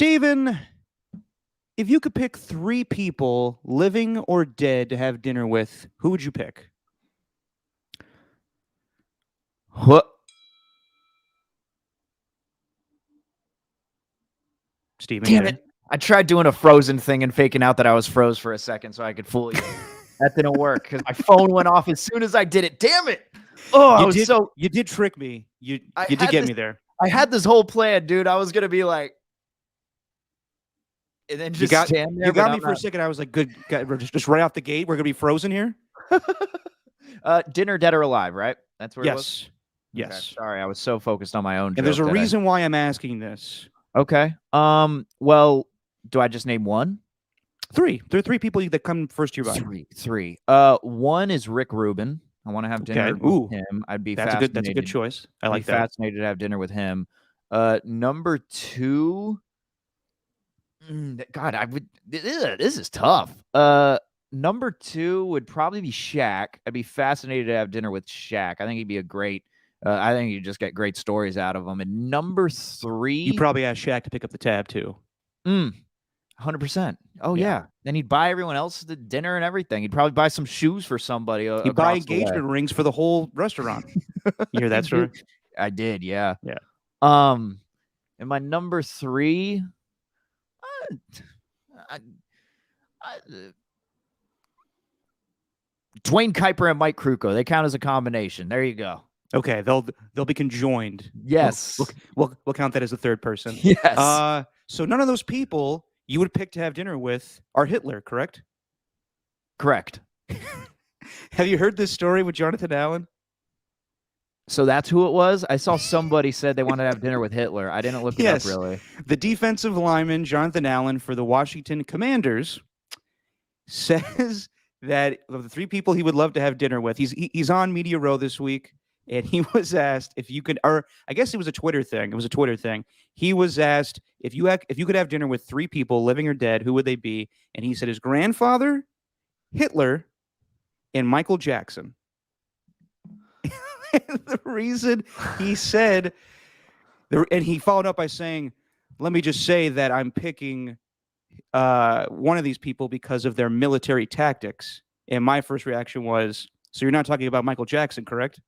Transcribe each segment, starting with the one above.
Steven, if you could pick three people, living or dead, to have dinner with, who would you pick? What? Steven, Damn it. I tried doing a frozen thing and faking out that I was froze for a second so I could fool you. That didn't work because my phone went off as soon as I did it. Damn it. Oh, you did trick me. You did get me there. I had this whole plan, dude. I was going to be like, and then just stand there. You got me for a second. I was like, good. Just right off the gate, we're going to be frozen here. Dinner, dead or alive, right? That's where it was? Yes. Okay, sorry, I was so focused on my own joke. And there's a reason why I'm asking this. Okay. Well, do I just name one? Three. There are three people that come first to your mind. Three. One is Rick Rubin. I want to have dinner with him. I'd be fascinated. That's a good choice. I like that. Fascinated to have dinner with him. Number two. God, I would. This is tough. Number two would probably be Shaq. I'd be fascinated to have dinner with Shaq. I think he'd be a great. I think you just get great stories out of him. And number three, you probably ask Shaq to pick up the tab too. 100%. Oh yeah. Then he'd buy everyone else the dinner and everything. He'd probably buy some shoes for somebody. He'd buy engagement rings for the whole restaurant. You hear that story? I did. Yeah. Yeah. And my number three. Dwayne Kuiper and Mike Krukow. They count as a combination. There you go. Okay, they'll be conjoined. Yes. We'll count that as a third person. Yes. So none of those people you would pick to have dinner with are Hitler, correct? Correct. Have you heard this story with Jonathan Allen? So that's who it was? I saw somebody said they wanted to have dinner with Hitler. I didn't look it up really. The defensive lineman, Jonathan Allen, for the Washington Commanders, says that of the three people he would love to have dinner with, he's on Media Row this week, and he was asked if you could, or I guess it was a Twitter thing. It was a Twitter thing. He was asked if you could have dinner with three people, living or dead, who would they be? And he said his grandfather, Hitler, and Michael Jackson. The reason he said, and he followed up by saying, let me just say that I'm picking one of these people because of their military tactics. And my first reaction was, so you're not talking about Michael Jackson, correct?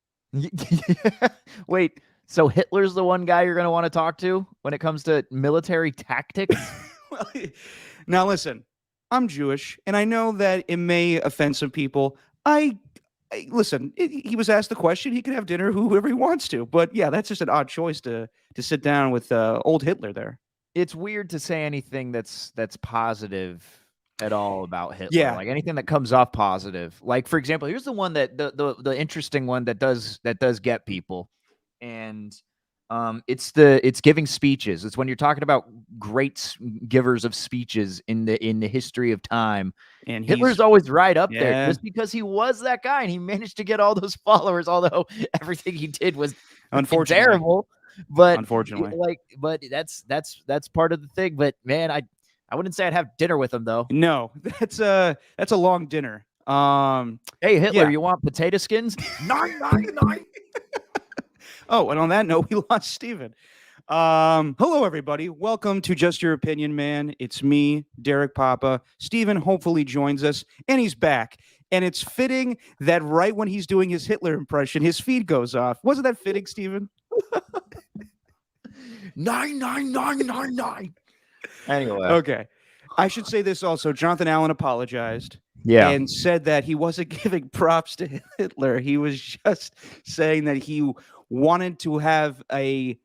Wait, so Hitler's the one guy you're going to want to talk to when it comes to military tactics? Well, now listen, I'm Jewish, and I know that it may offend some people. Listen, he was asked the question. He could have dinner whoever he wants to. But yeah, that's just an odd choice to sit down with old Hitler there. It's weird to say anything that's positive at all about Hitler. Yeah. Like anything that comes off positive. Like, for example, here's the one that the interesting one that does get people. And it's giving speeches. It's when you're talking about great givers of speeches in the history of time. And Hitler's always right up there just because he was that guy and he managed to get all those followers, although everything he did was unfortunately terrible. But unfortunately, but that's part of the thing. But man, I wouldn't say I'd have dinner with him though. No, that's a long dinner. Hey Hitler, you want potato skins? 999. Oh, and on that note, we lost Steven. Hello, everybody. Welcome to Just Your Opinion, man. It's me, Derek Papa. Steven hopefully joins us, and he's back. And it's fitting that right when he's doing his Hitler impression, his feed goes off. Wasn't that fitting, Steven? 99999. Anyway. Okay. I should say this also. Jonathan Allen apologized. Yeah. And said that he wasn't giving props to Hitler. He was just saying that he wanted to have a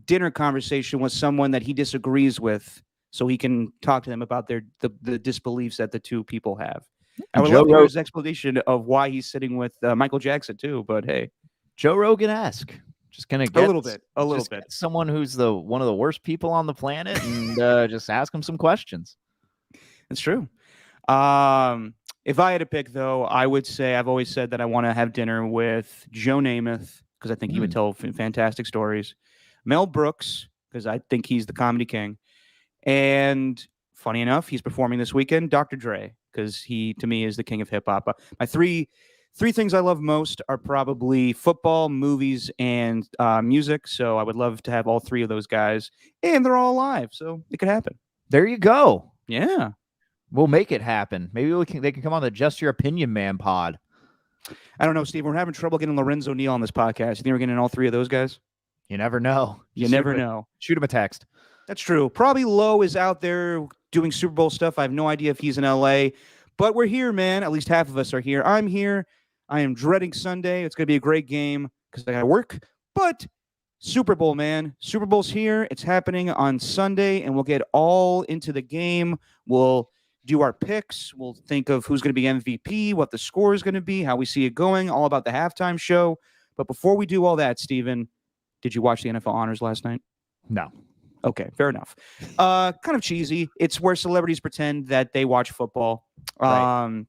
dinner conversation with someone that he disagrees with so he can talk to them about the disbeliefs that the two people have. I would love to hear his explanation of why he's sitting with Michael Jackson too, but hey. Joe Rogan-esque. Just gonna get a little bit. Someone who's one of the worst people on the planet and just ask him some questions. It's true. If I had to pick, though, I would say I've always said that I want to have dinner with Joe Namath because I think he would tell fantastic stories. Mel Brooks because I think he's the comedy king. And funny enough, he's performing this weekend. Dr. Dre because he, to me, is the king of hip hop. My three three things I love most are probably football, movies, and music. So I would love to have all three of those guys, and they're all alive, so it could happen. There you go. Yeah. We'll make it happen. Maybe they can come on the Just Your Opinion Man pod. I don't know, Steve. We're having trouble getting Lorenzo Neal on this podcast. You think we're getting all three of those guys? You never know. You never know. Shoot him a text. That's true. Probably Lowe is out there doing Super Bowl stuff. I have no idea if he's in LA, but we're here, man. At least half of us are here. I'm here. I am dreading Sunday. It's going to be a great game because I got to work. But Super Bowl, man. Super Bowl's here. It's happening on Sunday, and we'll get all into the game. We'll do our picks. We'll think of who's going to be MVP, what the score is going to be, how we see it going, all about the halftime show. But before we do all that, Steven, did you watch the NFL Honors last night? No. Okay, fair enough. Kind of cheesy. It's where celebrities pretend that they watch football. Right.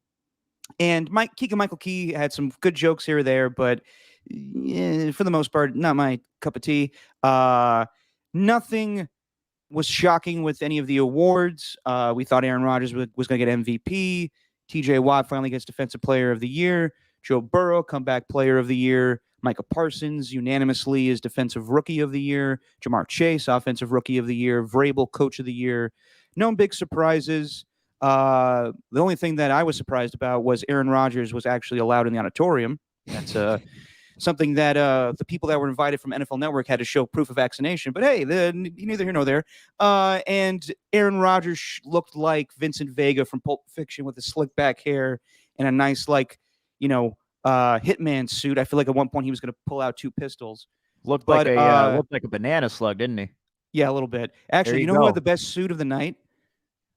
And Keegan-Michael Key had some good jokes here or there, but for the most part, not my cup of tea. Nothing was shocking with any of the awards. We thought Aaron Rodgers was going to get MVP. TJ Watt finally gets Defensive Player of the Year. Joe Burrow, Comeback Player of the Year. Micah Parsons unanimously is Defensive Rookie of the Year. Jamar Chase, Offensive Rookie of the Year. Vrabel, Coach of the Year. No big surprises. The only thing that I was surprised about was Aaron Rodgers was actually allowed in the auditorium. That's something that the people that were invited from NFL Network had to show proof of vaccination. But hey, neither here nor there. And Aaron Rodgers looked like Vincent Vega from Pulp Fiction with his slick back hair and a nice, hitman suit. I feel like at one point he was going to pull out two pistols. Looked like a banana slug, didn't he? Yeah, a little bit. Actually, you know who had the best suit of the night?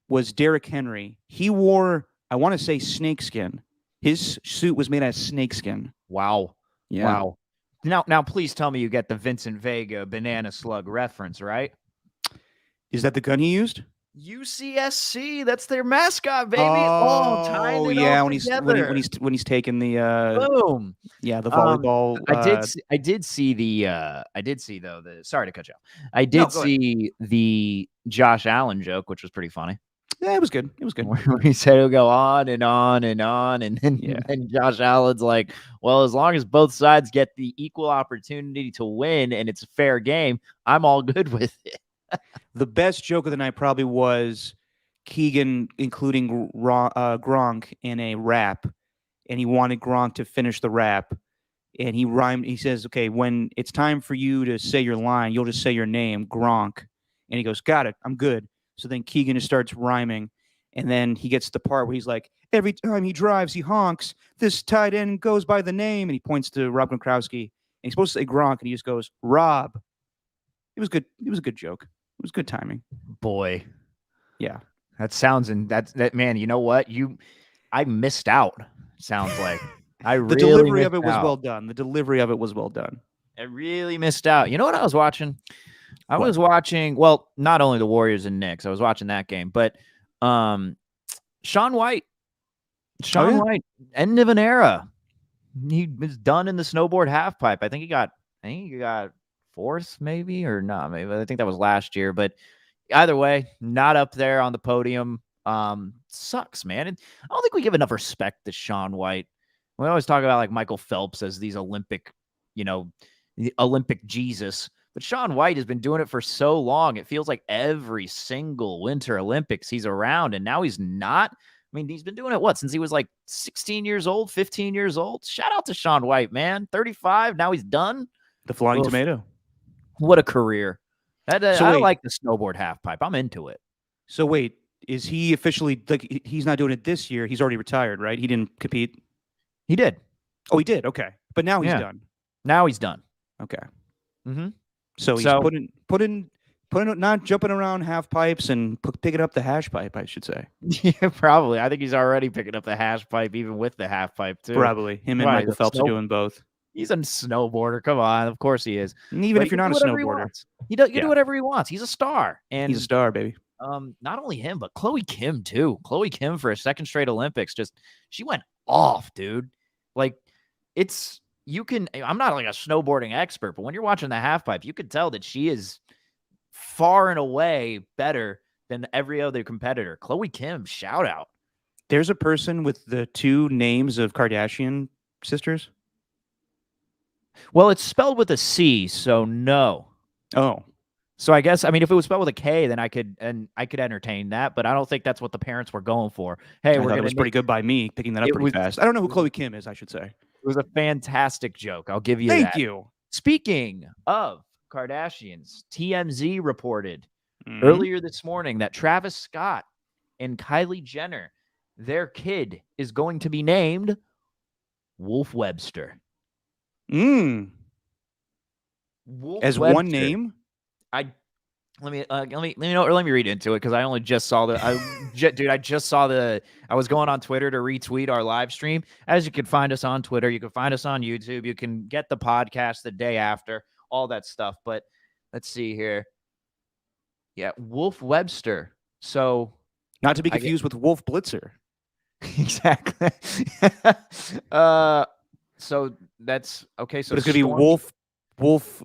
Was Derrick Henry. He wore, I want to say, snakeskin. His suit was made out of snakeskin. Wow. Yeah. Wow. Now, please tell me you get the Vincent Vega banana slug reference, right? Is that the gun he used? UCSC. That's their mascot, baby. Oh, yeah. When he's taking the boom. Yeah, the volleyball. I did see the. Sorry to cut you off. I did see the Josh Allen joke, which was pretty funny. Yeah, it was good. It was good. Where he said it'll go on and on and on, and then Josh Allen's like, "Well, as long as both sides get the equal opportunity to win and it's a fair game, I'm all good with it." The best joke of the night probably was Keegan including Gronk in a rap, and he wanted Gronk to finish the rap, and he rhymed. He says, "Okay, when it's time for you to say your line, you'll just say your name, Gronk," and he goes, "Got it, I'm good." So then Keegan just starts rhyming, and then he gets to the part where he's like, "Every time he drives, he honks. This tight end goes by the name," and he points to Rob Gronkowski, and he's supposed to say Gronk, and he just goes, "Rob." It was good. It was a good joke. It was good timing. Boy. Yeah. That man, you know what? I missed out, sounds like. The delivery of it was well done. The delivery of it was well done. I really missed out. You know what I was watching? I was watching, well, not only the Warriors and Knicks. I was watching that game, but Shaun White. White, end of an era. He was done in the snowboard half pipe. I think he got fourth, maybe, or not. Maybe I think that was last year. But either way, not up there on the podium. Sucks, man. And I don't think we give enough respect to Shaun White. We always talk about like Michael Phelps as these Olympic, the Olympic Jesus. But Shaun White has been doing it for so long. It feels like every single Winter Olympics he's around, and now he's not. I mean, he's been doing it, since he was like 16 years old, 15 years old? Shout out to Shaun White, man. 35, now he's done. The Flying Tomato. What a career. I like the snowboard half pipe. I'm into it. So wait, is he officially, like, he's not doing it this year? He's already retired, right? He didn't compete? He did. Oh, he did? Okay. But now he's done. Now he's done. Okay. Mm-hmm. So he's putting not jumping around half pipes and picking up the hash pipe, I should say. Yeah, probably. I think he's already picking up the hash pipe, even with the half pipe too. Probably. Him and Michael Phelps are doing both. He's a snowboarder. Come on, of course he is. And even if you're not a snowboarder, he do whatever he wants. He's a star, and he's a star, baby. Not only him, but Chloe Kim too. Chloe Kim for a second straight Olympics, she went off, dude. Like I'm not like a snowboarding expert, but when you're watching the half pipe, you can tell that she is far and away better than every other competitor. Chloe Kim, shout out. There's a person with the two names of Kardashian sisters? Well, it's spelled with a C, so no. Oh, So I guess, I mean, if it was spelled with a K, then I could entertain that, but I don't think that's what the parents were going for. Hey, I we're thought it gonna was pretty good by me picking that up it pretty was fast. I don't know who it was Chloe Kim is, I should say. it was a fantastic joke. I'll give you Thank that. you. Speaking of Kardashians, TMZ reported Mhm. earlier this morning that Travis Scott and Kylie Jenner, their kid is going to be named Wolf Webster. Mm. Wolf As Webster. one name? Let me read into it because I only just saw dude. I just saw I was going on Twitter to retweet our live stream. As you can find us on Twitter, you can find us on YouTube. You can get the podcast the day after, all that stuff. But let's see here. Yeah, Wolf Webster. So Not to be I get- confused with Wolf Blitzer. exactly. So that's okay. So But it's going to be Stormy- Wolf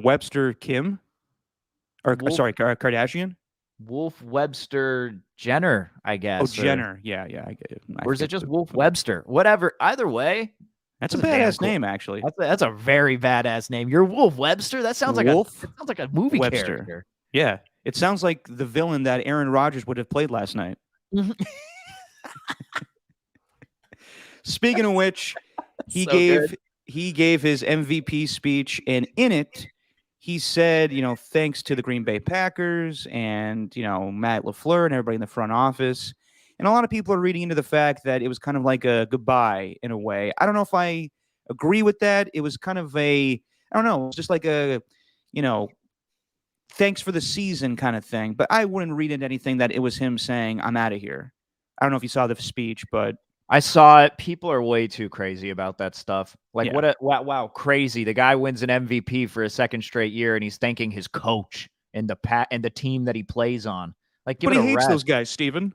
Webster Kim? Or, Wolf- sorry, Kardashian? Wolf Webster Jenner, I guess. Oh, or- Jenner. Yeah, I get it. Or is it just Wolf Webster? Whatever. Either way, That's a That's a damn badass cool- name, actually. that's a very badass name. You're Wolf Webster. That sounds like Wolf it sounds like a movie Webster. character. Yeah. It sounds like the villain that Aaron Rodgers would have played last night. Speaking of which, he So gave good. he gave his MVP speech, and in it, he said, thanks to the Green Bay Packers and Matt LaFleur and everybody in the front office. And a lot of people are reading into the fact that it was kind of like a goodbye in a way. I don't know if I agree with that. It was kind of I don't know, just like a, thanks for the season kind of thing. But I wouldn't read into anything that it was him saying, I'm out of here. I don't know if you saw the speech, but I saw it. People are way too crazy about that stuff. Like, Yeah. wow, crazy. The guy wins an MVP for a second straight year, and he's thanking his coach and the team that he plays on. Like, give but it he a hates rest. those guys, Steven.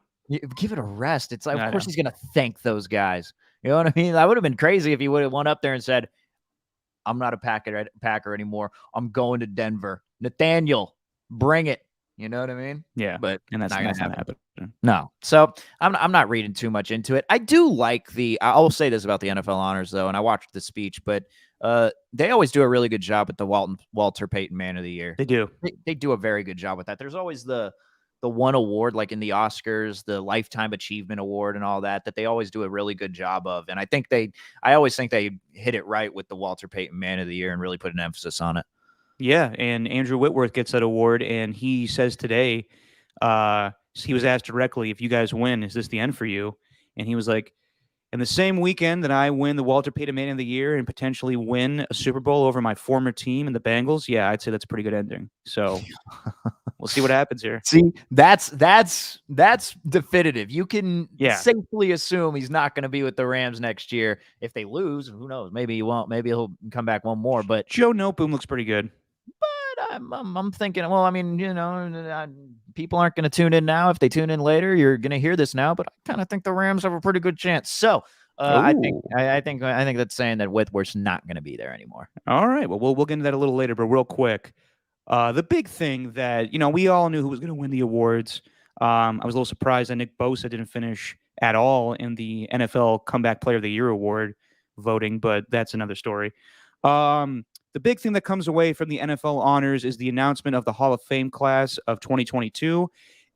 Give it a rest. It's like, I of course know. he's gonna thank those guys. You know what I mean? That would have been crazy if he would have went up there and said, "I'm not a Packer anymore. I'm going to Denver. Nathaniel, bring it." You know what I mean? Yeah, But and that's not not gonna going to happen. happen. No. So I'm not reading too much into it. I do like I'll say this about the NFL honors though, and I watched the speech, but they always do a really good job with the Walter Payton Man of the Year. They do. They do a very good job with that. There's always the one award, like in the Oscars, the Lifetime Achievement Award and all that they always do a really good job of. And I always think they hit it right with the Walter Payton Man of the Year and really put an emphasis on it. Yeah, and Andrew Whitworth gets that award, and he says today, he was asked directly, if you guys win, is this the end for you? And he was like, in the same weekend that I win the Walter Payton Man of the Year and potentially win a Super Bowl over my former team in the Bengals, yeah, I'd say that's a pretty good ending. So we'll see what happens here. See, that's definitive. You can Yeah. safely assume he's not going to be with the Rams next year. If they lose, who knows? Maybe he won't. Maybe he'll come back one more. But Joe Noteboom looks pretty good. I'm thinking, well, I mean, people aren't going to tune in now. If they tune in later, you're going to hear this now. But I kind of think the Rams have a pretty good chance. So I think that's saying that Whitworth's not going to be there anymore. All right. Well, we'll get into that a little later, but real quick. The big thing that, we all knew who was going to win the awards. I was a little surprised that Nick Bosa didn't finish at all in the NFL Comeback Player of the Year award voting, but that's another story. The big thing that comes away from the NFL honors is the announcement of the Hall of Fame class of 2022.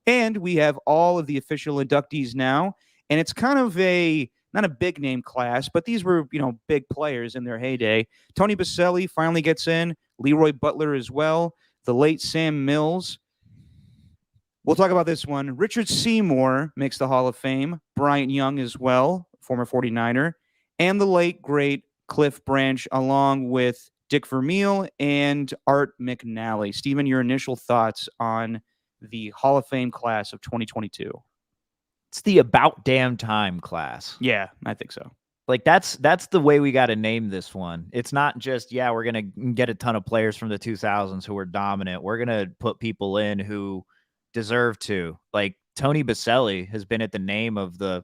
And we have all of the official inductees now. And it's kind of not a big name class, but these were, big players in their heyday. Tony Baselli finally gets in. Leroy Butler as well. The late Sam Mills. We'll talk about this one. Richard Seymour makes the Hall of Fame. Bryant Young as well, former 49er. And the late, great Cliff Branch, along with Dick Vermeil and Art McNally. Steven, your initial thoughts on the Hall of Fame class of 2022? It's the about damn time class. Yeah, I think so. Like that's the way we got to name this one. It's not just, we're going to get a ton of players from the 2000s who were dominant. We're going to put people in who deserve to. Like Tony Baselli has been the name at the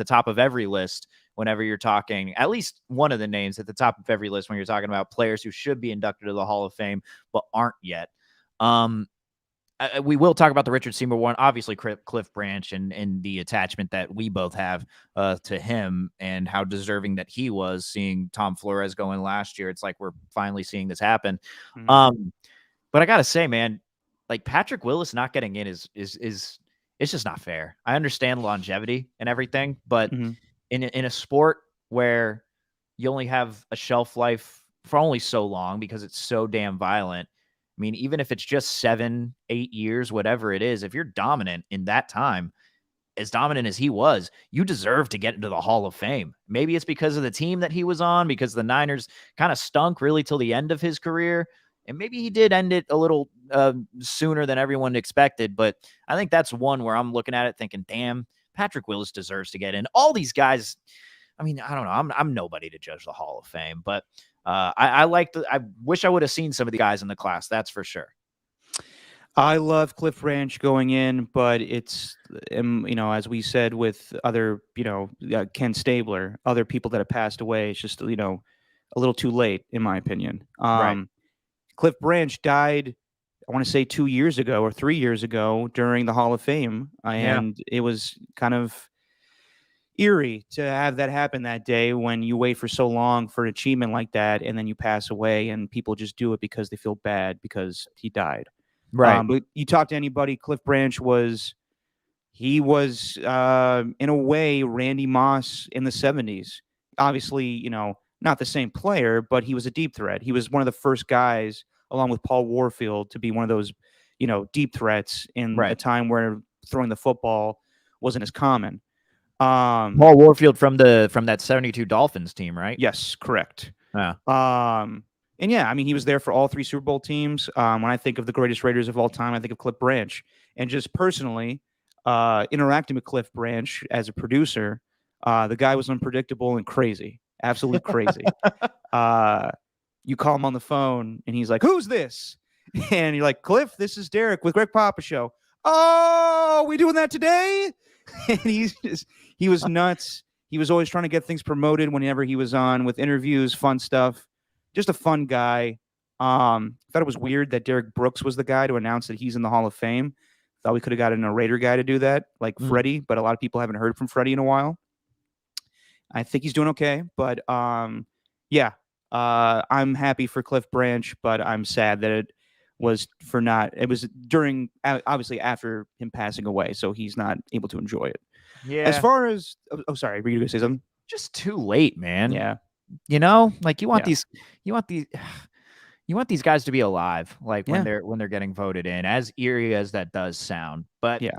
top of every list whenever you're talking, at least one of the names at the top of every list when you're talking about players who should be inducted to the Hall of Fame but aren't yet. we will talk about the Richard Seymour one. Obviously, Cliff Branch and the attachment that we both have to him and how deserving that he was. Seeing Tom Flores go in last year, it's like we're finally seeing this happen. Mhm. But I gotta say, man, like Patrick Willis not getting in is it's just not fair. I understand longevity and everything, but Mhm. in a sport where you only have a shelf life for only so long because it's so damn violent. I mean, even if it's just 7, 8 years, whatever it is, if you're dominant in that time, as dominant as he was, you deserve to get into the Hall of Fame. Maybe it's because of the team that he was on, because the Niners kind of stunk really till the end of his career. And maybe he did end it a little sooner than everyone expected. But I think that's one where I'm looking at it thinking, damn, Patrick Willis deserves to get in. All these guys, I mean, I don't know. I'm nobody to judge the Hall of Fame, but I wish I would have seen some of the guys in the class. That's for sure. I love Cliff Branch going in, but it's, as we said with other, Ken Stabler, other people that have passed away, it's just, a little too late, in my opinion. Right. Cliff Branch died, I want to say 2 years ago or 3 years ago during the Hall of Fame, Yeah. and it was kind of eerie to have that happen that day when you wait for so long for an achievement like that, and then you pass away, and people just do it because they feel bad because he died. Right. But you talk to anybody, Cliff Branch he was in a way Randy Moss in the 70s. Obviously, not the same player, but he was a deep threat. He was one of the first guys, along with Paul Warfield, to be one of those, deep threats in a Right. time where throwing the football wasn't as common. Um, Paul Warfield from that 72 Dolphins team, right? yes, correct. Yeah. And yeah, I mean, he was there for all three Super Bowl teams. When I think of the greatest Raiders of all time, I think of Cliff Branch. And just personally, interacting with Cliff Branch as a producer, the guy was unpredictable and crazy, absolutely crazy. You call him on the phone, and he's like, "Who's this?" And you're like, "Cliff, this is Derek with Greg Papa Show." "Oh, we doing that today?" And he was nuts. He was always trying to get things promoted whenever he was on with interviews, fun stuff. Just a fun guy. Thought it was weird that Derek Brooks was the guy to announce that he's in the Hall of Fame. Thought we could have gotten a Raider guy to do that, like Mm. Freddie, but a lot of people haven't heard from Freddie in a while. I think he's doing okay, but yeah, I'm happy for Cliff Branch, but I'm sad that it was for not. It was during, obviously after him passing away, so he's not able to enjoy it. As Yeah. far as, sorry, were you gonna say something? Just too late, man. Yeah, Like you want yeah, you want these you want these guys to be alive, like yeah, when they're getting voted in, as eerie as that does sound. But yeah.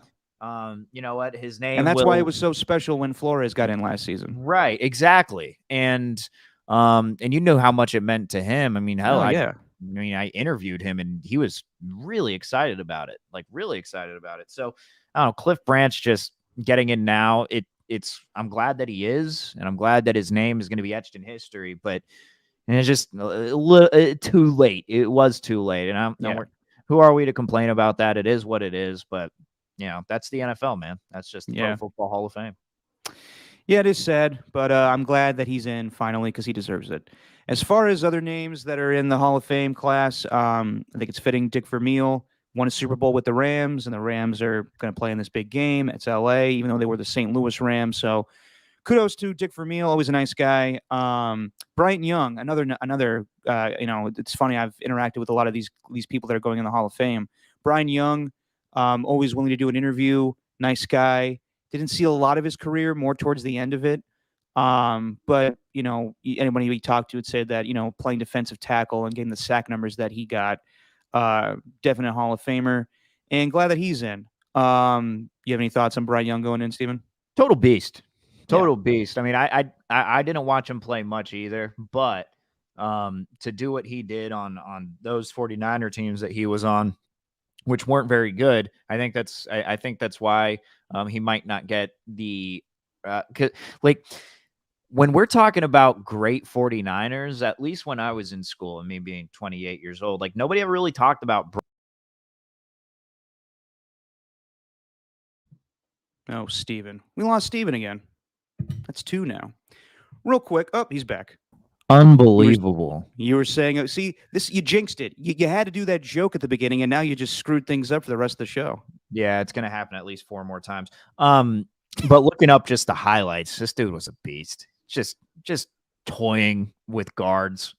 you know what? His And name that's why it will. was so special when Flores got in last season. Right, exactly. And you know how much it meant to him. I mean, hell, Oh yeah, I interviewed him and he was really excited about it. Like really excited about it. So, I don't know, Cliff Branch just getting in now, it's I'm glad that he is, and I'm glad that his name is going to be etched in history, but it's just too late. It was too late. And yeah, who are we to complain about that? It is what it is, but that's the NFL, man. That's just the Pro yeah. Football Hall of Fame. Yeah, it is sad, but I'm glad that he's in finally because he deserves it. As far as other names that are in the Hall of Fame class, I think it's fitting Dick Vermeil won a Super Bowl with the Rams, and the Rams are going to play in this big game. It's LA, even though they were the St. Louis Rams. So kudos to Dick Vermeil, always a nice guy. Bryant Young, another. It's funny. I've interacted with a lot of these people that are going in the Hall of Fame. Brian Young, always willing to do an interview. Nice guy. Didn't see a lot of his career, more towards the end of it. But anybody we talked to would say that playing defensive tackle and getting the sack numbers that he got, definite Hall of Famer, and glad that he's in. You have any thoughts on Bryant Young going in, Steven? Total beast. Yeah. Total beast. I mean, I didn't watch him play much either, but to do what he did on those 49er teams that he was on, which weren't very good, I think that's why he might not get the like when we're talking about great 49ers, at least when I was in school and me being 28 years old, like nobody ever really talked about. Oh, Steven. We lost Steven again. That's two now. Real quick. Oh, he's back. Unbelievable. You were saying, see, this you jinxed it. You had to do that joke at the beginning, and now you just screwed things up for the rest of the show. Yeah, it's gonna happen at least 4 more times. But looking up just the highlights, this dude was a beast. Just toying with guards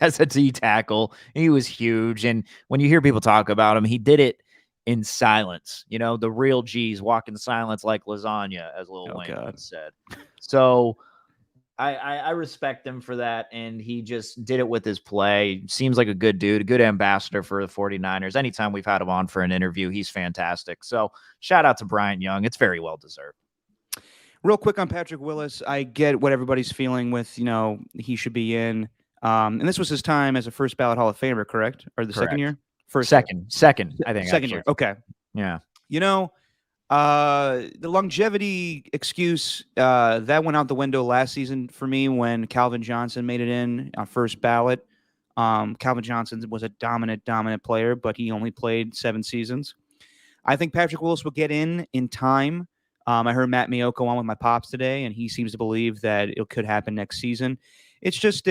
as a D tackle. He was huge. And when you hear people talk about him, he did it in silence. You know, the real G's walk in silence like lasagna, as Lil Wayne once said. So I respect him for that, and he just did it with his play. Seems like a good dude, a good ambassador for the 49ers. Anytime we've had him on for an interview, he's fantastic. So shout out to Bryant Young. It's very well deserved. Real quick on Patrick Willis, I get what everybody's feeling with, he should be in. And this was his time as a first ballot Hall of Famer, correct? Or the second year? Second, I think. Second year. Okay. Yeah. The longevity excuse that went out the window last season for me when Calvin Johnson made it in on first ballot. Calvin Johnson was a dominant player, but he only played 7 seasons. I think Patrick Willis will get in time. I heard Matt Miyoko on with my pops today, and he seems to believe that it could happen next season. It's just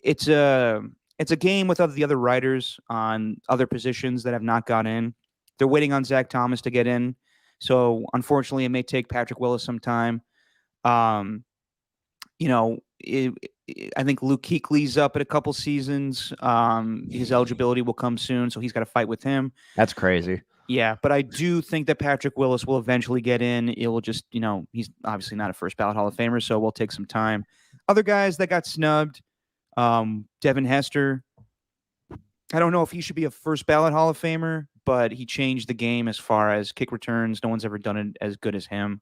it's a game with the other writers on other positions that have not got in. They're waiting on Zach Thomas to get in. So unfortunately, it may take Patrick Willis some time. I think Luke Kuechly's up at a couple seasons. His eligibility will come soon, so he's got to fight with him. That's crazy. Yeah, but I do think that Patrick Willis will eventually get in. It will just, he's obviously not a first ballot Hall of Famer, so we'll take some time. Other guys that got snubbed, Devin Hester. I don't know if he should be a first ballot Hall of Famer, but he changed the game as far as kick returns. No one's ever done it as good as him.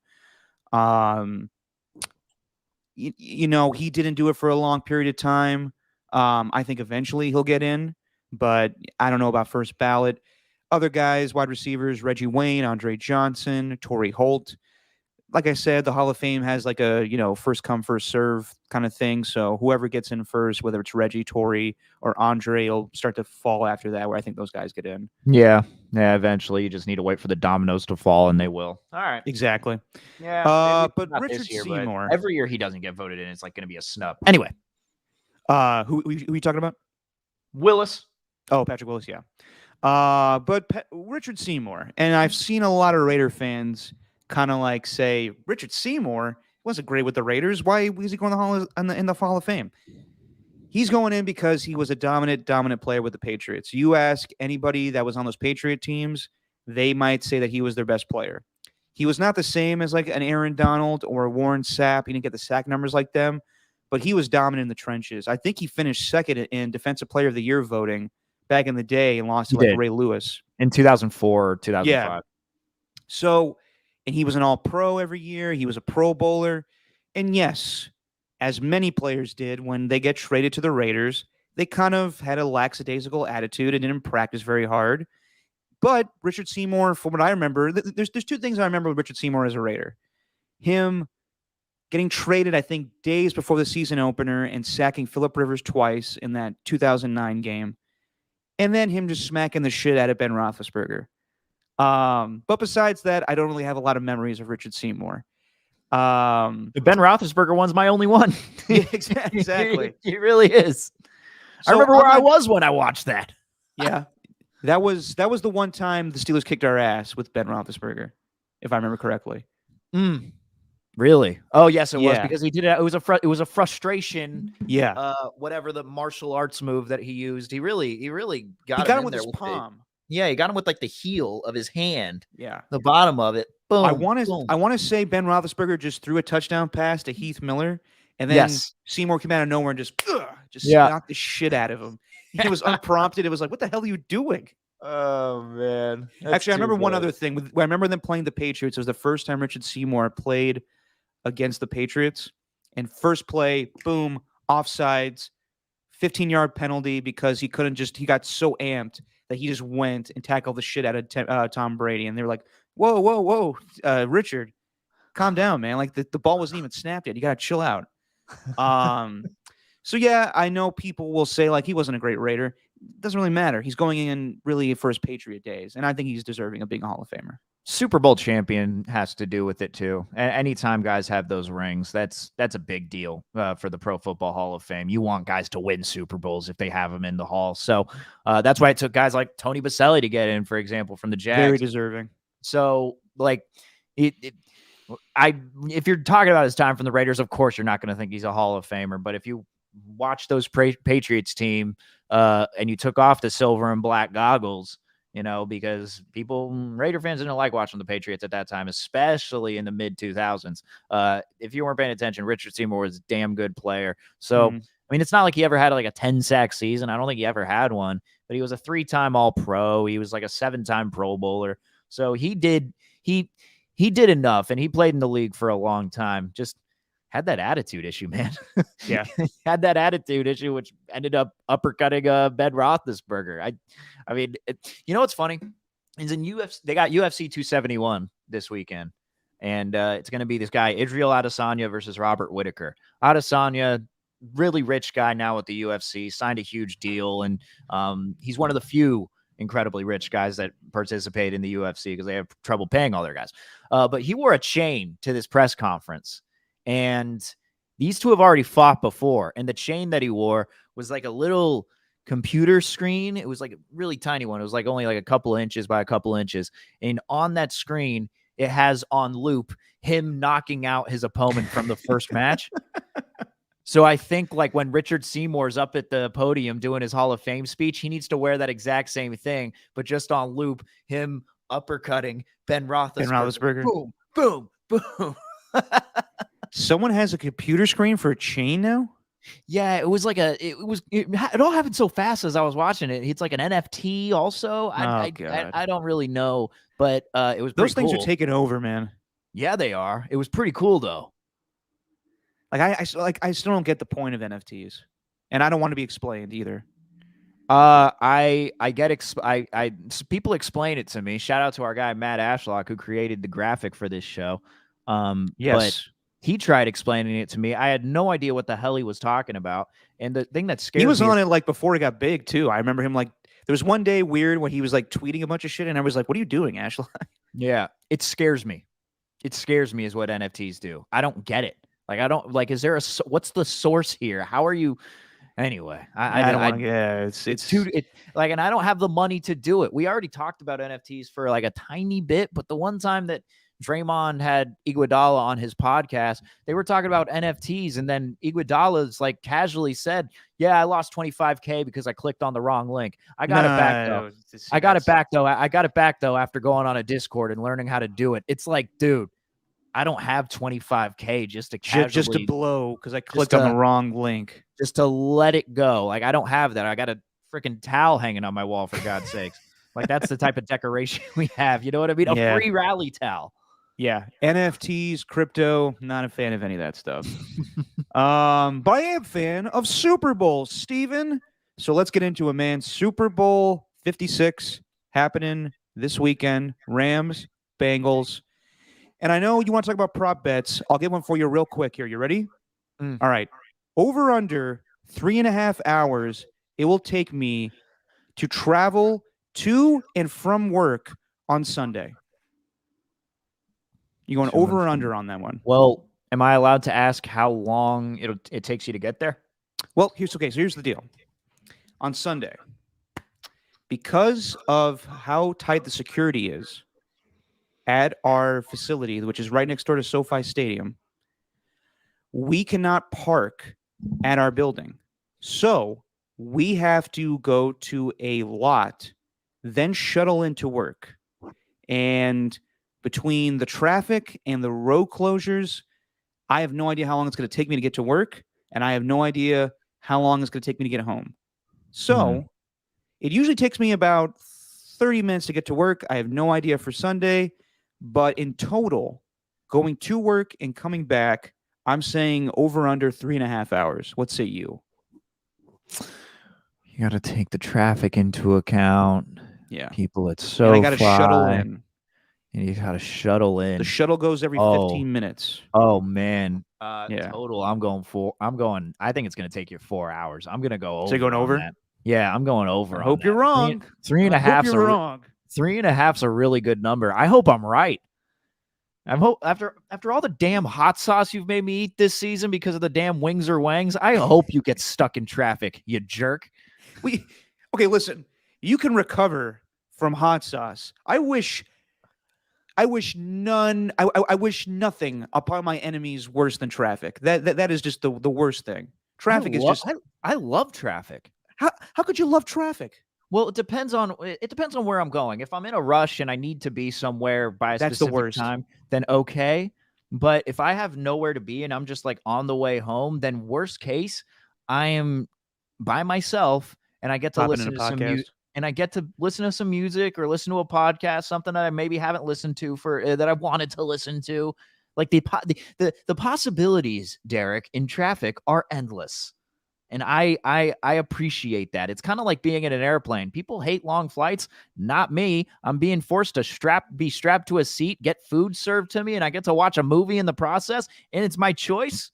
He didn't do it for a long period of time. I think eventually he'll get in, but I don't know about first ballot. Other guys, wide receivers, Reggie Wayne, Andre Johnson, Torrey Holt. Like I said, the Hall of Fame has like a, first come, first serve kind of thing. So whoever gets in first, whether it's Reggie, Torrey, or Andre, will start to fall after that, where I think those guys get in. Yeah. Eventually, you just need to wait for the dominoes to fall, and they will. All right. Exactly. Yeah. But Richard Seymour. Every year he doesn't get voted in, it's like going to be a snub. Anyway. Who are you talking about? Willis. Oh, Patrick Willis, yeah. But Richard Seymour, and I've seen a lot of Raider fans kind of like say Richard Seymour wasn't great with the Raiders. Why was he going in the Hall of Fame? He's going in because he was a dominant player with the Patriots. You ask anybody that was on those Patriot teams, they might say that he was their best player. He was not the same as like an Aaron Donald or a Warren Sapp. He didn't get the sack numbers like them, but he was dominant in the trenches. I think he finished second in Defensive Player of the Year voting back in the day and lost to like Ray Lewis in 2004 or 2005. Yeah. So, and he was an all-pro every year. He was a Pro Bowler. And yes, as many players did when they get traded to the Raiders, they kind of had a lackadaisical attitude and didn't practice very hard. But Richard Seymour, from what I remember, there's 2 things I remember with Richard Seymour as a Raider. Him getting traded, I think, days before the season opener and sacking Phillip Rivers twice in that 2009 game. And then him just smacking the shit out of Ben Roethlisberger. But besides that, I don't really have a lot of memories of Richard Seymour. The Ben Roethlisberger one's my only one. Yeah, exactly. He really is. So I remember where I was when I watched that. Yeah. That was the one time the Steelers kicked our ass with Ben Roethlisberger, if I remember correctly. Really? Oh, yes, it was because he did it. It was a frustration. Yeah. Whatever the martial arts move that he used, he really got him with his palm. Yeah, he got him with like the heel of his hand. Yeah. The bottom of it. Boom. I want to say Ben Roethlisberger just threw a touchdown pass to Heath Miller, and then Seymour came out of nowhere and just knocked the shit out of him. It was unprompted. It was like, what the hell are you doing? Oh, man. Actually, I remember one other thing. I remember them playing the Patriots. It was the first time Richard Seymour played against the Patriots. And first play, boom, offsides, 15-yard penalty because he got so amped that he just went and tackled the shit out of Tom Brady. And they were like, whoa, Richard, calm down, man. Like the ball wasn't even snapped yet. You got to chill out. So, yeah, I know people will say, like, he wasn't a great Raider. It doesn't really matter. He's going in really for his Patriot days, and I think he's deserving of being a Hall of Famer. Super Bowl champion has to do with it too. Anytime guys have those rings, that's a big deal for the Pro Football Hall of Fame. You want guys to win Super Bowls if they have them in the hall. So that's why it took guys like Tony Baselli to get in, for example, from the Jags. Very deserving. So like if you're talking about his time from the Raiders, of course you're not going to think he's a Hall of Famer. But if you watch those Patriots team and you took off the silver and black goggles, because Raider fans didn't like watching the Patriots at that time, especially in the mid 2000s. If you weren't paying attention, Richard Seymour was a damn good player. So, I mean, it's not like he ever had like a 10-sack season. I don't think he ever had one, but he was a 3-time All-Pro. He was like a 7-time Pro Bowler. So he did enough, and he played in the league for a long time. Just had that attitude issue, man. Yeah. Had that attitude issue, which ended up uppercutting Ben Roethlisberger. I mean, what's funny is in UFC, they got UFC 271 this weekend, and it's going to be this guy, Israel Adesanya versus Robert Whittaker. Adesanya, really rich guy now with the UFC, signed a huge deal, and he's one of the few incredibly rich guys that participate in the UFC because they have trouble paying all their guys. But he wore a chain to this press conference. And these two have already fought before. And the chain that he wore was like a little computer screen. It was like a really tiny one. It was like only like a couple inches by a couple inches. And on that screen, it has on loop him knocking out his opponent from the first match. So I think like when Richard Seymour's up at the podium doing his Hall of Fame speech, he needs to wear that exact same thing, but just on loop, him uppercutting Ben Roethlisberger. Boom, boom, boom. Someone has a computer screen for a chain now? Yeah, it was like it all happened so fast as I was watching it. It's like an NFT also. I don't really know, but it was those things cool. are taking over, man. Yeah, they are. It was pretty cool though. Like I still don't get the point of NFTs, and I don't want to be explained either. I get people explain it to me. Shout out to our guy Matt Ashlock who created the graphic for this show. Yes. But he tried explaining it to me. I had no idea what the hell he was talking about. And the thing that scared me, he was on it like before it got big too. I remember him like there was one day weird when he was like tweeting a bunch of shit, and I was like, "What are you doing, Ashlock?" Yeah, it scares me. It scares me is what NFTs do. I don't get it. Like I don't like. Is there what's the source here? How are you? Anyway, I don't want to. Yeah, it's too like, and I don't have the money to do it. We already talked about NFTs for like a tiny bit, but the one time that Draymond had Iguodala on his podcast, they were talking about NFTs, and then Iguodala's like casually said, "Yeah, I lost 25K because I clicked on the wrong link. I got it back though. I got it back though after going on a Discord and learning how to do it." It's like, dude, I don't have 25K just to blow because I clicked on the wrong link. Just to let it go. Like I don't have that. I got a freaking towel hanging on my wall for God's sakes. Like that's the type of decoration we have. You know what I mean? A free rally towel. Yeah, NFTs, crypto, not a fan of any of that stuff. But I am a fan of Super Bowl, Steven. So let's get into it, man. Super Bowl 56 happening this weekend. Rams, Bengals. And I know you want to talk about prop bets. I'll get one for you real quick here. You ready? All right. Over under 3.5 hours, it will take me to travel to and from work on Sunday. You going over or under on that one? Well, am I allowed to ask how long it takes you to get there? Well, here's the deal. On Sunday, because of how tight the security is at our facility, which is right next door to SoFi Stadium, we cannot park at our building. So we have to go to a lot, then shuttle into work. And between the traffic and the road closures, I have no idea how long it's going to take me to get to work, and I have no idea how long it's going to take me to get home. So it usually takes me about 30 minutes to get to work. I have no idea for Sunday, but in total, going to work and coming back, I'm saying over under 3.5 hours. What say you? You got to take the traffic into account. Yeah. People at SoFi. I got to shuttle in. And you got to shuttle in. The shuttle goes every 15 minutes. Oh man. Yeah. Total. I think it's going to take you 4 hours. I'm going to go over. So you're going over? That. Yeah, I'm going over. I hope you're wrong. 3.5. You're wrong. 3.5's a really good number. I hope I'm right. I hope after all the damn hot sauce you've made me eat this season because of the damn wings or wangs, I hope you get stuck in traffic, you jerk. Okay, listen. You can recover from hot sauce. I wish none. I wish nothing upon my enemies worse than traffic. That is just the worst thing. Traffic is just. I love traffic. How could you love traffic? Well, it depends on where I'm going. If I'm in a rush and I need to be somewhere by a That's the specific worst. time, then okay. But if I have nowhere to be and I'm just like on the way home, then worst case, I am by myself and I get to Popping in listen a to some music podcast. and I get to listen to some music or listen to a podcast, something that I maybe haven't listened to for that I wanted to listen to. Like the possibilities, Derek, in traffic are endless. And I appreciate that. It's kind of like being in an airplane. People hate long flights. Not me. I'm being forced to be strapped to a seat, get food served to me, and I get to watch a movie in the process, and it's my choice.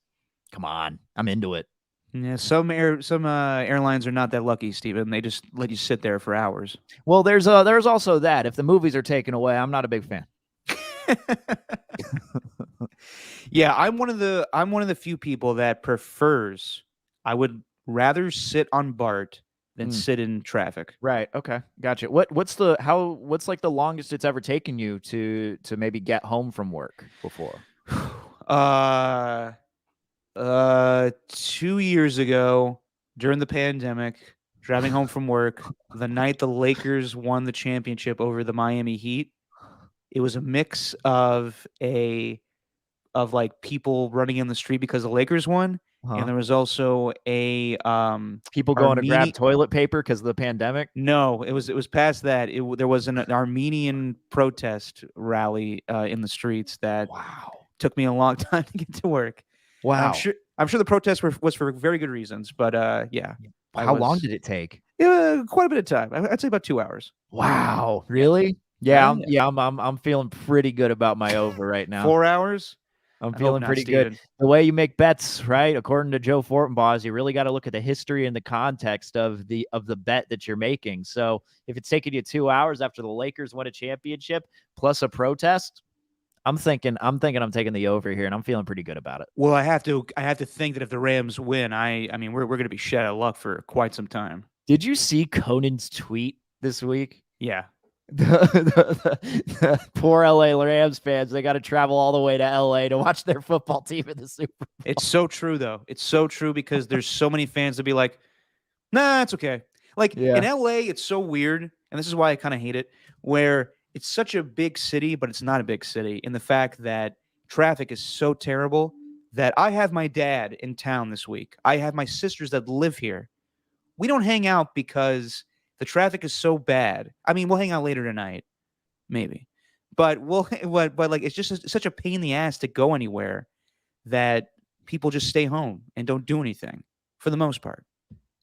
Come on, I'm into it. Yeah, some airlines are not that lucky, Steven. They just let you sit there for hours. Well, there's also that. If the movies are taken away, I'm not a big fan. Yeah, I'm one of the few people that prefers. I would rather sit on BART than sit in traffic. Right. Okay. Gotcha. What's like the longest it's ever taken you to maybe get home from work before? 2 years ago during the pandemic, driving home from work, the night the Lakers won the championship over the Miami Heat. It was a mix of like people running in the street because the Lakers won, and there was also a people going to grab toilet paper because of the pandemic. No, it was past that. There was an Armenian protest rally in the streets that took me a long time to get to work. Wow, I'm sure the protest was for very good reasons, but yeah. How long did it take? Quite a bit of time. I'd say about 2 hours. Wow, really? Yeah, I'm feeling pretty good about my over right now. 4 hours. I'm feeling pretty good. The way you make bets, right? According to Joe Fortenbaugh, you really got to look at the history and the context of the bet that you're making. So if it's taking you 2 hours after the Lakers won a championship plus a protest, I'm thinking I'm taking the over here, and I'm feeling pretty good about it. Well, I have to think that if the Rams win, I mean we're going to be shit out of luck for quite some time. Did you see Conan's tweet this week? Yeah. The poor LA Rams fans, they got to travel all the way to LA to watch their football team in the Super Bowl. It's so true, though. It's so true because there's so many fans that be like, nah, it's okay. Like in LA, it's so weird. And this is why I kind of hate it, where it's such a big city, but it's not a big city in the fact that traffic is so terrible that I have my dad in town this week. I have my sisters that live here. We don't hang out because the traffic is so bad. I mean, we'll hang out later tonight, maybe, but but like it's just such a pain in the ass to go anywhere that people just stay home and don't do anything for the most part.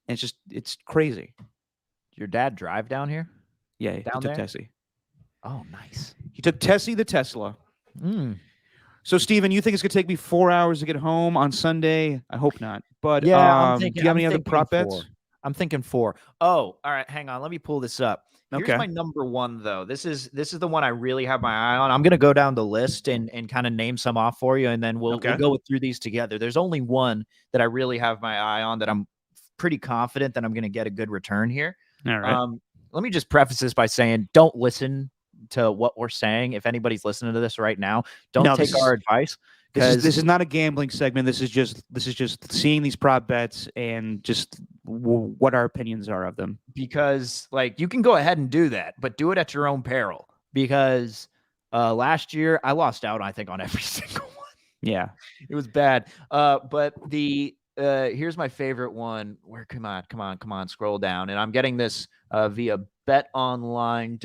And it's crazy. Your dad drive down here? Yeah, he took Tessie. Oh, nice. He took Tessie the Tesla. So, Steven, you think it's gonna take me 4 hours to get home on Sunday? I hope not. But yeah, do you have any other prop bets? I'm thinking 4. Oh, all right. Hang on. Let me pull this up. Here's Okay. my number 1, though. This is the one I really have my eye on. I'm going to go down the list and kind of name some off for you, and then we'll go through these together. There's only one that I really have my eye on that I'm pretty confident that I'm going to get a good return here. All right. Let me just preface this by saying, don't listen to what we're saying. If anybody's listening to this right now, don't take our advice. This is not a gambling segment. This is just seeing these prop bets and just what our opinions are of them. Because like you can go ahead and do that, but do it at your own peril. Because last year I lost out, I think, on every single one. Yeah, it was bad. But here's my favorite one. Where come on, scroll down, and I'm getting this via betonline.ag.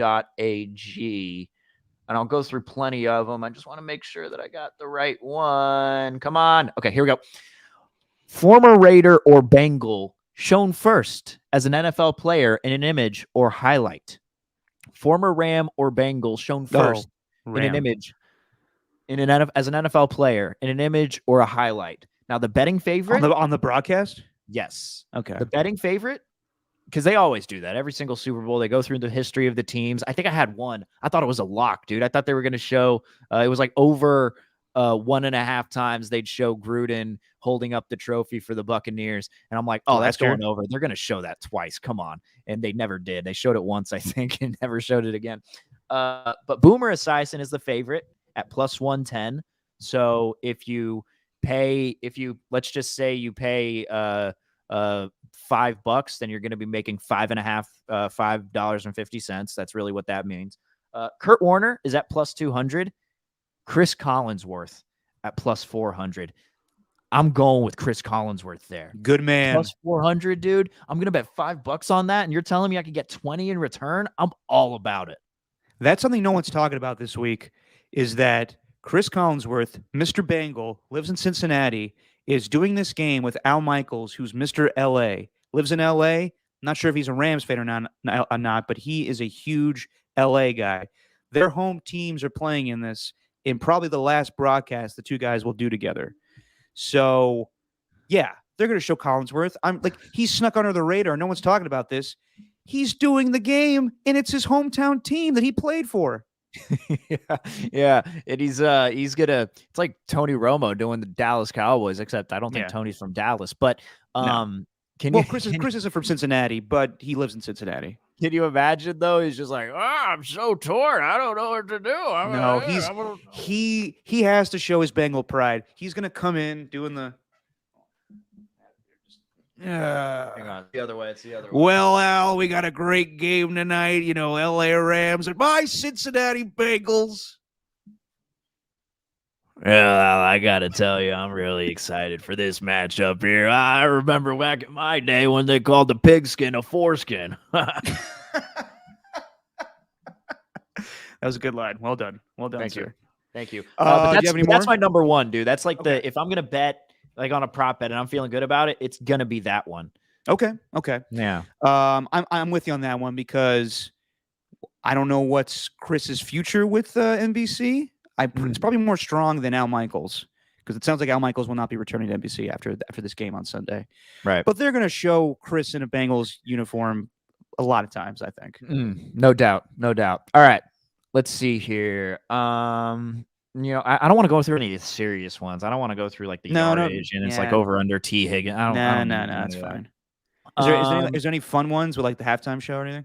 And I'll go through plenty of them. I just want to make sure that I got the right one. Come on. Okay, here we go. Former Raider or Bengal shown first as an NFL player in an image or highlight. Former Ram or Bengal shown first in an image as an NFL player in an image or a highlight. Now, the betting favorite. On the broadcast? Yes. Okay. The betting favorite, because they always do that. Every single Super Bowl, they go through the history of the teams. I think I had one. I thought it was a lock, dude. I thought they were going to show. It was like over 1.5 times they'd show Gruden holding up the trophy for the Buccaneers, and I'm like, oh, that's Last year? going over. They're going to show that twice. Come on, and they never did. They showed it once, I think, and never showed it again. But Boomer Esiason is the favorite at plus 110. So if you let's just say you pay $5, then you're going to be making $5.50. That's really what that means. Kurt Warner is at plus 200. Chris Collinsworth at plus 400. I'm going with Chris Collinsworth there. Good man. Plus 400, dude. I'm going to bet $5 on that. And you're telling me I could get 20 in return? I'm all about it. That's something no one's talking about this week, is that Chris Collinsworth, Mr. Bengal, lives in Cincinnati, is doing this game with Al Michaels, who's Mr. LA, lives in LA. Not sure if he's a Rams fan or not, but he is a huge LA guy. Their home teams are playing in this, in probably the last broadcast the two guys will do together. So, yeah, they're going to show Collinsworth. I'm like, he's snuck under the radar. No one's talking about this. He's doing the game, and it's his hometown team that he played for. yeah. And he's gonna. It's like Tony Romo doing the Dallas Cowboys, except I don't think Tony's from Dallas. But Chris isn't from Cincinnati, but he lives in Cincinnati. Can you imagine though? He's just like, I'm so torn. I don't know what to do. He has to show his Bengal pride. He's gonna come in doing the. Hang on, the other way. It's the other way. Well, Al, we got a great game tonight. You know, LA Rams and my Cincinnati Bengals. Well, I gotta tell you, I'm really excited for this matchup here. I remember back in my day when they called the pigskin a foreskin. That was a good line. Well done. Well done, Thank sir. Thank you. Do you have any more? That's my number one, dude. That's like if I'm gonna bet like on a prop bet and I'm feeling good about it, it's gonna be that one. Okay. Yeah. I'm with you on that one because I don't know what's Chris's future with NBC. It's probably more strong than Al Michaels, because it sounds like Al Michaels will not be returning to NBC after this game on Sunday. Right. But they're going to show Chris in a Bengals uniform a lot of times, I think. No doubt. All right. Let's see here. I don't want to go through any of the serious ones. I don't want to go through like the yardage and it's like over under T Higgins. No, that's fine. Is there any fun ones with like the halftime show or anything?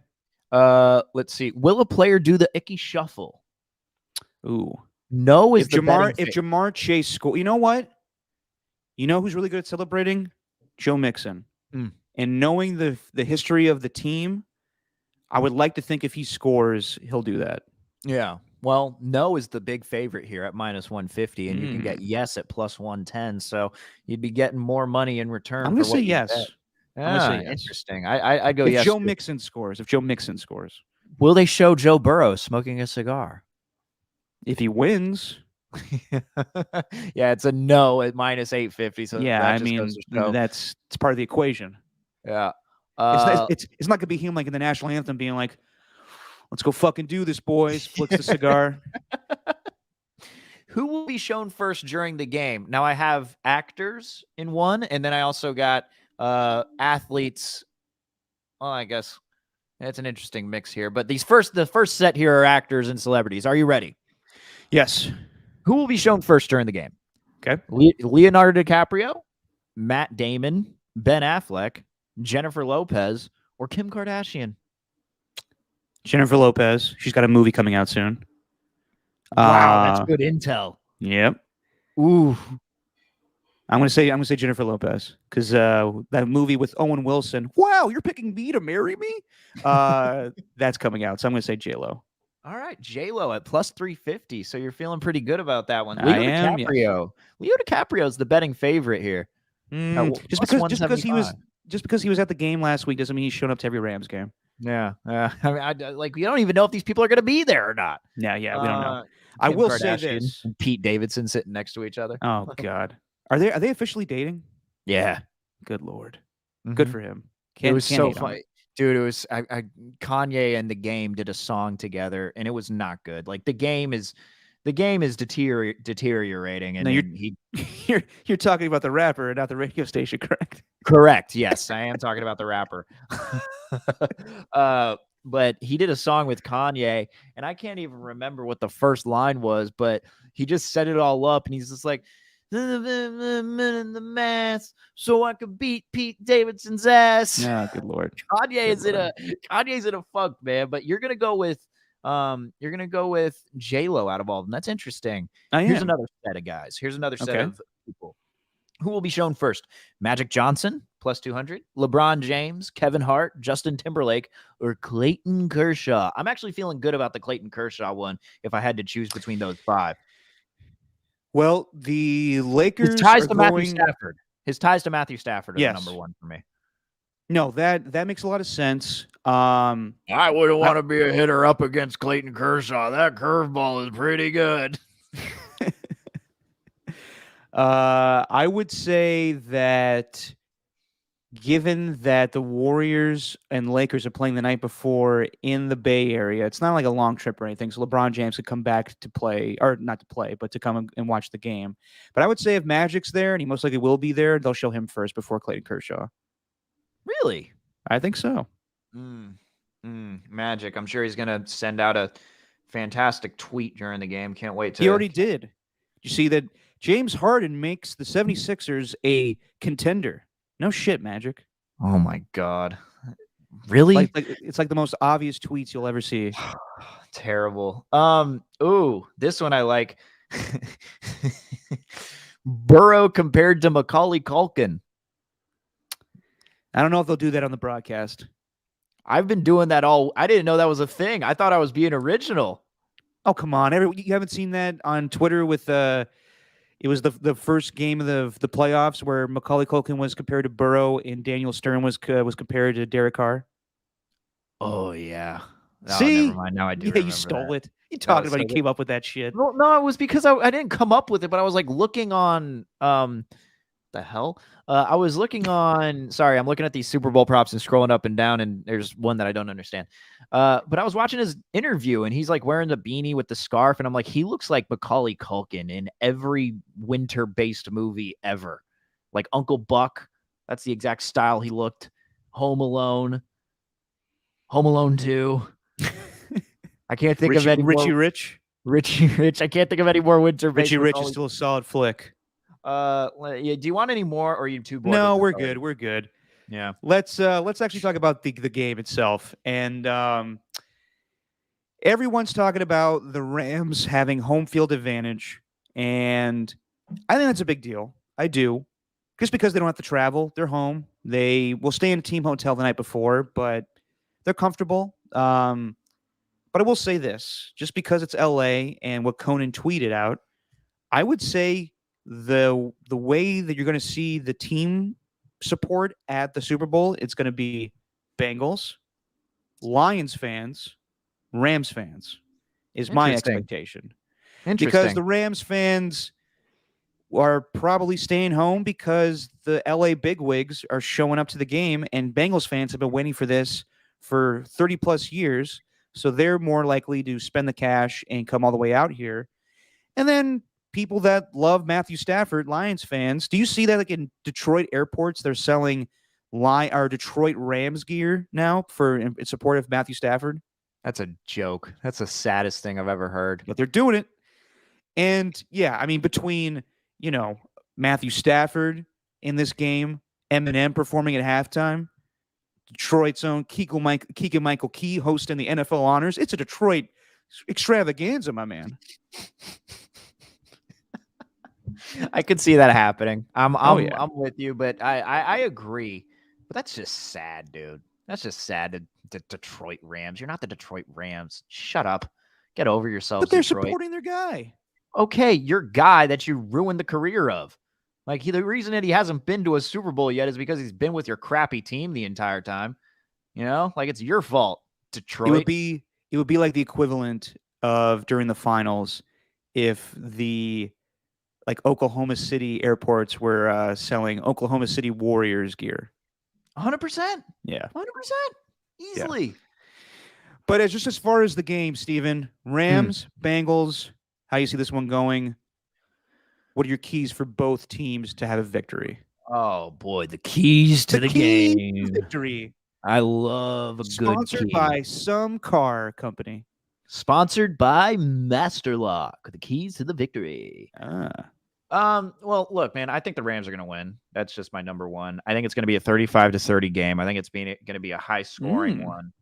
Let's see. Will a player do the Icky Shuffle? Ooh. No is if Jamar Chase score, you know what? You know who's really good at celebrating? Joe Mixon. And knowing the history of the team, I would like to think if he scores, he'll do that. Yeah. Well, no is the big favorite here at minus 150, and you can get yes at plus 110. So you'd be getting more money in return. I'm going to say yes. Interesting. I'd go yes. If Joe Mixon scores. Will they show Joe Burrow smoking a cigar? If he wins. Yeah, it's a no at minus 850. So yeah, I mean, it's part of the equation. Yeah. It's not going to be him like in the national anthem being like, let's go fucking do this, boys. Flicks the cigar. Who will be shown first during the game? Now I have actors in one, and then I also got athletes. Well, I guess it's an interesting mix here. But the first set here are actors and celebrities. Are you ready? Yes. Who will be shown first during the game? Okay. Leonardo DiCaprio, Matt Damon, Ben Affleck, Jennifer Lopez, or Kim Kardashian? Jennifer Lopez. She's got a movie coming out soon. Wow, that's good intel. Yep. Ooh. I'm gonna say Jennifer Lopez because that movie with Owen Wilson. Wow, you're picking me to marry me. That's coming out, so I'm gonna say J-Lo. All right, J-Lo at plus 350. So you're feeling pretty good about that one. I am. DiCaprio. Yes. Leo DiCaprio is the betting favorite here. Just because he was at the game last week doesn't mean he's shown up to every Rams game. Yeah. I mean, we don't even know if these people are going to be there or not. Yeah, we don't know. I will say this: and Pete Davidson sitting next to each other. Oh God, are they officially dating? Yeah. Good Lord. Good for him. It was so funny. Dude, it was Kanye and The Game did a song together, and it was not good. Like The Game is the game is deteriorating, and No, then he you're talking about the rapper and not the radio station, correct? correct. Yes, I am talking about the rapper. But he did a song with Kanye, and I can't even remember what the first line was, but he just set it all up, and he's just like, in the mask, so I could beat Pete Davidson's ass. Yeah, good lord. Kanye's in a funk, man. But you're gonna go with J-Lo out of all of them. That's interesting. Here's another set of guys. Here's another set Okay. of people. Who will be shown first? Magic Johnson, plus 200. LeBron James, Kevin Hart, Justin Timberlake, or Clayton Kershaw. I'm actually feeling good about the Clayton Kershaw one if I had to choose between those 5. Well, the Lakers His ties are to Matthew going. Stafford. His ties to Matthew Stafford are Yes. the number 1 for me. No, that makes a lot of sense. I wouldn't want to be a hitter up against Clayton Kershaw. That curveball is pretty good. I would say that given that the Warriors and Lakers are playing the night before in the Bay Area, it's not like a long trip or anything. So LeBron James could come back to play, or not to play, but to come and watch the game. But I would say if Magic's there, and he most likely will be there, they'll show him first before Clayton Kershaw. Really? I think so. Magic. I'm sure he's going to send out a fantastic tweet during the game. Can't wait to. He already did. You see that James Harden makes the 76ers a contender. No shit, Magic. Oh my God. Really? It's like the most obvious tweets you'll ever see. Terrible. Ooh, this one I like. Burrow compared to Macaulay Culkin. I don't know if they'll do that on the broadcast. I've been doing that all. I didn't know that was a thing. I thought I was being original. Oh, come on. You haven't seen that on Twitter with it was the first game of the playoffs where Macaulay Culkin was compared to Burrow and Daniel Stern was compared to Derek Carr. Oh yeah. No, See, never mind. Now I do. Yeah, you stole it. You talking about you came up with that shit? Well, no, it was because I didn't come up with it, but I was like looking on the hell. I was looking on. Sorry, I'm looking at these Super Bowl props and scrolling up and down, and there's one that I don't understand. But I was watching his interview, and he's like wearing the beanie with the scarf, and I'm like, he looks like Macaulay Culkin in every winter-based movie ever, like Uncle Buck. That's the exact style he looked. Home Alone 2. I can't think of any Richie more. Rich. Richie Rich. I can't think of any more winter-based. Richie Rich is still a solid flick. Yeah, do you want any more, or are you too bored? No, we're good. We're good. Yeah. Let's actually talk about the game itself. And everyone's talking about the Rams having home field advantage, and I think that's a big deal. I do. Just because they don't have to travel, they're home. They will stay in a team hotel the night before, but they're comfortable. But I will say this, just because it's LA and what Conan tweeted out, I would say the way that you're going to see the team support at the Super Bowl, it's going to be Bengals, Lions fans, Rams fans is my expectation. Because the Rams fans are probably staying home because the LA bigwigs are showing up to the game, and Bengals fans have been waiting for this for 30 plus years. So they're more likely to spend the cash and come all the way out here. And then people that love Matthew Stafford, Lions fans, do you see that like in Detroit airports, they're selling Detroit Rams gear now in support of Matthew Stafford? That's a joke. That's the saddest thing I've ever heard. But they're doing it. And yeah, I mean, between, Matthew Stafford in this game, Eminem performing at halftime, Detroit's own Keegan-Michael Key hosting the NFL honors. It's a Detroit extravaganza, my man. I could see that happening. I'm with you, but I agree. But that's just sad, dude. That's just sad. The Detroit Rams. You're not the Detroit Rams. Shut up. Get over yourselves. But they're Detroit. supporting their guy. Okay, your guy that you ruined the career of. Like the reason that he hasn't been to a Super Bowl yet is because he's been with your crappy team the entire time. Like it's your fault, Detroit. It would be like the equivalent of during the finals if the Oklahoma City airports were selling Oklahoma City Warriors gear. 100%. Yeah. 100%. Easily. Yeah. But as far as the game, Steven, Rams, Bengals, how you see this one going. What are your keys for both teams to have a victory? Oh boy, the keys to the keys to game. victory. I love a good Sponsored key. by some car company. Sponsored by Master Lock, the keys to the victory. Well, look, man, I think the Rams are going to win. That's just my number one. I think it's going to be a 35-30 game. I think it's going to be a high scoring one.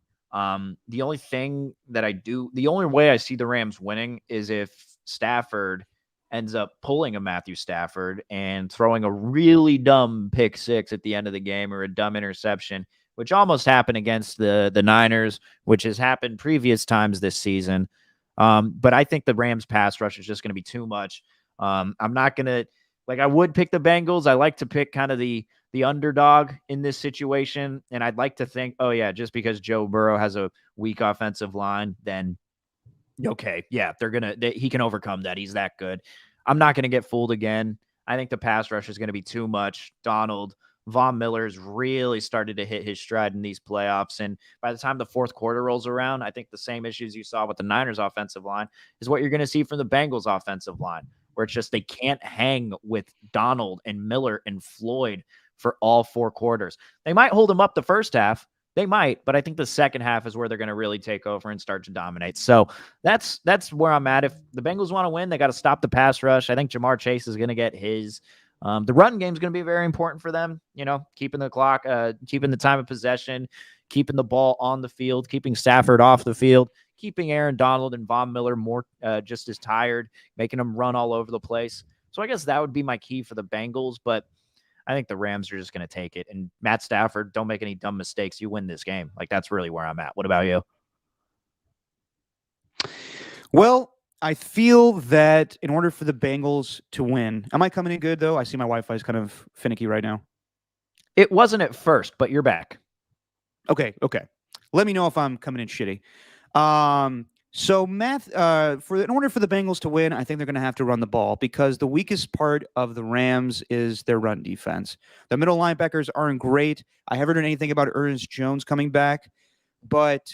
The only way I see the Rams winning is if Stafford ends up pulling a Matthew Stafford and throwing a really dumb pick six at the end of the game or a dumb interception, which almost happened against the Niners, which has happened previous times this season. But I think the Rams pass rush is just going to be too much. I'm not going to I would pick the Bengals. I like to pick kind of the underdog in this situation. And I'd like to think, oh yeah, just because Joe Burrow has a weak offensive line, then okay, yeah, he can overcome that. He's that good. I'm not going to get fooled again. I think the pass rush is going to be too much. Von Miller's really started to hit his stride in these playoffs. And by the time the fourth quarter rolls around, I think the same issues you saw with the Niners offensive line is what you're going to see from the Bengals offensive line, where it's just they can't hang with Donald and Miller and Floyd for all four quarters. They might hold them up the first half. They might, but I think the second half is where they're going to really take over and start to dominate. So that's where I'm at. If the Bengals want to win, they got to stop the pass rush. I think Jamar Chase is going to get his. The run game is going to be very important for them. Keeping the clock, keeping the time of possession, keeping the ball on the field, keeping Stafford off the field, keeping Aaron Donald and Von Miller more just as tired, making them run all over the place. So I guess that would be my key for the Bengals, but I think the Rams are just going to take it. And Matt Stafford, don't make any dumb mistakes. You win this game. That's really where I'm at. What about you? Well, I feel that in order for the Bengals to win, am I coming in good, though? I see my Wi-Fi is kind of finicky right now. It wasn't at first, but you're back. Okay. Let me know if I'm coming in shitty. So in order for the Bengals to win, I think they're going to have to run the ball because the weakest part of the Rams is their run defense. The middle linebackers aren't great. I haven't heard anything about Ernest Jones coming back, but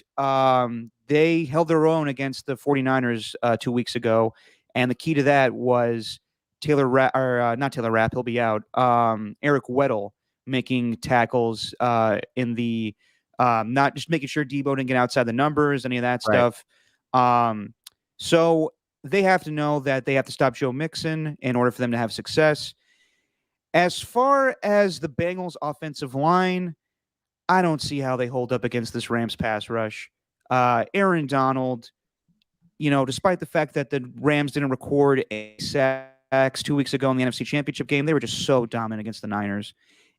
they held their own against the 49ers 2 weeks ago, and the key to that was not Taylor Rapp, he'll be out. Eric Weddle making tackles in the not just making sure Debo didn't get outside the numbers, any of that stuff. So they have to know that they have to stop Joe Mixon in order for them to have success. As far as the Bengals offensive line, I don't see how they hold up against this Rams pass rush. Aaron Donald, despite the fact that the Rams didn't record a sacks 2 weeks ago in the NFC Championship game, they were just so dominant against the Niners.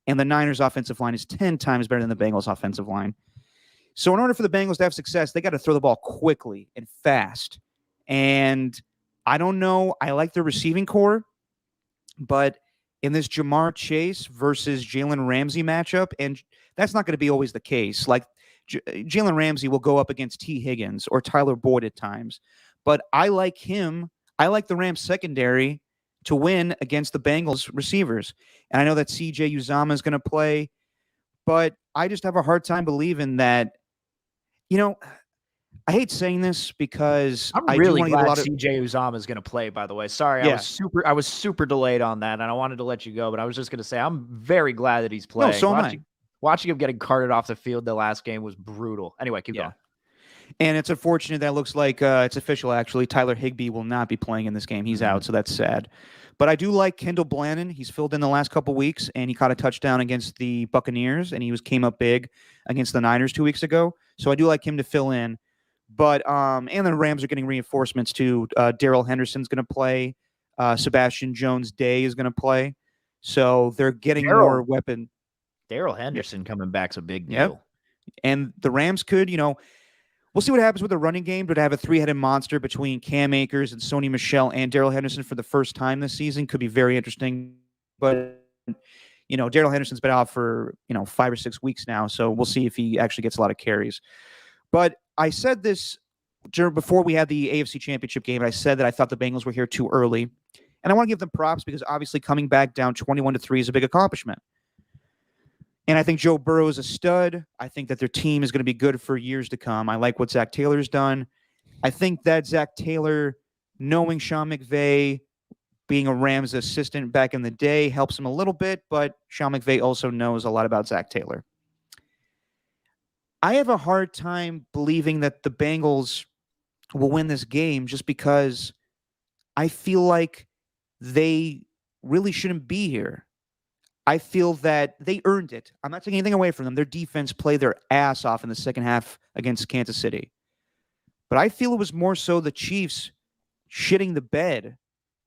And the Niners offensive line is 10 times better than the Bengals offensive line. So in order for the Bengals to have success, they got to throw the ball quickly and fast. And I don't know. I like their receiving core, but in this Jamar Chase versus Jalen Ramsey matchup, and that's not going to be always the case. Like Jalen Ramsey will go up against T. Higgins or Tyler Boyd at times, but I like him. I like the Rams secondary to win against the Bengals receivers. And I know that CJ Uzomah is going to play, but I just have a hard time believing that, I hate saying this because I'm really glad CJ Uzomah is going to play, by the way. Sorry, yeah. I was super delayed on that, and I wanted to let you go, but I was just going to say I'm very glad that he's playing. No, so am I. Watching him getting carted off the field the last game was brutal. Anyway, keep going. And it's unfortunate that it looks like it's official, actually. Tyler Higbee will not be playing in this game. He's out, so that's sad. But I do like Kendall Blanton. He's filled in the last couple weeks, and he caught a touchdown against the Buccaneers, and he came up big against the Niners 2 weeks ago. So I do like him to fill in. But and the Rams are getting reinforcements too. Darrell Henderson's going to play. Sebastian Jones-Day is going to play. So they're getting more weapon. Darrell Henderson coming back's a big deal. Yep. And the Rams could, we'll see what happens with the running game, but to have a three-headed monster between Cam Akers and Sony Michel and Darrell Henderson for the first time this season could be very interesting. But, Darrell Henderson's been out for, 5 or 6 weeks now, so we'll see if he actually gets a lot of carries. But I said this before we had the AFC Championship game, and I said that I thought the Bengals were here too early. And I want to give them props because obviously coming back down 21-3 is a big accomplishment. And I think Joe Burrow is a stud. I think that their team is going to be good for years to come. I like what Zach Taylor's done. I think that Zach Taylor knowing Sean McVay, being a Rams assistant back in the day, helps him a little bit, but Sean McVay also knows a lot about Zach Taylor. I have a hard time believing that the Bengals will win this game just because I feel like they really shouldn't be here. I feel that they earned it. I'm not taking anything away from them. Their defense played their ass off in the second half against Kansas City. But I feel it was more so the Chiefs shitting the bed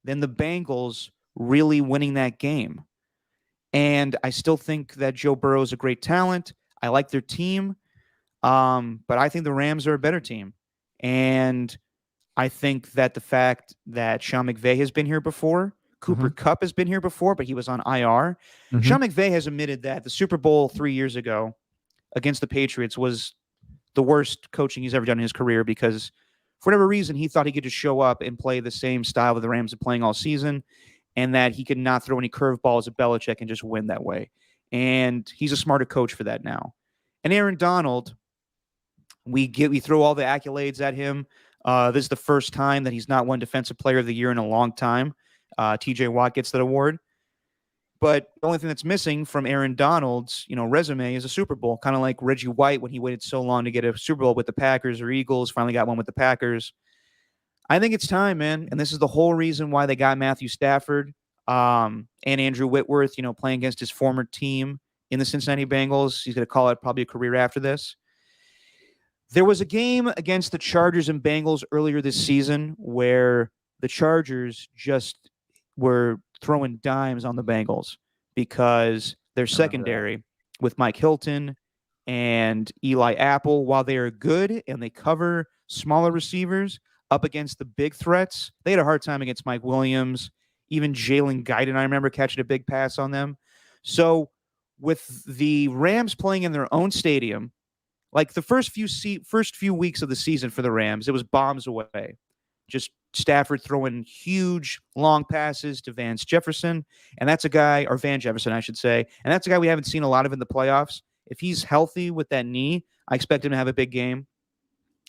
than the Bengals really winning that game. And I still think that Joe Burrow is a great talent. I like their team. But I think the Rams are a better team. And I think that the fact that Sean McVay has been here before, Cooper Kupp has been here before, but he was on IR. Sean McVay has admitted that the Super Bowl 3 years ago against the Patriots was the worst coaching he's ever done in his career because for whatever reason, he thought he could just show up and play the same style that the Rams are playing all season and that he could not throw any curveballs at Belichick and just win that way. And he's a smarter coach for that now. And Aaron Donald, we throw all the accolades at him. This is the first time that he's not won Defensive Player of the Year in a long time. TJ Watt gets that award. But the only thing that's missing from Aaron Donald's, resume is a Super Bowl, kind of like Reggie White when he waited so long to get a Super Bowl with the Packers or Eagles, finally got one with the Packers. I think it's time, man. And this is the whole reason why they got Matthew Stafford and Andrew Whitworth, playing against his former team in the Cincinnati Bengals. He's going to call it probably a career after this. There was a game against the Chargers and Bengals earlier this season where the Chargers just were throwing dimes on the Bengals because their secondary with Mike Hilton and Eli Apple, while they are good and they cover smaller receivers up against the big threats, they had a hard time against Mike Williams, even Jalen Guyton. I remember catching a big pass on them. So with the Rams playing in their own stadium, like the first few weeks of the season for the Rams, it was bombs away. Just Stafford throwing huge long passes to Van Jefferson. And that's a guy, or Van Jefferson, I should say. And that's a guy we haven't seen a lot of in the playoffs. If he's healthy with that knee, I expect him to have a big game.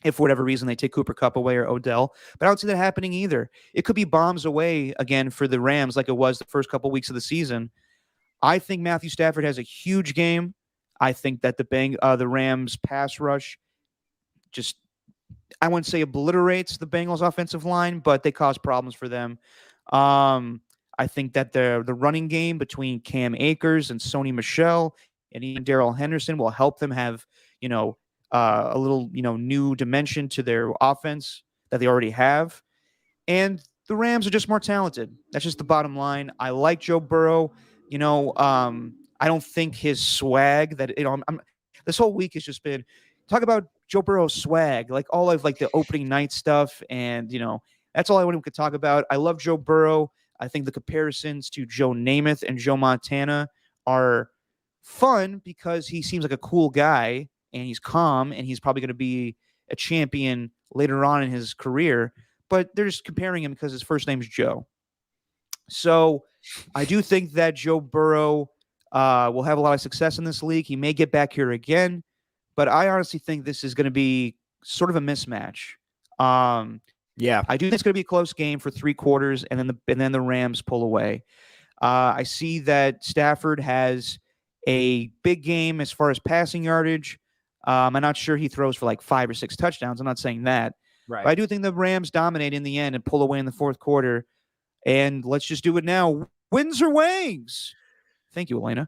If for whatever reason they take Cooper Kupp away or Odell. But I don't see that happening either. It could be bombs away again for the Rams like it was the first couple weeks of the season. I think Matthew Stafford has a huge game. I think that the Rams pass rush just, I wouldn't say obliterates the Bengals offensive line, but they cause problems for them. I think that the running game between Cam Akers and Sony Michel and even Darrell Henderson will help them have, a little, new dimension to their offense that they already have. And the Rams are just more talented. That's just the bottom line. I like Joe Burrow. I don't think his swag that, this whole week has just been talk about Joe Burrow's swag, like all of the opening night stuff. And, that's all I could talk about. I love Joe Burrow. I think the comparisons to Joe Namath and Joe Montana are fun because he seems like a cool guy and he's calm and he's probably going to be a champion later on in his career, but they're just comparing him because his first name's Joe. So I do think that Joe Burrow will have a lot of success in this league. He may get back here again, but I honestly think this is going to be sort of a mismatch. Yeah, I do think it's going to be a close game for 3 quarters, and then the Rams pull away. I see that Stafford has a big game as far as passing yardage. I'm not sure he throws for like 5 or 6 touchdowns. I'm not saying that. right. But I do think the Rams dominate in the end and pull away in the fourth quarter. And let's just do it now. Wins or wings? Thank you, Elena.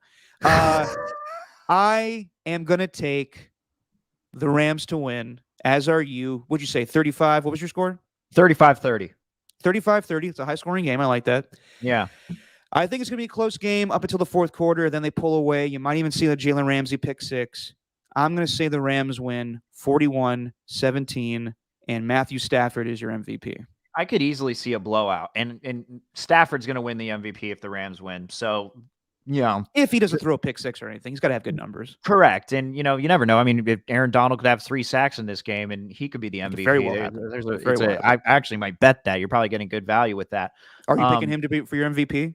I am going to take the Rams to win, as are you. What'd you say, 35? What was your score? 35-30. 35-30. It's a high-scoring game. I like that. Yeah. I think it's going to be a close game up until the fourth quarter. Then they pull away. You might even see the Jalen Ramsey pick 6. I'm going to say the Rams win 41-17, and Matthew Stafford is your MVP. I could easily see a blowout, and Stafford's going to win the MVP if the Rams win. So, if he doesn't throw a pick 6 or anything, he's got to have good numbers. Correct. And, you never know. I mean, if Aaron Donald could have 3 sacks in this game, and he could be the MVP. Very well happen. I actually might bet that. You're probably getting good value with that. Are you picking him to be for your MVP?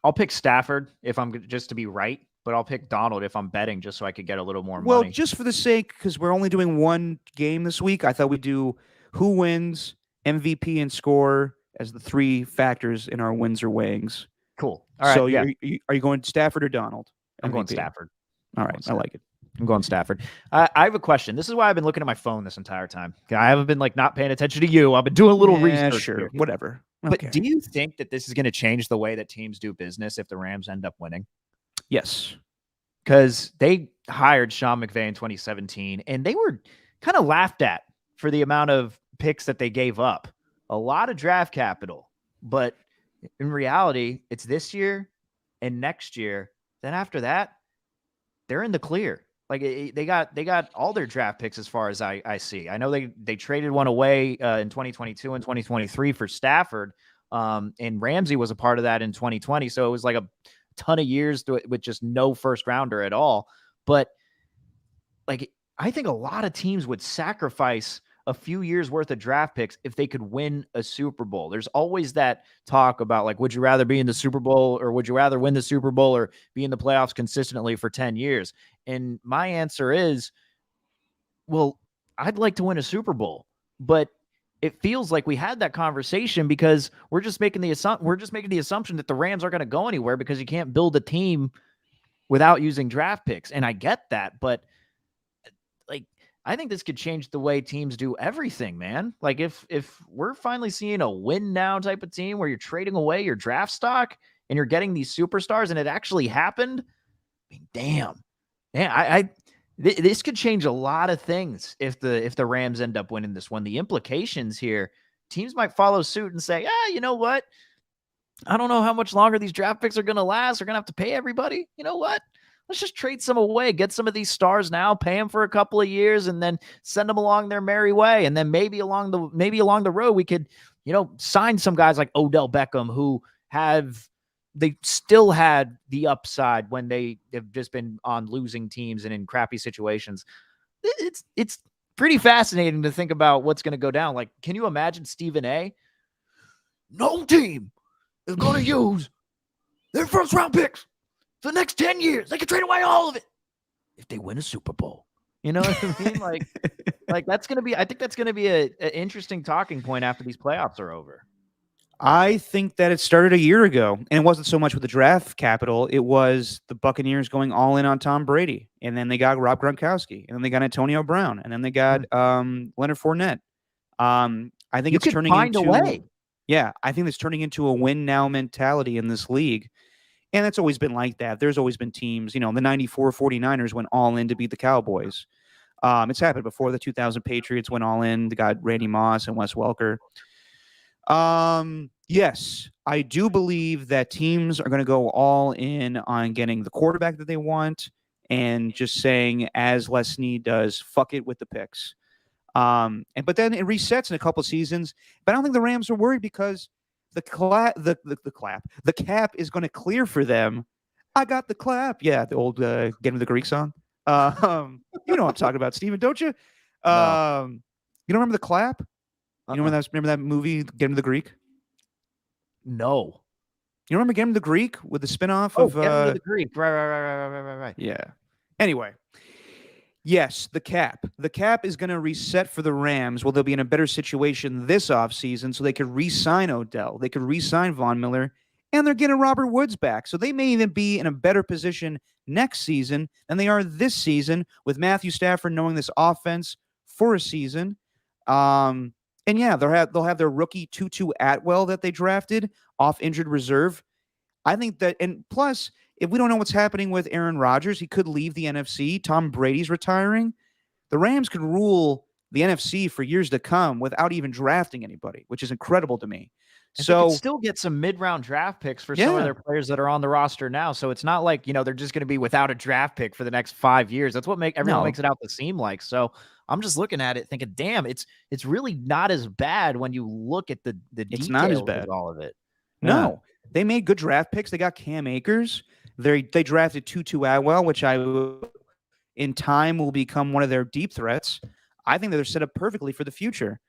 I'll pick Stafford if I'm just to be right, but I'll pick Donald if I'm betting just so I could get a little more money. Well, just for the sake, because we're only doing one game this week, I thought we'd do who wins MVP and score as the three factors in our wins or weighings. Cool. All right. So Yeah. are you going Stafford or Donald? I'm going MVP? Stafford. All right, I like it. I'm going Stafford. I have a question. This is why I've been looking at my phone this entire time. I haven't been like not paying attention to you. I've been doing a little research. Sure, Here. whatever. But Okay. do you think that this is going to change the way that teams do business if the Rams end up winning? Yes. Because they hired Sean McVay in 2017, and they were kind of laughed at for the amount of picks that they gave up. A lot of draft capital. But in reality, it's this year and next year. Then after that, they're in the clear. Like they got all their draft picks as far as I see. I know they traded one away in 2022 and 2023 for Stafford, and Ramsey was a part of that in 2020. So it was like a ton of years with just no first rounder at all. But like I think a lot of teams would sacrifice a few years worth of draft picks if they could win a Super Bowl. There's always that talk about like, would you rather be in the Super Bowl or would you rather win the Super Bowl or be in the playoffs consistently for 10 years? And my answer is, well, I'd like to win a Super Bowl, but it feels like we had that conversation because we're just making the assumption that the Rams aren't going to go anywhere because you can't build a team without using draft picks. And I get that, but like I think this could change the way teams do everything, man. Like if we're finally seeing a win now type of team where you're trading away your draft stock and you're getting these superstars and it actually happened, I mean, damn. Man, this could change a lot of things if the Rams end up winning this one. The implications here, teams might follow suit and say, you know what? I don't know how much longer these draft picks are going to last. They're going to have to pay everybody. You know what? Let's just trade some away, get some of these stars now, pay them for a couple of years, and then send them along their merry way. And then maybe along the road, we could, sign some guys like Odell Beckham who they still had the upside when they have just been on losing teams and in crappy situations. It's pretty fascinating to think about what's going to go down. Like, can you imagine Stephen A? No team is going to use their first round picks for the next 10 years. They can trade away all of it if they win a Super Bowl. You know what I mean? Like that's going to be, I think that's going to be an interesting talking point after these playoffs are over. I think that it started a year ago, and it wasn't so much with the draft capital. It was the Buccaneers going all in on Tom Brady, and then they got Rob Gronkowski, and then they got Antonio Brown, and then they got Leonard Fournette. I think it's turning into Yeah, I think it's turning into a win now mentality in this league. And it's always been like that. There's always been teams, the 94 49ers went all in to beat the Cowboys. It's happened before. The 2000 Patriots went all in. They got Randy Moss and Wes Welker. Yes, I do believe that teams are going to go all in on getting the quarterback that they want and just saying, as Les Snead does, fuck it with the picks. But then it resets in a couple seasons. But I don't think the Rams are worried because the cap is going to clear for them. I got the clap. Yeah, the old Get Him the Greek song. You know what I'm talking about, Steven, don't you? No. You don't remember the clap? You know remember that movie, Get Him the Greek? No. You remember Get Him the Greek with the spinoff of Get Him to the Greek. Right. Yeah. Anyway. Yes, the cap. The cap is going to reset for the Rams. Well, they'll be in a better situation this offseason, so they could re-sign Odell. They could re-sign Von Miller, and they're getting Robert Woods back. So they may even be in a better position next season than they are this season with Matthew Stafford knowing this offense for a season. And yeah, they'll have their rookie Tutu Atwell that they drafted off injured reserve. I think that, and plus, if we don't know what's happening with Aaron Rodgers, he could leave the NFC. Tom Brady's retiring. The Rams could rule the NFC for years to come without even drafting anybody, which is incredible to me. And so they could still get some mid-round draft picks for some of their players that are on the roster now. So it's not like, they're just going to be without a draft pick for the next 5 years. That's what everyone makes it out to seem like. So I'm just looking at it thinking, damn, it's really not as bad when you look at the details it's not as bad. Of all of it. No, they made good draft picks. They got Cam Akers. They drafted Tutu Atwell, which in time will become one of their deep threats. I think that they're set up perfectly for the future,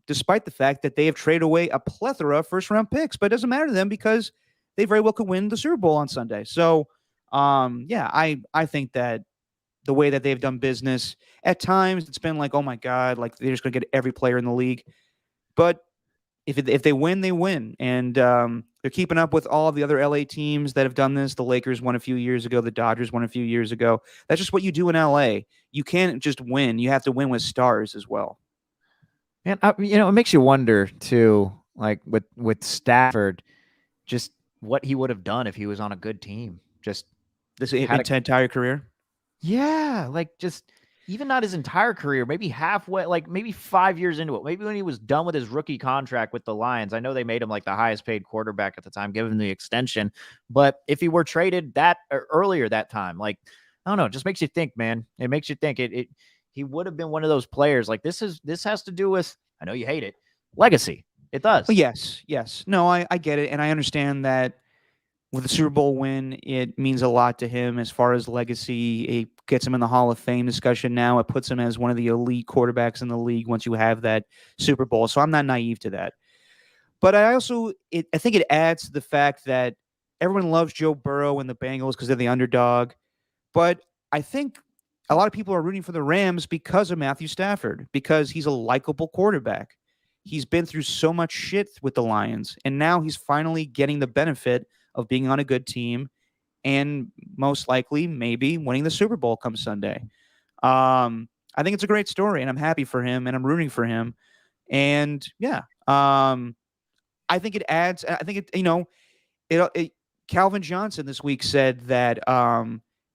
despite the fact that they have traded away a plethora of first-round picks. But it doesn't matter to them because they very well could win the Super Bowl on Sunday. So, I think that the way that they've done business, at times it's been like, oh, my God, like they're just going to get every player in the league. But if they win, they win, and they're keeping up with all of the other LA teams that have done this. The Lakers won a few years ago. The Dodgers won a few years ago. That's just what you do in LA. You can't just win. You have to win with stars as well. And it makes you wonder too, like with Stafford, just what he would have done if he was on a good team. Just This entire career. Yeah, like just even not his entire career, maybe halfway, like maybe 5 years into it, maybe when he was done with his rookie contract with the Lions. I know they made him like the highest paid quarterback at the time, given the extension. But if he were traded that earlier that time, like I don't know, it just makes you think, man. It makes you think. He would have been one of those players. Like this has to do with. I know you hate it, legacy. It does. Well, yes. No, I get it, and I understand that. With the Super Bowl win, it means a lot to him as far as legacy. It gets him in the Hall of Fame discussion now. It puts him as one of the elite quarterbacks in the league once you have that Super Bowl. So I'm not naive to that. But I think it adds to the fact that everyone loves Joe Burrow and the Bengals because they're the underdog. But I think a lot of people are rooting for the Rams because of Matthew Stafford, because he's a likable quarterback. He's been through so much shit with the Lions, and now he's finally getting the benefit of being on a good team and most likely maybe winning the Super Bowl come Sunday. I think it's a great story, and I'm happy for him, and I'm rooting for him. And yeah, I think it adds. I think Calvin Johnson this week said that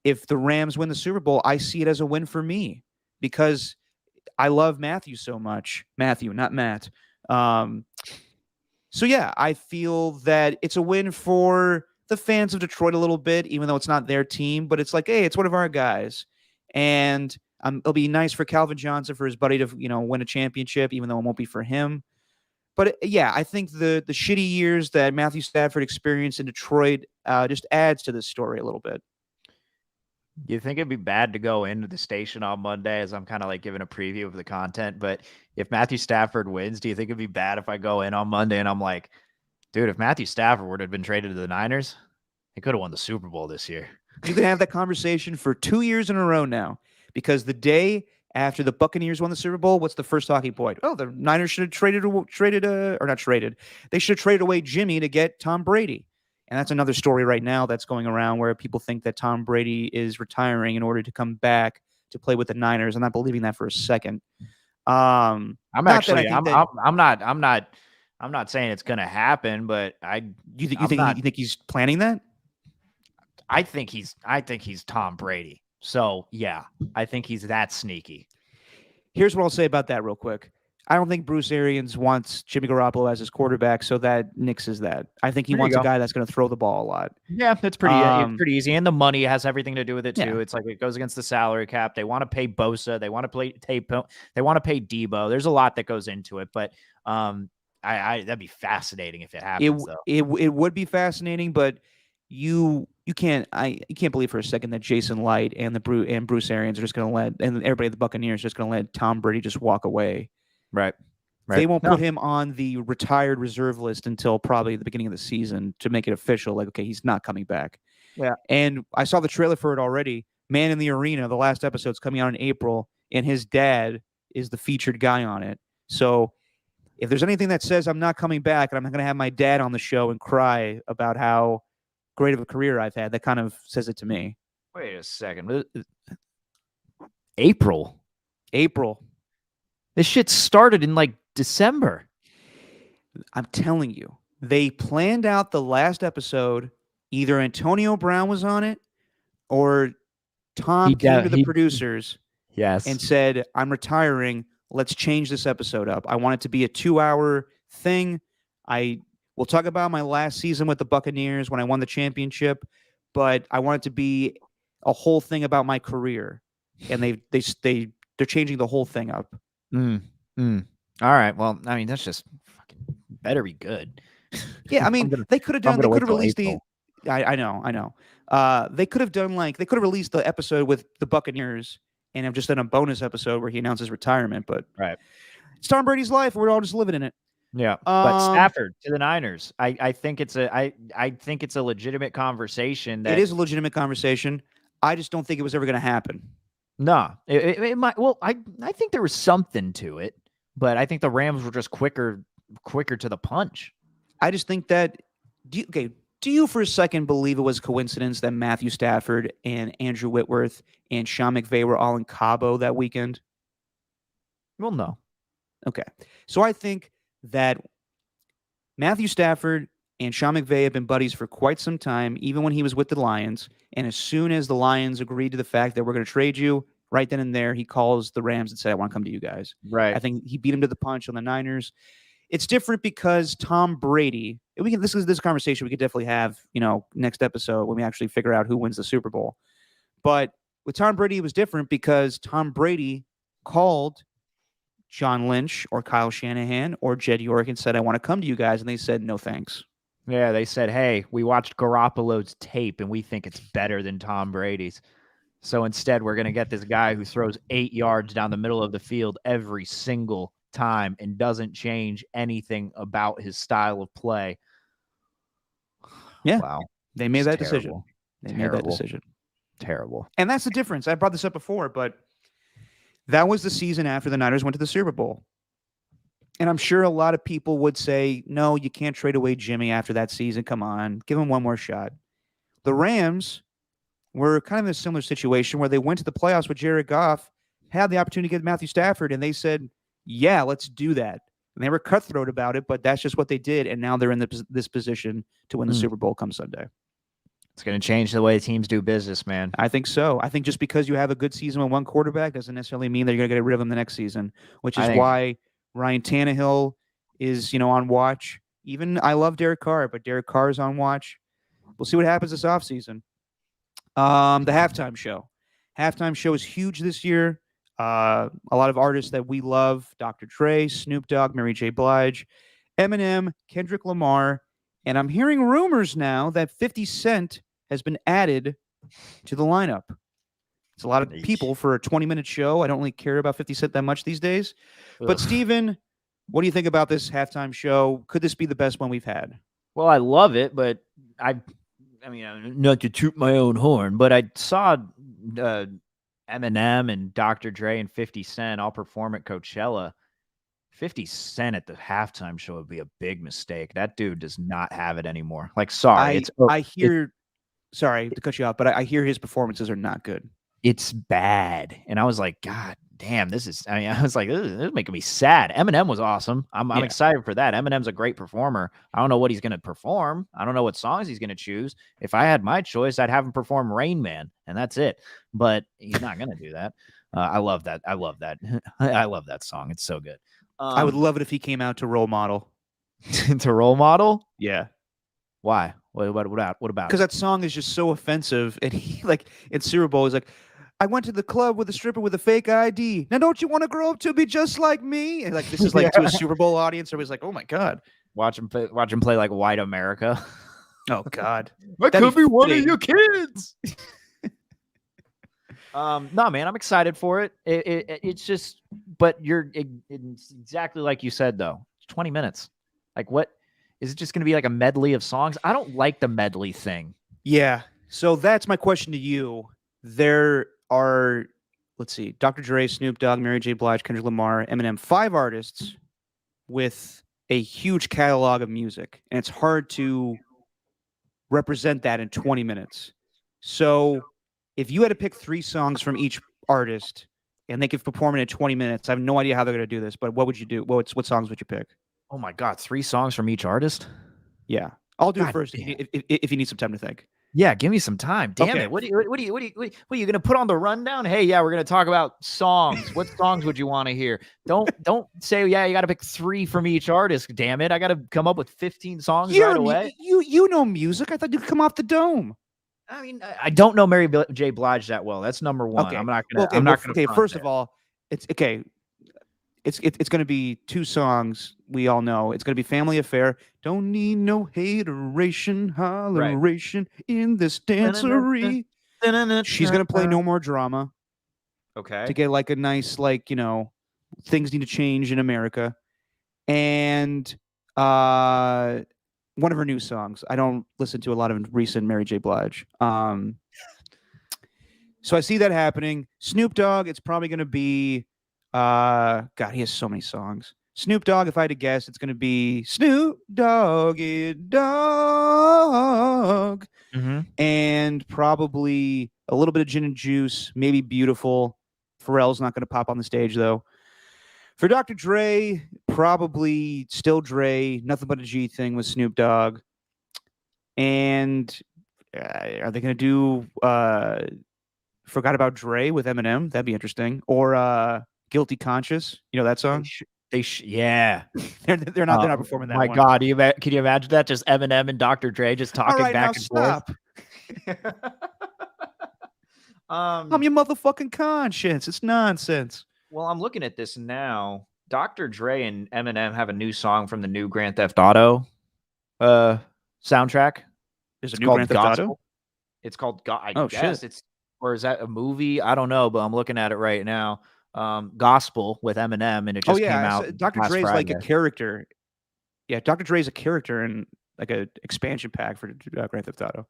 if the Rams win the Super Bowl, I see it as a win for me because I love Matthew so much. Matthew, not Matt. So yeah, I feel that it's a win for the fans of Detroit a little bit, even though it's not their team. But it's like, hey, it's one of our guys, and it'll be nice for Calvin Johnson for his buddy to win a championship, even though it won't be for him. But yeah, I think the shitty years that Matthew Stafford experienced in Detroit just adds to this story a little bit. You think it'd be bad to go into the station on Monday as I'm kind of like giving a preview of the content, but if Matthew Stafford wins, do you think it'd be bad if I go in on Monday and I'm like, dude, if Matthew Stafford would have been traded to the Niners, he could have won the Super Bowl this year. You can have that conversation for 2 years in a row now, because the day after the Buccaneers won the Super Bowl, what's the first talking point? Oh, the Niners should have traded or not traded. They should have traded away Jimmy to get Tom Brady. And that's another story right now that's going around where people think that Tom Brady is retiring in order to come back to play with the Niners. I'm not believing that for a second. I'm not saying it's going to happen, but you think he's planning that? I think he's Tom Brady. So yeah, I think he's that sneaky. Here's what I'll say about that real quick. I don't think Bruce Arians wants Jimmy Garoppolo as his quarterback, so that nixes that. I think he wants a guy that's going to throw the ball a lot. Yeah, it's pretty easy, and the money has everything to do with it too. Yeah. It's like it goes against the salary cap. They want to pay Bosa. They want to they want to pay Debo. There's a lot that goes into it, but that'd be fascinating if it happens. It would be fascinating, but you can't believe for a second that Jason Light and Bruce Arians are just going to and everybody at the Buccaneers just going to let Tom Brady just walk away. Right. They won't put him on the retired reserve list until probably the beginning of the season to make it official. Like, okay, he's not coming back. Yeah. And I saw the trailer for it already. Man in the Arena, the last episode's coming out in April, and his dad is the featured guy on it. So if there's anything that says I'm not coming back and I'm not going to have my dad on the show and cry about how great of a career I've had, that kind of says it to me. Wait a second. April. This shit started in like December. I'm telling you, they planned out the last episode. Either Antonio Brown was on it or Tom came to the producers and said, I'm retiring. Let's change this episode up. I want it to be a 2-hour thing. We'll talk about my last season with the Buccaneers when I won the championship, but I want it to be a whole thing about my career. And they're changing the whole thing up. All right. Well, I mean, that's just fucking better be good. Yeah, I mean, they could have released April. I know. They could have released the episode with the Buccaneers and have just done a bonus episode where he announces retirement. But it's Tom Brady's life. We're all just living in it. Yeah, but Stafford to the Niners. I think it's a legitimate conversation. It is a legitimate conversation. I just don't think it was ever going to happen. No, it might. Well, I think there was something to it, but I think the Rams were just quicker to the punch. I just think that do you for a second believe it was coincidence that Matthew Stafford and Andrew Whitworth and Sean McVay were all in Cabo that weekend? Well, no. Okay. So I think that Matthew Stafford and Sean McVay have been buddies for quite some time, even when he was with the Lions. And as soon as the Lions agreed to the fact that we're going to trade you, right then and there, he calls the Rams and said, I want to come to you guys. Right. I think he beat him to the punch on the Niners. It's different because Tom Brady, this conversation we could definitely have, next episode when we actually figure out who wins the Super Bowl. But with Tom Brady, it was different because Tom Brady called John Lynch or Kyle Shanahan or Jed York and said, I want to come to you guys. And they said, no, thanks. Yeah, they said, hey, we watched Garoppolo's tape and we think it's better than Tom Brady's. So instead, we're going to get this guy who throws 8 yards down the middle of the field every single time and doesn't change anything about his style of play. Yeah. Wow. They made that decision. Terrible. They made that decision. Terrible. And that's the difference. I brought this up before, but that was the season after the Niners went to the Super Bowl. And I'm sure a lot of people would say, no, you can't trade away Jimmy after that season. Come on, give him one more shot. The Rams were kind of in a similar situation where they went to the playoffs with Jared Goff, had the opportunity to get Matthew Stafford, and they said, yeah, let's do that. And they were cutthroat about it, but that's just what they did. And now they're in this position to win the Super Bowl come Sunday. It's going to change the way teams do business, man. I think so. I think just because you have a good season with one quarterback doesn't necessarily mean that you're going to get rid of him the next season, which is why Ryan Tannehill is, on watch. Even I love Derek Carr, but Derek Carr is on watch. We'll see what happens this offseason. The halftime show. Halftime show is huge this year. A lot of artists that we love: Dr. Dre, Snoop Dogg, Mary J. Blige, Eminem, Kendrick Lamar, and I'm hearing rumors now that 50 Cent has been added to the lineup. It's a lot of people for a 20-minute show. I don't really care about 50 Cent that much these days. But Steven, what do you think about this halftime show? Could this be the best one we've had? Well, I love it, but I mean, not to toot my own horn, but I saw Eminem and Dr. Dre and 50 Cent all perform at Coachella. 50 Cent at the halftime show would be a big mistake. That dude does not have it anymore. Like, sorry. Sorry to cut you off, but I hear his performances are not good. It's bad. And I was like, God damn, I was like, this is making me sad. Eminem was awesome. I'm excited for that. Eminem's a great performer. I don't know what he's going to perform. I don't know what songs he's going to choose. If I had my choice, I'd have him perform Rain Man, and that's it. But he's not going to do that. I love that. I love that. I love that song. It's so good. I would love it if he came out to Role Model. To Role Model? Yeah. Why? What about? Because that song is just so offensive. And he, like, in Super Bowl, he's like, I went to the club with a stripper with a fake ID. Now, don't you want to grow up to be just like me? And like, this is like to a Super Bowl audience. Everybody's like, oh my God. Watch him play like White America. Oh God. That could be one of your kids. No, man, I'm excited for it. It's just, but it's exactly like you said, though. 20 minutes. Like, what is it just going to be like a medley of songs? I don't like the medley thing. Yeah. So that's my question to you. There are, let's see, Dr. Dre, Snoop Dogg, Mary J. Blige, Kendrick Lamar, Eminem, 5 artists with a huge catalog of music. And it's hard to represent that in 20 minutes. So if you had to pick 3 songs from each artist and they could perform it in 20 minutes, I have no idea how they're going to do this, but what would you do? What songs would you pick? Oh my God, 3 songs from each artist? Yeah. I'll do it first if you need some time to think. Yeah, give me some time. Damn it. What are you going to put on the rundown? Hey, yeah, we're going to talk about songs. What songs would you want to hear? Don't say, yeah, you got to pick 3 from each artist. Damn it. I got to come up with 15 songs right away. You know music. I thought you could come off the dome. I mean, I don't know Mary J. Blige that well. That's number one. Okay. I'm not going to. Okay, first of all, it's okay. It's going to be 2 songs we all know. It's going to be Family Affair. Don't need no hateration, holleration in this dancery. She's going to play No More Drama. Okay. To get like a nice, like, things need to change in America. And one of her new songs. I don't listen to a lot of recent Mary J. Blige. So I see that happening. Snoop Dogg, it's probably going to be God, he has so many songs. Snoop Dogg, if I had to guess, it's going to be Snoop Doggy Dogg, Mm-hmm. and probably a little bit of Gin and Juice, maybe Beautiful. Pharrell's not going to pop on the stage though. For Dr. Dre, probably still Dre, Nothing But a G Thing with Snoop Dogg. And are they going to do Forgot About Dre with Eminem? That'd be interesting. Or Guilty Conscious. You know that song? Yeah. They're not performing that My one. God, can you imagine that? Just Eminem and Dr. Dre just All talking right, now back and forth. stop. I'm I'm your motherfucking conscience. It's nonsense. Well, I'm looking at this now. Dr. Dre and Eminem have a new song from the new Grand Theft Auto soundtrack. There's a It's new called Grand Theft Auto? Gospel. It's called I Oh, guess shit. it's, or is that a movie? I don't know, but I'm looking at it right now. Gospel with Eminem, and it just came out Dr. last Dre's like a Friday. character. Yeah, Dr. Dre's a character in like a expansion pack for Grand Theft Auto.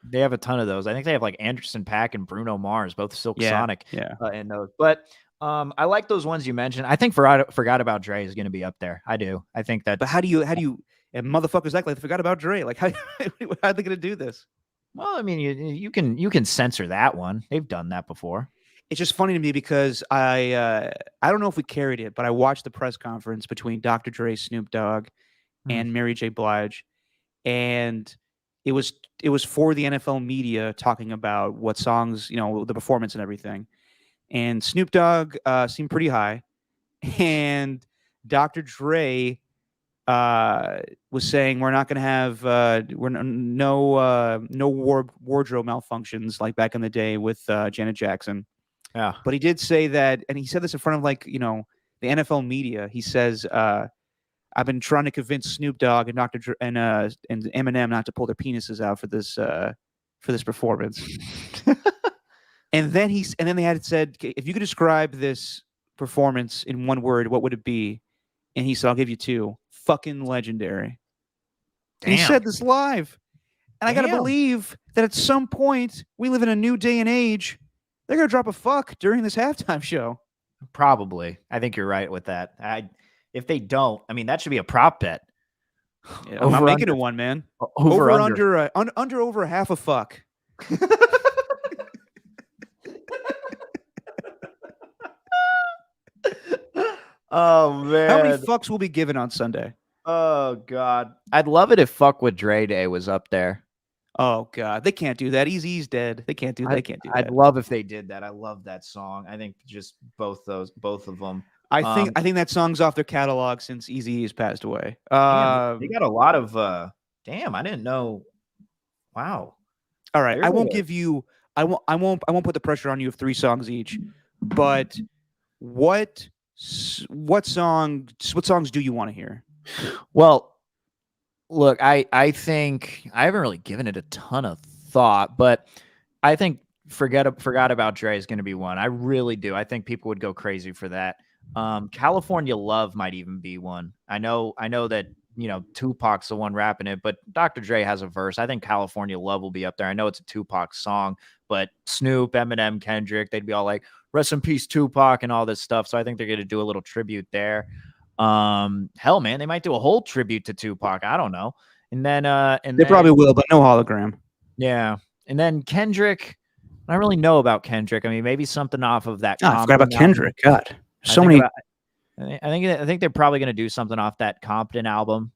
They have a ton of those. I think they have like Anderson .Paak and Bruno Mars, both Silk Yeah, Sonic, yeah. in those. But I like those ones you mentioned. I think Forgot About Dre is going to be up there. I do. I think that. But how do you and motherfuckers act like they forgot about Dre? Like how are they gonna do this? Well, I mean, you can censor that one. They've done that before. It's just funny to me because I don't know if we carried it, but I watched the press conference between Dr. Dre, Snoop Dogg, and Mary J. Blige, and it was for the NFL media talking about what songs, the performance and everything. And Snoop Dogg seemed pretty high, and Dr. Dre was saying we're not going to have no wardrobe malfunctions like back in the day with Janet Jackson. Yeah. But he did say that, and he said this in front of the NFL media. He says, "I've been trying to convince Snoop Dogg and Dr. Dre and Eminem not to pull their penises out for this performance." and then they had said, "If you could describe this performance in one word, what would it be?" And he said, "I'll give you two. Fucking legendary." And he said this live. And I got to believe that at some point, we live in a new day and age. They're going to drop a fuck during this halftime show. Probably. I think you're right with that. If they don't, I mean, that should be a prop bet. Yeah, I'm not making it one, man. Over half a fuck. Oh, man. How many fucks will be given on Sunday? Oh, God. I'd love it if Fuck with Dre Day was up there. Oh, God. They can't do that. Eazy-E's dead. They can't do that. I'd love if they did that. I love that song. I think just both of them. I think that song's off their catalog since Eazy-E has passed away. They got a lot of damn, I didn't know. Wow. All right. I won't put the pressure on you of 3 songs each. But what songs do you want to hear? Well, look, I think I haven't really given it a ton of thought, but I think Forgot About Dre is going to be one. I really do. I think people would go crazy for that. California Love might even be one. I know that, Tupac's the one rapping it, but Dr. Dre has a verse. I think California Love will be up there. I know it's a Tupac song, but Snoop, Eminem, Kendrick, they'd be all like, rest in peace, Tupac, and all this stuff. So I think they're going to do a little tribute there. Hell, man, they might do a whole tribute to Tupac. I don't know. And then, they probably will, but no hologram. Yeah. And then Kendrick, I don't really know about Kendrick. I mean, maybe something off of that. I forgot about Kendrick. God, I think they're probably going to do something off that Compton album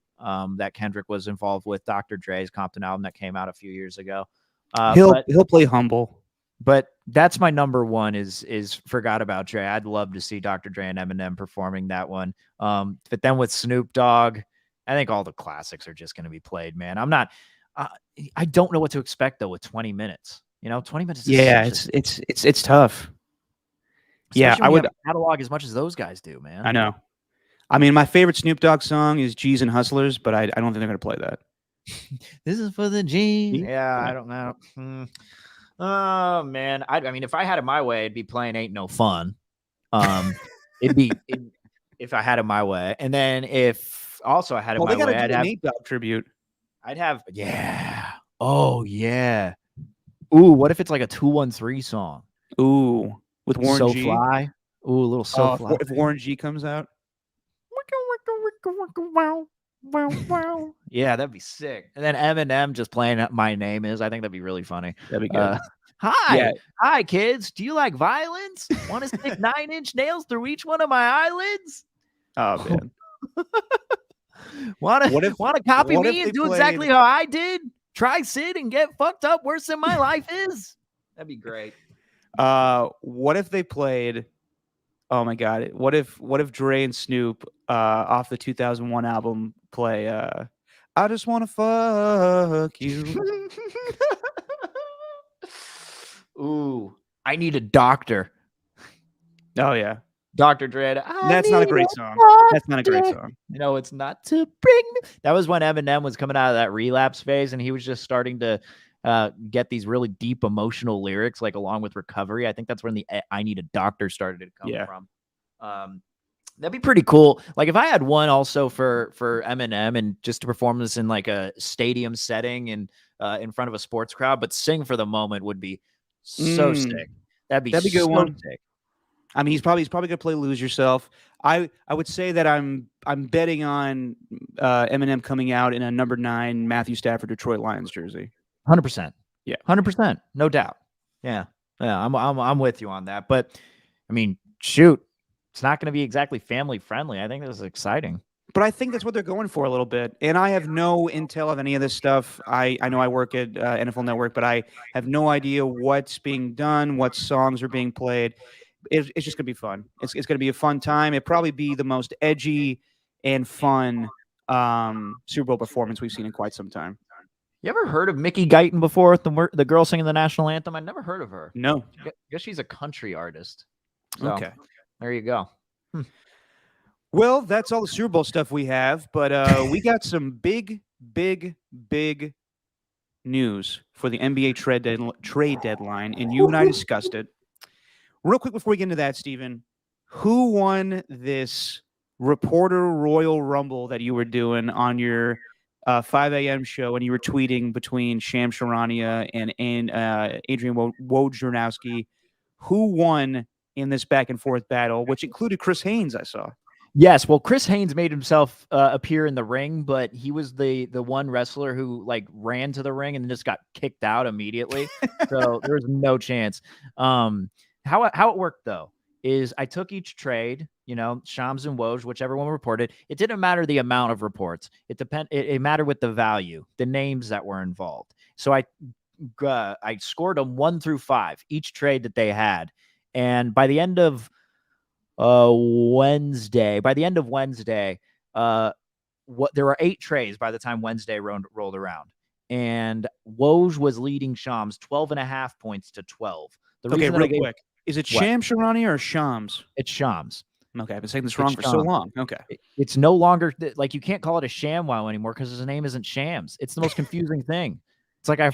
that Kendrick was involved with, Dr. Dre's Compton album that came out a few years ago. He'll play humble. But that's my number one is Forgot About Dre. I'd love to see Dr. Dre and Eminem performing that one. But then with Snoop Dogg, I think all the classics are just going to be played, man. I don't know what to expect though with 20 minutes. 20 minutes. It's tough. Yeah, I would catalog as much as those guys do, man. I know. I mean, my favorite Snoop Dogg song is G's and Hustlers, but I don't think they're going to play that. This is for the G's. Yeah, I don't know. Oh man, I mean, if I had it my way, it'd be playing "Ain't No Fun." If I had it my way, and then if also I had it my way, I'd have Nate Dogg tribute. I'd have Oh yeah. Ooh, what if it's like a 213 song? Ooh, with Warren G. Fly. Ooh, a little So Fly. If Warren G comes out. Yeah, that'd be sick. And then Eminem just playing My Name Is. I think that'd be really funny. That'd be good. Hi, hi, kids. Do you like violence? Want to stick 9-inch nails through each one of my eyelids? Oh man. Want What if- to copy what if me they and do exactly played- how I did? Try sit and get fucked up worse than my life is. That'd be great. What if they played? Oh my god! What if Dre and Snoop off the 2001 album play? I just want to fuck you. Ooh, I need a doctor. Oh yeah, Dr. Dread. that's not a great song. That's not a great song. No, it's not to bring me. That was when Eminem was coming out of that relapse phase, and he was just starting to get these really deep emotional lyrics, like along with Recovery. I think that's when the I Need a Doctor started to come from. That'd be pretty cool. Like if I had one also for Eminem and just to perform this in like a stadium setting and in front of a sports crowd, but sing for the moment would be so sick. That'd be a good so one. sick. I mean, he's probably gonna play "Lose Yourself." I would say that I'm betting on Eminem coming out in a number 9 Matthew Stafford Detroit Lions jersey. 100%. Yeah. 100%. No doubt. Yeah. Yeah. I'm with you on that. But I mean, shoot, it's not going to be exactly family friendly. I think this is exciting. But I think that's what they're going for a little bit. And I have no intel of any of this stuff. I know I work at NFL Network, but I have no idea what's being done, what songs are being played. It's just going to be fun. It's going to be a fun time. It'll probably be the most edgy and fun Super Bowl performance we've seen in quite some time. You ever heard of Mickey Guyton before? The girl singing the national anthem? I never heard of her. No. I guess she's a country artist. So, okay. There you go. Well, that's all the Super Bowl stuff we have, but we got some big news for the NBA trade deadline, and you and I discussed it. Real quick before we get into that, Steven, who won this Reporter Royal Rumble that you were doing on your 5 a.m. show, and you were tweeting between Sham Charania and Adrian Wojnarowski? Who won in this back and forth battle, which included Chris Haynes, I saw? Yes, well, Chris Haynes made himself appear in the ring, but he was the one wrestler who like ran to the ring and just got kicked out immediately. So there was no chance. How it worked though is I took each trade, Shams and Woj, whichever one reported. It didn't matter the amount of reports. It mattered with the value, the names that were involved. So I scored them 1 through 5 each trade that they had, and by the end of Wednesday, there were 8 trays by the time Wednesday rolled around, and Woj was leading Shams 12.5 points to 12. Okay, real quick. Is it What? Sham Charania or Shams? It's Shams. Okay, I've been saying this wrong for Shams. so long. Okay. It's no longer like you can't call it a ShamWow anymore because his name isn't Shams. It's the most confusing thing. It's like I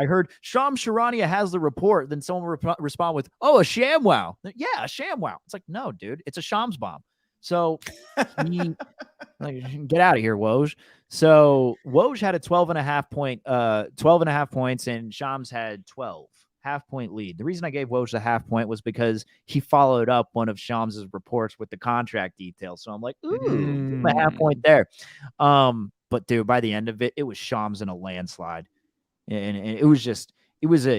heard Sham Charania has the report. Then someone respond with, "Oh, a ShamWow." Yeah, a ShamWow. It's like, no, dude, it's a Shams bomb. So get out of here, Woj. So Woj had a 12.5 points, and Shams had 12. Half-point lead. The reason I gave Woj the half point was because he followed up one of Shams's reports with the contract details. So I'm like, ooh, give him a half point there. But dude, by the end of it, it was Shams in a landslide, and it was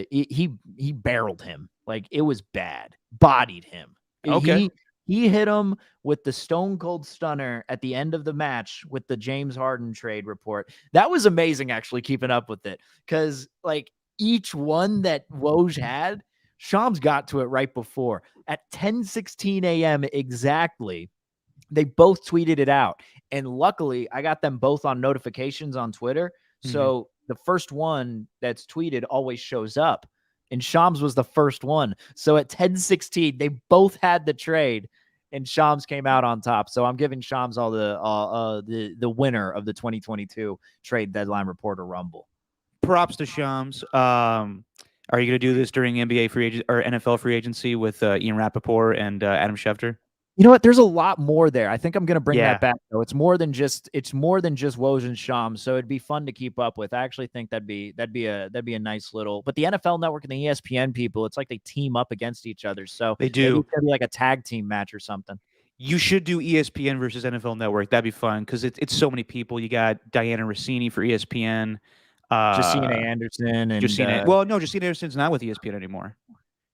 he barreled him. Like it was bad, bodied him. Okay. He hit him with the Stone Cold Stunner at the end of the match with the James Harden trade report. That was amazing, actually, keeping up with it, because like each one that Woj had, Shams got to it right before at 10:16 a.m. exactly. They both tweeted it out, and luckily I got them both on notifications on Twitter. So the first one that's tweeted always shows up, and Shams was the first one. So at 10:16, they both had the trade, and Shams came out on top. So I'm giving Shams all the winner of the 2022 trade deadline Reporter Rumble. Props to Shams. Are you going to do this during NBA free agent or NFL free agency with Ian Rappaport and Adam Schefter? You know what? There's a lot more there. I think I'm going to bring Yeah. that back though. It's more than just Woj and Shams. So it'd be fun to keep up with. I actually think that'd be a nice little. But the NFL Network and the ESPN people, it's like they team up against each other. So They do. maybe it's gonna be like a tag team match or something. You should do ESPN versus NFL Network. That'd be fun because it's so many people. You got Diana Rossini for ESPN. Justina Anderson and Justina. Well, no, Justina Anderson's not with ESPN anymore.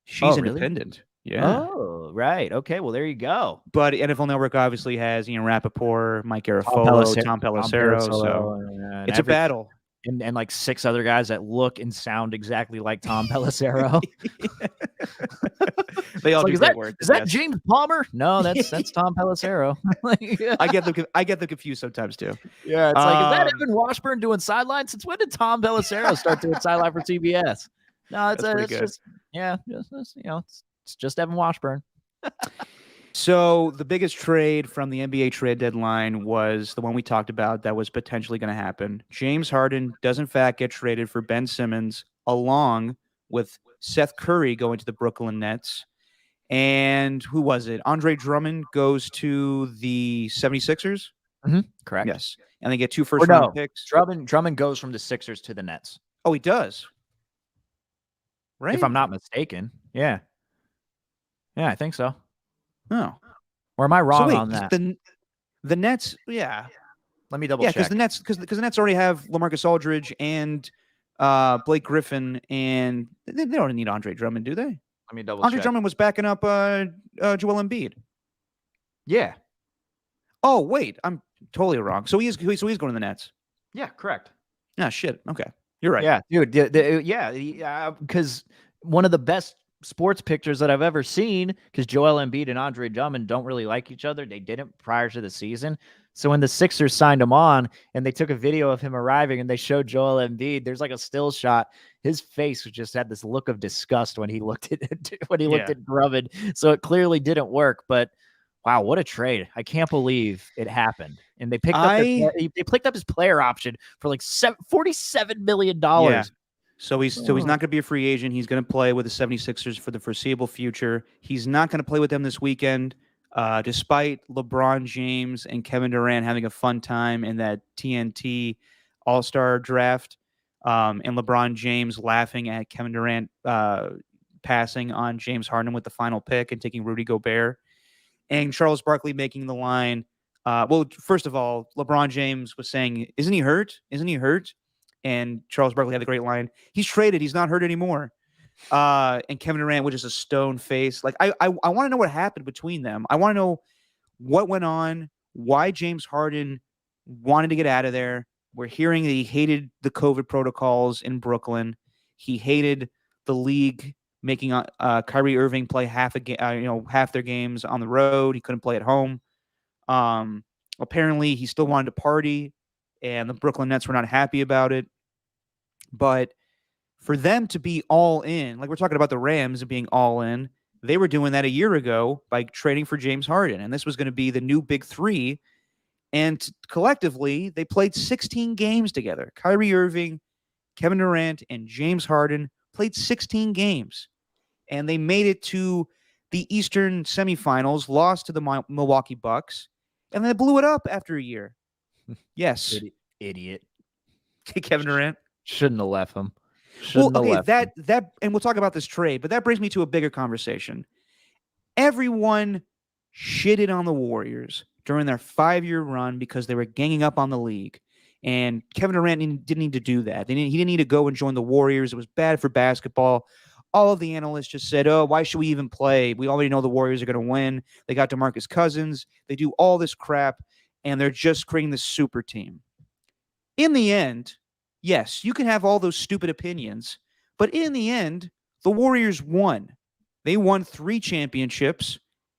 She's really? independent. Yeah. Oh, right. Okay. Well, there you go. But NFL Network obviously has Rappaport, Mike Garafolo, Tom Pelissero. So it's a battle. And like 6 other guys that look and sound exactly like Tom Pelissero. They all do great work. Is that James Palmer? No, that's Tom Pelissero. I get them confused sometimes too. Yeah, it's like, is that Evan Washburn doing sideline? Since when did Tom Pelissero start doing sideline for CBS? No, it's just it's just Evan Washburn. So the biggest trade from the NBA trade deadline was the one we talked about that was potentially going to happen. James Harden does in fact get traded for Ben Simmons, along with Seth Curry going to the Brooklyn Nets. And who was it? Andre Drummond goes to the 76ers? Mm-hmm. Correct. Yes. And they get 2 first-round picks. Drummond goes from the Sixers to the Nets. Oh, he does? Right? If I'm not mistaken. Yeah. Yeah, I think so. Oh. Or am I wrong on that? The Nets, yeah. Let me double check. Yeah, because the Nets already have LaMarcus Aldridge and Blake Griffin, and they don't need Andre Drummond, do they? Let me double check. Andre Drummond was backing up Joel Embiid. Yeah. Oh, wait, I'm totally wrong. So he's going to the Nets. Yeah, correct. Ah, shit. Okay. You're right. Yeah, dude. Because one of the best sports pictures that I've ever seen, because Joel Embiid and Andre Drummond don't really like each other. They didn't prior to the season. So when the Sixers signed him on and they took a video of him arriving and they showed Joel Embiid, there's like a still shot. His face just had this look of disgust when he looked at Drummond. So it clearly didn't work. But wow, what a trade! I can't believe it happened. And they picked up his player option for like $47 million. Yeah. So he's not going to be a free agent. He's going to play with the 76ers for the foreseeable future. He's not going to play with them this weekend, despite LeBron James and Kevin Durant having a fun time in that TNT All-Star draft, and LeBron James laughing at Kevin Durant passing on James Harden with the final pick and taking Rudy Gobert, and Charles Barkley making the line. Well, first of all, LeBron James was saying, "Isn't he hurt? Isn't he hurt?" And Charles Barkley had the great line, "He's traded. He's not hurt anymore." And Kevin Durant with just a stone face. Like, I want to know what happened between them. I want to know what went on, why James Harden wanted to get out of there. We're hearing that he hated the COVID protocols in Brooklyn. He hated the league making Kyrie Irving play half their games on the road. He couldn't play at home. Apparently, he still wanted to party, and the Brooklyn Nets were not happy about it. But for them to be all in, like we're talking about the Rams being all in, they were doing that a year ago by trading for James Harden. And this was going to be the new big three. And collectively, they played 16 games together. Kyrie Irving, Kevin Durant, and James Harden played 16 games. And they made it to the Eastern semifinals, lost to the Milwaukee Bucks, and they blew it up after a year. Yes. Idiot. Kevin Durant. Shouldn't have left him. And we'll talk about this trade, but that brings me to a bigger conversation. Everyone shitted on the Warriors during their 5-year run because they were ganging up on the league. And Kevin Durant didn't need to do that. He didn't need to go and join the Warriors. It was bad for basketball. All of the analysts just said, "Oh, why should we even play? We already know the Warriors are going to win. They got DeMarcus Cousins. They do all this crap, and they're just creating this super team." In the end, yes, you can have all those stupid opinions, but in the end, the Warriors won. They won 3 championships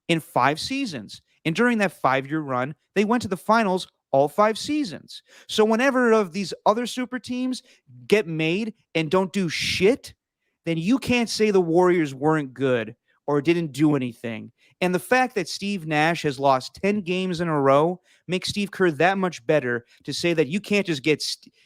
in 5 seasons. And during that 5-year run, they went to the finals all 5 seasons. So whenever of these other super teams get made and don't do shit, then you can't say the Warriors weren't good or didn't do anything. And the fact that Steve Nash has lost 10 games in a row makes Steve Kerr that much better to say that you can't just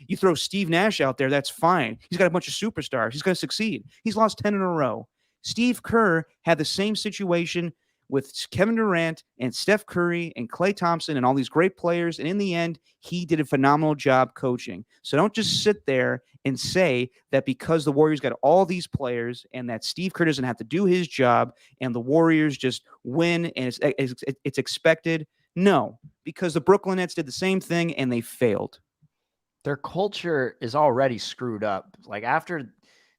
you throw Steve Nash out there, that's fine. He's got a bunch of superstars. He's going to succeed. He's lost 10 in a row. Steve Kerr had the same situation with Kevin Durant and Steph Curry and Klay Thompson and all these great players. And in the end, he did a phenomenal job coaching. So don't just sit there and say that because the Warriors got all these players and that Steve Kerr doesn't have to do his job and the Warriors just win and it's expected. No, because the Brooklyn Nets did the same thing and they failed. Their culture is already screwed up. Like after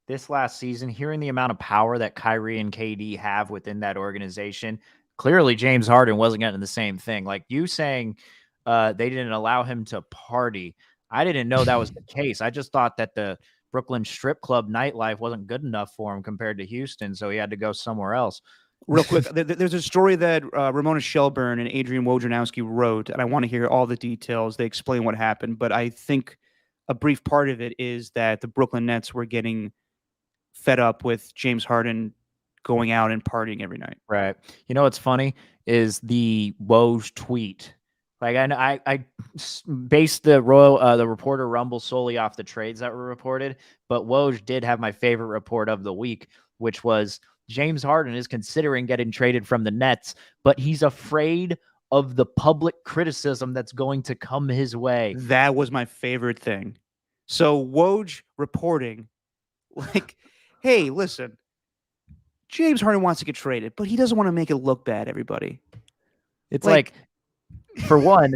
this last season, hearing the amount of power that Kyrie and KD have within that organization, clearly James Harden wasn't getting the same thing. Like you saying they didn't allow him to party. I didn't know that was the case. I just thought that the Brooklyn strip club nightlife wasn't good enough for him compared to Houston, so he had to go somewhere else. Real quick, there's a story that Ramona Shelburne and Adrian Wojnarowski wrote, and I want to hear all the details. They explain what happened, but I think a brief part of it is that the Brooklyn Nets were getting fed up with James Harden going out and partying every night. Right. You know what's funny is the Woj tweet. Like I based the reporter Rumble solely off the trades that were reported, but Woj did have my favorite report of the week, which was James Harden is considering getting traded from the Nets, but he's afraid of the public criticism that's going to come his way. That was my favorite thing. So Woj reporting like, hey, listen, James Harden wants to get traded, but he doesn't want to make it look bad, everybody. It's like for one,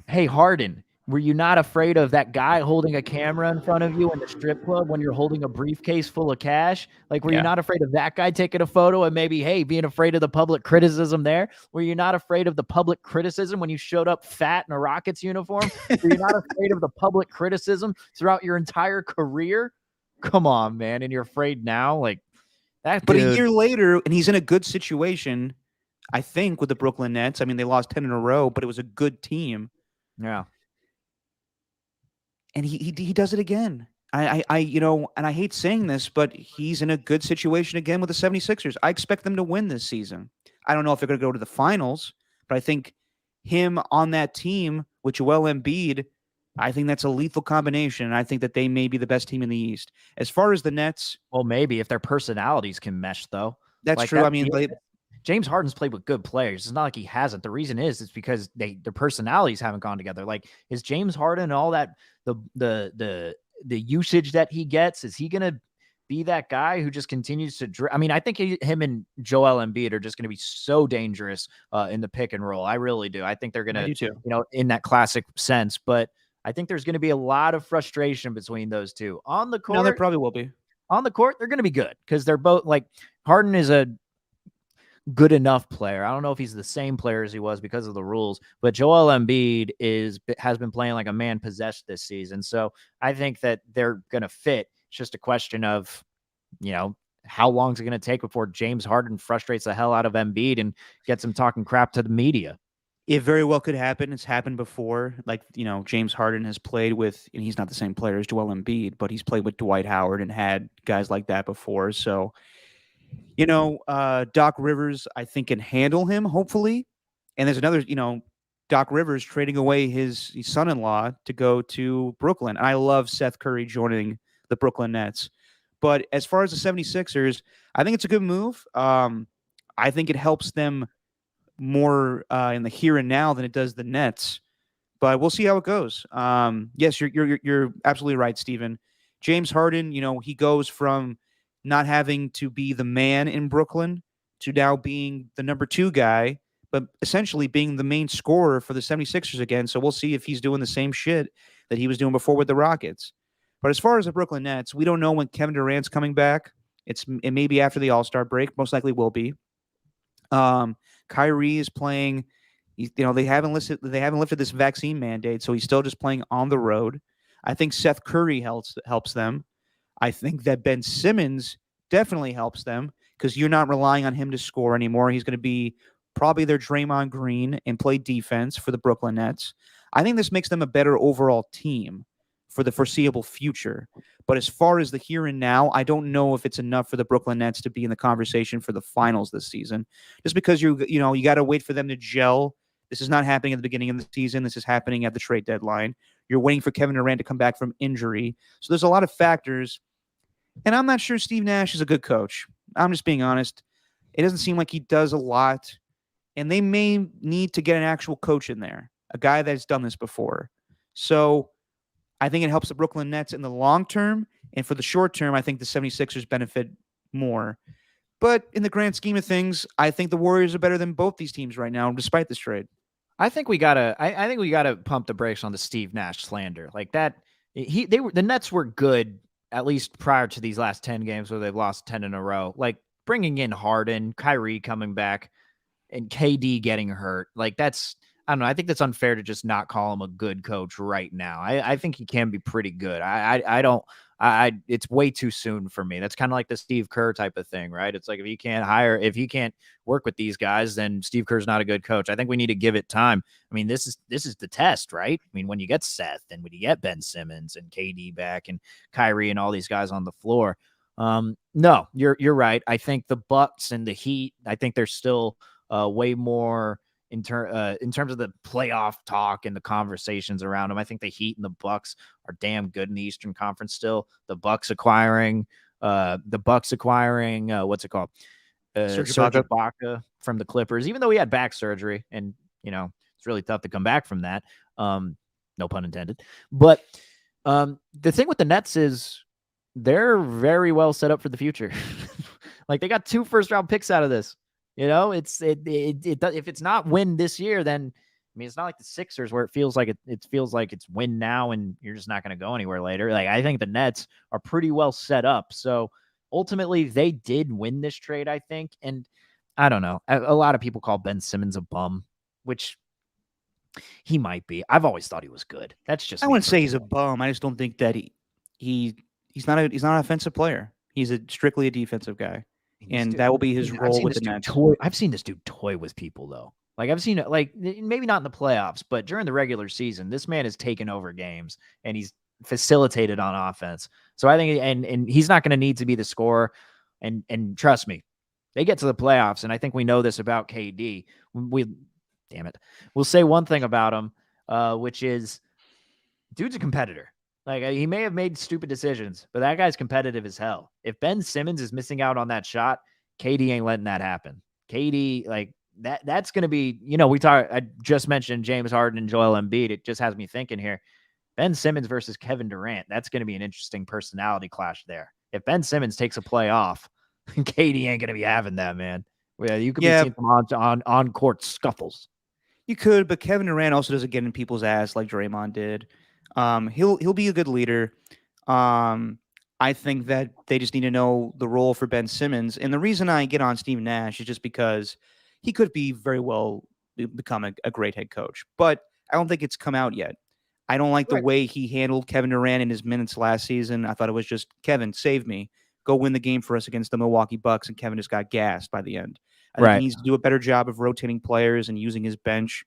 hey, Harden, were you not afraid of that guy holding a camera in front of you in the strip club when you're holding a briefcase full of cash? Like, were you not afraid of that guy taking a photo and maybe, hey, being afraid of the public criticism there? Were you not afraid of the public criticism when you showed up fat in a Rockets uniform? Were you not afraid of the public criticism throughout your entire career? Come on, man. And you're afraid now? Like that. But a year later, and he's in a good situation, I think, with the Brooklyn Nets. I mean, they lost 10 in a row, but it was a good team. Yeah. And he does it again. I you know, and I hate saying this, but he's in a good situation again with the 76ers. I expect them to win this season. I don't know if they're going to go to the finals, but I think him on that team with Joel Embiid, I think that's a lethal combination. And I think that they may be the best team in the East. As far as the Nets, well, maybe if their personalities can mesh, though. That's true. I mean, James Harden's played with good players. It's not like he hasn't. The reason is it's because their personalities haven't gone together. Like, is James Harden all that the usage that he gets? Is he gonna be that guy who just continues to? I mean, I think him and Joel Embiid are just going to be so dangerous in the pick and roll. I really do. I think they're going to, in that classic sense. But I think there's going to be a lot of frustration between those two on the court. No, there probably will be. On the court, they're going to be good because they're both like Harden is a good enough player. I don't know if he's the same player as he was because of the rules, but Joel Embiid has been playing like a man possessed this season. So I think that they're going to fit. It's just a question of, how long is it going to take before James Harden frustrates the hell out of Embiid and gets him talking crap to the media? It very well could happen. It's happened before. Like, James Harden has played with, and he's not the same player as Joel Embiid, but he's played with Dwight Howard and had guys like that before. So, Doc Rivers, I think, can handle him, hopefully. And there's another, Doc Rivers trading away his son-in-law to go to Brooklyn. And I love Seth Curry joining the Brooklyn Nets. But as far as the 76ers, I think it's a good move. I think it helps them more in the here and now than it does the Nets. But we'll see how it goes. Yes, you're absolutely right, Steven. James Harden, he goes from not having to be the man in Brooklyn to now being the number 2 guy, but essentially being the main scorer for the 76ers again. So we'll see if he's doing the same shit that he was doing before with the Rockets. But as far as the Brooklyn Nets, we don't know when Kevin Durant's coming back. It may be after the All-Star break. Most likely will be. Kyrie is playing. They haven't lifted this vaccine mandate, so he's still just playing on the road. I think Seth Curry helps them. I think that Ben Simmons definitely helps them because you're not relying on him to score anymore. He's going to be probably their Draymond Green and play defense for the Brooklyn Nets. I think this makes them a better overall team for the foreseeable future. But as far as the here and now, I don't know if it's enough for the Brooklyn Nets to be in the conversation for the finals this season. Just because you got to wait for them to gel. This is not happening at the beginning of the season. This is happening at the trade deadline. You're waiting for Kevin Durant to come back from injury. So there's a lot of factors. And I'm not sure Steve Nash is a good coach. I'm just being honest. It doesn't seem like he does a lot, and they may need to get an actual coach in there, a guy that's done this before. So I think it helps the Brooklyn Nets in the long term, and for the short term, I think the 76ers benefit more. But in the grand scheme of things, I think the Warriors are better than both these teams right now, despite this trade. I think we gotta. I think we gotta pump the brakes on the Steve Nash slander. Like that, the Nets were good at least prior to these last 10 games where they've lost 10 in a row. Like bringing in Harden, Kyrie coming back, and KD getting hurt. Like that's, I don't know. I think that's unfair to just not call him a good coach right now. I think he can be pretty good. I don't. It's way too soon for me. That's kind of like the Steve Kerr type of thing, right? It's like if he can't work with these guys, then Steve Kerr's not a good coach. I think we need to give it time. I mean, this is the test, right? I mean, when you get Seth and when you get Ben Simmons and KD back and Kyrie and all these guys on the floor, no, you're right. I think the Bucks and the Heat, I think they're still way more in terms of the playoff talk and the conversations around them. I think the Heat and the Bucks are damn good in the Eastern Conference still. The Bucks acquiring what's it called? Serge Ibaka from the Clippers, even though he had back surgery and, it's really tough to come back from that. No pun intended. But the thing with the Nets is they're very well set up for the future. Like they got 2 first-round picks out of this. If it's not win this year, then I mean it's not like the Sixers where it feels like it's win now and you're just not going to go anywhere later. Like I think the Nets are pretty well set up. So ultimately they did win this trade, I think. And I don't know. A lot of people call Ben Simmons a bum, which he might be. I've always thought he was good. That's just I wouldn't say he's a bum. I just don't think that he's not an offensive player. He's strictly a defensive guy. And that will be his role with the Nets. I've seen this dude toy with people, though. Like, I've seen it, like, maybe not in the playoffs, but during the regular season, this man has taken over games, and he's facilitated on offense. So I think, and he's not going to need to be the scorer. And trust me, they get to the playoffs, and I think we know this about KD. We'll say one thing about him, which is, dude's a competitor. Like, he may have made stupid decisions, but that guy's competitive as hell. If Ben Simmons is missing out on that shot, KD ain't letting that happen. KD, like, that's going to be, I just mentioned James Harden and Joel Embiid. It just has me thinking here. Ben Simmons versus Kevin Durant, that's going to be an interesting personality clash there. If Ben Simmons takes a play off, KD ain't going to be having that, man. Yeah, you could be seeing some on-court scuffles. You could, but Kevin Durant also doesn't get in people's ass like Draymond did. He'll be a good leader. I think that they just need to know the role for Ben Simmons. And the reason I get on Steve Nash is just because he could be very well become a great head coach. But I don't think it's come out yet. I don't like the way he handled Kevin Durant in his minutes last season. I thought it was just, Kevin, save me. Go win the game for us against the Milwaukee Bucks. And Kevin just got gassed by the end. I think he needs to do a better job of rotating players and using his bench.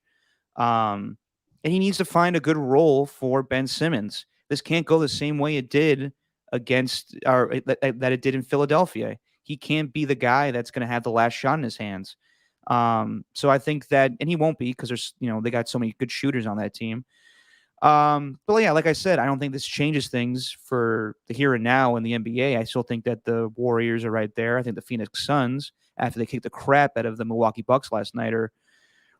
And he needs to find a good role for Ben Simmons. This can't go the same way it did that it did in Philadelphia. He can't be the guy that's going to have the last shot in his hands. So I think that, and he won't be because there's, they got so many good shooters on that team. But yeah, like I said, I don't think this changes things for the here and now in the NBA. I still think that the Warriors are right there. I think the Phoenix Suns, after they kicked the crap out of the Milwaukee Bucks last night, are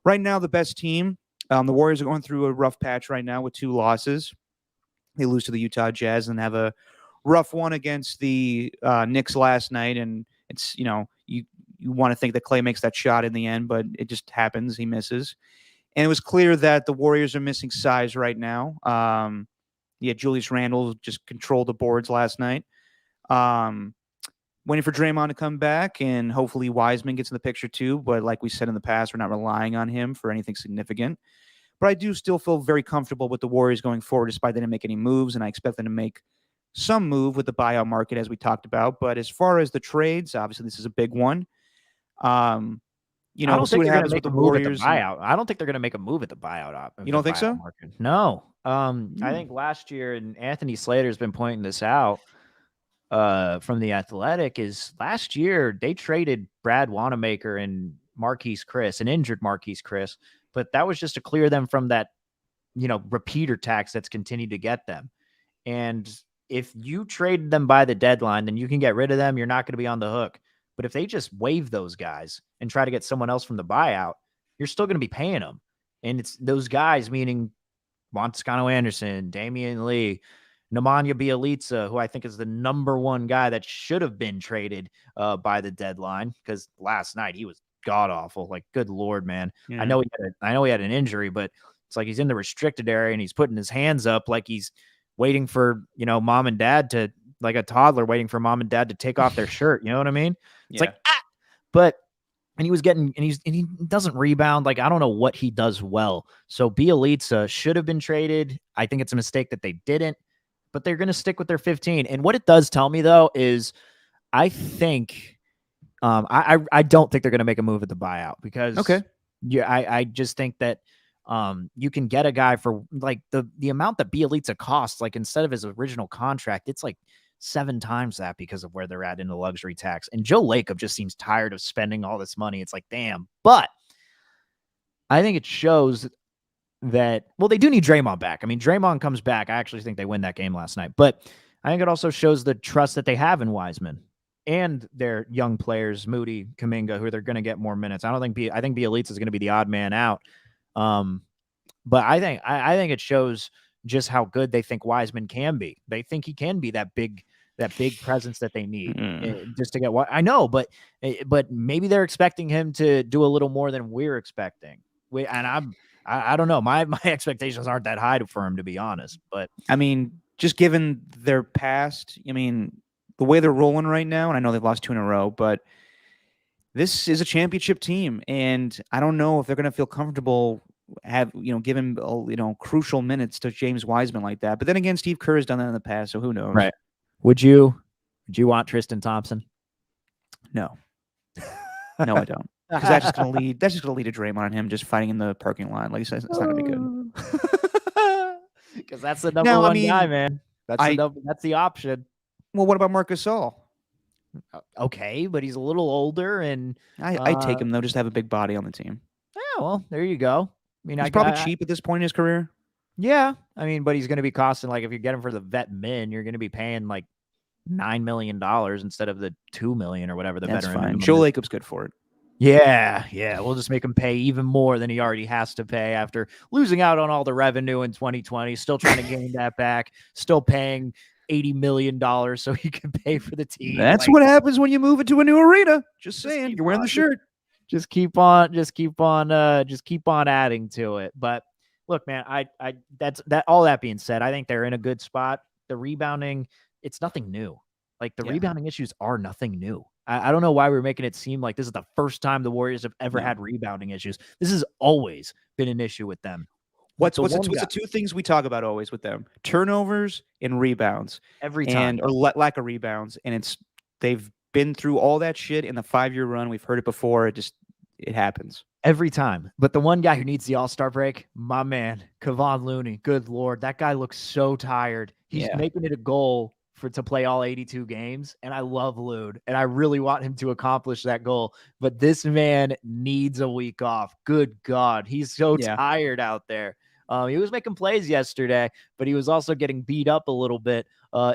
right now the best team. The Warriors are going through a rough patch right now with 2 losses. They lose to the Utah Jazz and have a rough one against the Knicks last night. And it's, you want to think that Klay makes that shot in the end, but it just happens. He misses. And it was clear that the Warriors are missing size right now. Julius Randle just controlled the boards last night. Waiting for Draymond to come back, and hopefully Wiseman gets in the picture too. But like we said in the past, we're not relying on him for anything significant. But I do still feel very comfortable with the Warriors going forward, despite they didn't make any moves, and I expect them to make some move with the buyout market, as we talked about. But as far as the trades, obviously this is a big one. I don't think they're going to make a move at the buyout. I don't think they're going to make a move at the buyout. You don't think so? Market. No. I think last year, and Anthony Slater's been pointing this out from The Athletic, is last year they traded Brad Wanamaker and Marquise Chris, an injured Marquise Chris, but that was just to clear them from that, repeater tax that's continued to get them. And if you trade them by the deadline, then you can get rid of them. You're not going to be on the hook. But if they just waive those guys and try to get someone else from the buyout, you're still going to be paying them. And it's those guys, meaning Juan Toscano Anderson, Damian Lee, Nemanja Bjelica, who I think is the number one guy that should have been traded by the deadline, because last night he was god awful. Like, good Lord, man. Yeah. I know he had an injury, but it's like he's in the restricted area and he's putting his hands up like he's waiting for, mom and dad to, like a toddler waiting for mom and dad to take off their shirt. You know what I mean? It's like, but and he doesn't rebound. Like, I don't know what he does well. So Bjelica should have been traded. I think it's a mistake that they didn't, but they're going to stick with their 15. And what it does tell me, though, is I think I don't think they're going to make a move at the buyout, because I just think that you can get a guy for like the amount that Bjelica costs. Like, instead of his original contract, it's like 7 times that, because of where they're at in the luxury tax. And Joe Lacob just seems tired of spending all this money. It's like, damn. But I think it shows that, well, they do need Draymond back. I mean, Draymond comes back, I actually think they win that game last night. But I think it also shows the trust that they have in Wiseman and their young players, Moody, Kuminga, who they're going to get more minutes. I think Bjelica is going to be the odd man out. But I think it shows just how good they think Wiseman can be. They think he can be that big presence that they need just to get what I know. But maybe they're expecting him to do a little more than we're expecting. I don't know. My expectations aren't that high for him, to be honest. But I mean, just given their past, I mean, the way they're rolling right now, and I know they've lost 2 in a row, but this is a championship team, and I don't know if they're going to feel comfortable giving crucial minutes to James Wiseman like that. But then again, Steve Kerr has done that in the past, so who knows? Right? Would you want Tristan Thompson? No, no, I don't. Because that's just going to lead. That's just going to lead to Draymond and him just fighting in the parking lot. Like you said, it's not going to be good. Because that's the number one guy, man. That's the option. Well, what about Marc Gasol? Okay, but he's a little older, and I take him though, just to have a big body on the team. Yeah, well, there you go. I mean, he's probably cheap at this point in his career. Yeah, I mean, but he's going to be costing, like, if you get him for the vet min, you're going to be paying like $9 million instead of the $2 million or whatever the That's veteran. Fine. Joe Lacob's good for it. Yeah. We'll just make him pay even more than he already has to pay after losing out on all the revenue in 2020. Still trying to gain that back. Still paying $80 million so he can pay for the team. That's what happens when you move it to a new arena. Just saying, you're wearing the shirt. Just keep on adding to it. But look, man, all that being said, I think they're in a good spot. The rebounding, it's nothing new. Like, the rebounding issues are nothing new. I don't know why we're making it seem like this is the first time the Warriors have ever had rebounding issues. This has always been an issue with them. What's the 2 things we talk about always with them? Turnovers and rebounds. Every time. Or lack of rebounds. And they've been through all that shit in the 5-year run. We've heard it before. It happens. Every time. But the one guy who needs the All-Star break, my man, Kevon Looney. Good Lord. That guy looks so tired. He's making it a goal to play all 82 games. And I love Loon. And I really want him to accomplish that goal. But this man needs a week off. Good God. He's so tired out there. He was making plays yesterday, but he was also getting beat up a little bit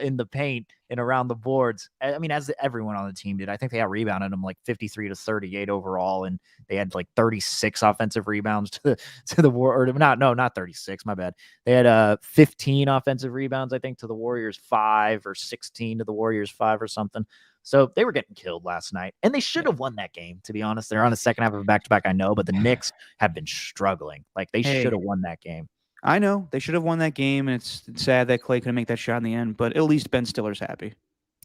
in the paint and around the boards. I mean, as everyone on the team did. I think they out rebounded him like 53-38 overall, and they had like 36 offensive rebounds to the Warriors. Not 36. My bad. They had 15 offensive rebounds, I think, to the Warriors 5, or 16 to the Warriors 5 or something. So they were getting killed last night, and they should have won that game, to be honest. They're on the second half of a back-to-back, I know, but the Knicks have been struggling. Like, they should have won that game. I know. They should have won that game, and it's sad that Clay couldn't make that shot in the end, but at least Ben Stiller's happy.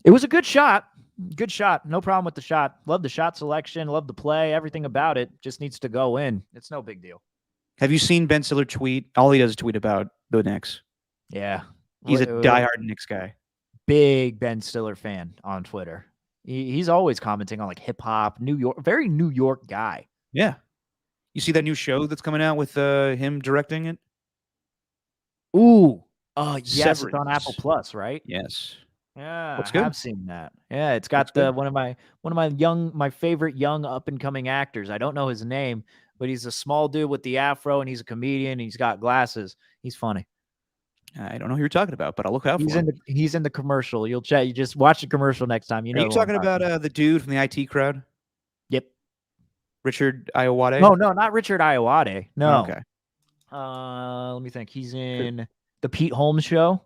It was a good shot. Good shot. No problem with the shot. Love the shot selection. Love the play. Everything about it just needs to go in. It's no big deal. Have you seen Ben Stiller tweet? All he does is tweet about the Knicks. Yeah. He's a diehard Knicks guy. Big Ben Stiller fan on Twitter. He's always commenting on like hip hop, New York, very New York guy. Yeah. You see that new show that's coming out with him directing it? Ooh. Yes, Severance. it's on Apple Plus, right? Yes. Yeah, Looks good. I've seen that. Yeah, it's got one of my favorite young up and coming actors. I don't know his name, but he's a small dude with the afro, and he's a comedian. And he's got glasses. He's funny. I don't know who you're talking about, but I'll look out for him. He's in the commercial. You'll chat. You just watch the commercial next time. You Are know you who I'm talking about the dude from the IT crowd, Yep. Richard Iowade? No, not Richard Iowade. No. Okay. Let me think. He's in the Pete Holmes show.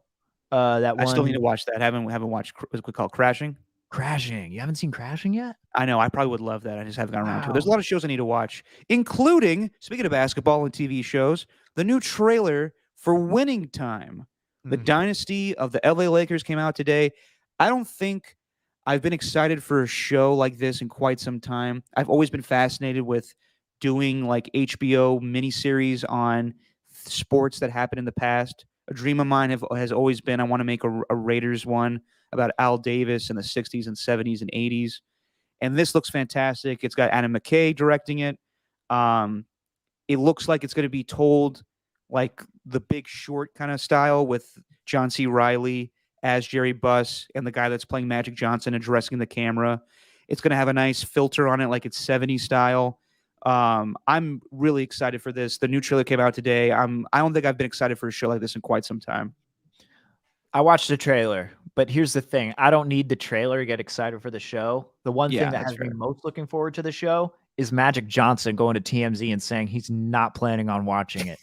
That I one. still need to watch that. Haven't watched what's it called, Crashing. Crashing. You haven't seen Crashing yet? I know. I probably would love that. I just haven't gotten around to it. There's a Wow. lot of shows I need to watch, including, speaking of basketball and TV shows, the new trailer for Winning Time. The Dynasty of the LA Lakers came out today. I don't think I've been excited for a show like this in quite some time. I've always been fascinated with doing like HBO miniseries on sports that happened in the past. A dream of mine has always been I want to make a Raiders one about Al Davis in the 60s and 70s and 80s. And this looks fantastic. It's got Adam McKay directing it. It looks like it's going to be told like The Big Short kind of style with John C. Reilly as Jerry Buss and the guy that's playing Magic Johnson addressing the camera. It's going to have a nice filter on it like it's 70s style. I'm really excited for this. The new trailer came out today. I don't think I've been excited for a show like this in quite some time. I watched the trailer, but here's the thing. I don't need the trailer to get excited for the show. The one thing that has me most looking forward to the show is Magic Johnson going to TMZ and saying he's not planning on watching it.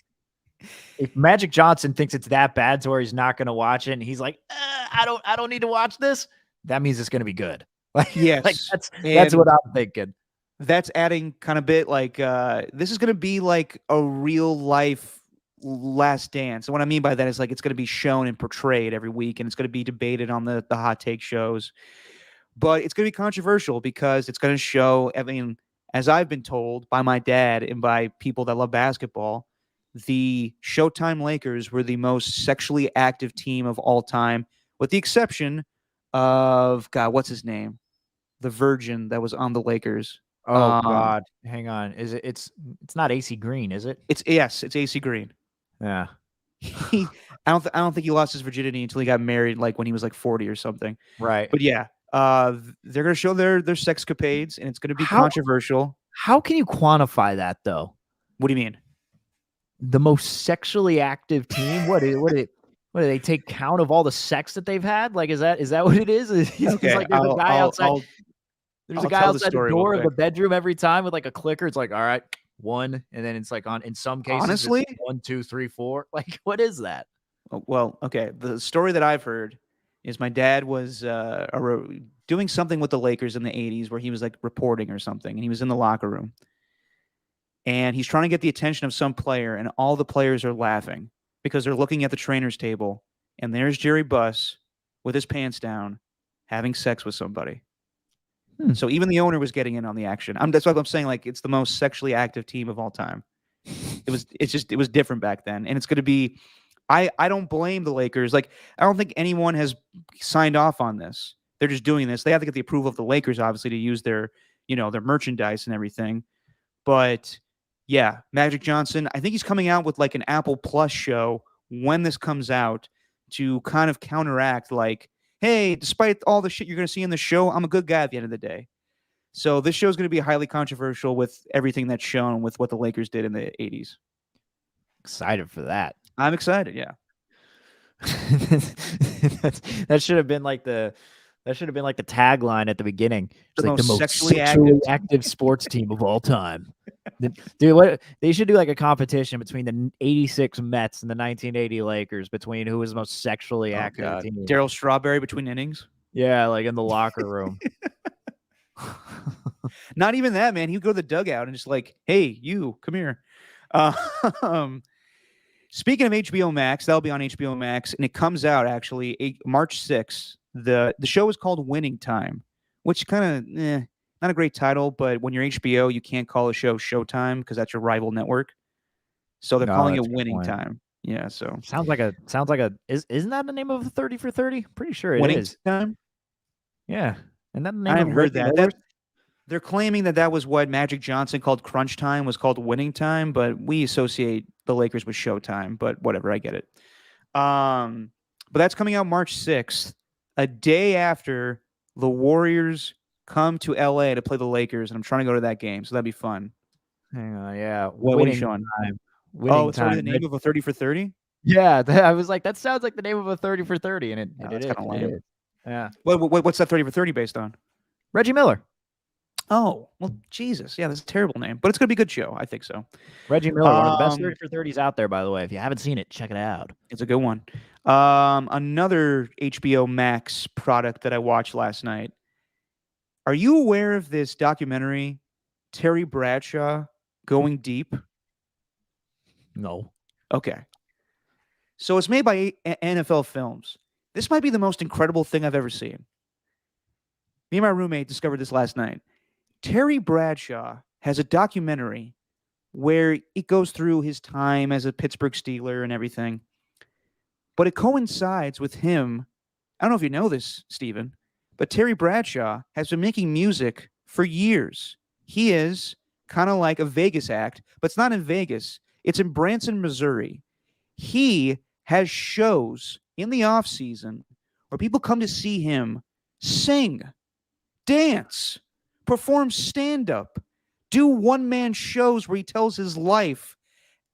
If Magic Johnson thinks it's that bad to where he's not going to watch it and he's like, I don't need to watch this, that means it's going to be good. Like, yes. Like that's what I'm thinking. That's adding kind of bit like this is going to be like a real life Last Dance. And what I mean by that is like it's going to be shown and portrayed every week, and it's going to be debated on the hot take shows. But it's going to be controversial because it's going to show, I mean, as I've been told by my dad and by people that love basketball, the Showtime Lakers were the most sexually active team of all time, with the exception of, God, what's his name? The virgin that was on the Lakers. Oh God, hang on. Is it? It's not AC Green, is it? It's AC Green. Yeah. I don't think he lost his virginity until he got married, like when he was like 40 or something. Right. But yeah, they're gonna show their sexcapades, and it's gonna be controversial. How can you quantify that though? What do you mean? The most sexually active team? What do they take count of all the sex that they've had? Like, is that what it is? Okay, like there's a guy outside. There's a guy outside the door of the bedroom every time with like a clicker. It's like, all right, 1, and then it's like in some cases, honestly, 1, 2, 3, 4. Like, what is that? Well, okay. The story that I've heard is my dad was doing something with the Lakers in the 80s where he was like reporting or something, and he was in the locker room. And he's trying to get the attention of some player, and all the players are laughing because they're looking at the trainer's table, and there's Jerry Buss with his pants down having sex with somebody. So even the owner was getting in on the action. That's what I'm saying. Like, it's the most sexually active team of all time. It was different back then, and it's going to be. I don't blame the Lakers. Like, I don't think anyone has signed off on this. They're just doing this. They have to get the approval of the Lakers, obviously, to use their their merchandise and everything. But yeah, Magic Johnson, I think he's coming out with like an Apple Plus show when this comes out to kind of counteract like, hey, despite all the shit you're going to see in the show, I'm a good guy at the end of the day. So this show is going to be highly controversial with everything that's shown with what the Lakers did in the 80s. Excited for that. I'm excited, yeah. That should have been like the tagline at the beginning. It's the like most the most sexually active sports team of all time. Dude, what they should do like a competition between the 86 Mets and the 1980 Lakers between who was the most sexually active team. Darryl Strawberry between innings. Yeah, like in the locker room. Not even that, man. He'd go to the dugout and just like, hey, you, come here. Speaking of HBO Max, that'll be on HBO Max, and it comes out actually March 6th. The show is called Winning Time, which kind of not a great title, but when you're HBO, you can't call a show Showtime because that's your rival network. So they're calling it Winning Time. Yeah, so sounds like a isn't that the name of 30 for 30? Pretty sure it Winning is. Time? Yeah. And that name I haven't heard that. They're claiming that was what Magic Johnson called Crunch Time was called Winning Time, but we associate the Lakers with Showtime, but whatever, I get it. But that's coming out March 6th, a day after the Warriors come to LA to play the Lakers, and I'm trying to go to that game, so that'd be fun. Hang on, yeah. What are you showing? Winning it's already the name of a 30 for 30? Yeah, I was like, that sounds like the name of a 30 for 30, and it, No, and that's it, kind of it lame. is. Yeah. What's that 30 for 30 based on? Reggie Miller. Oh, well, Jesus. Yeah, that's a terrible name, but it's going to be a good show. I think so. Reggie Miller, one of the best 30 Um, for 30s out there, by the way. If you haven't seen it, check it out. it's a good one. Another HBO Max product that I watched last night. Are you aware of this documentary, Terry Bradshaw Going Deep? No. Okay. So it's made by NFL Films. This might be the most incredible thing I've ever seen. Me and my roommate discovered this last night. Terry Bradshaw has a documentary where it goes through his time as a Pittsburgh Steeler and everything, but it coincides with him. I don't know if you know this, Stephen, but Terry Bradshaw has been making music for years. He is kind of like a Vegas act, but it's not in Vegas. It's in Branson, Missouri. He has shows in the off season where people come to see him sing, dance, perform stand up, do one man shows where he tells his life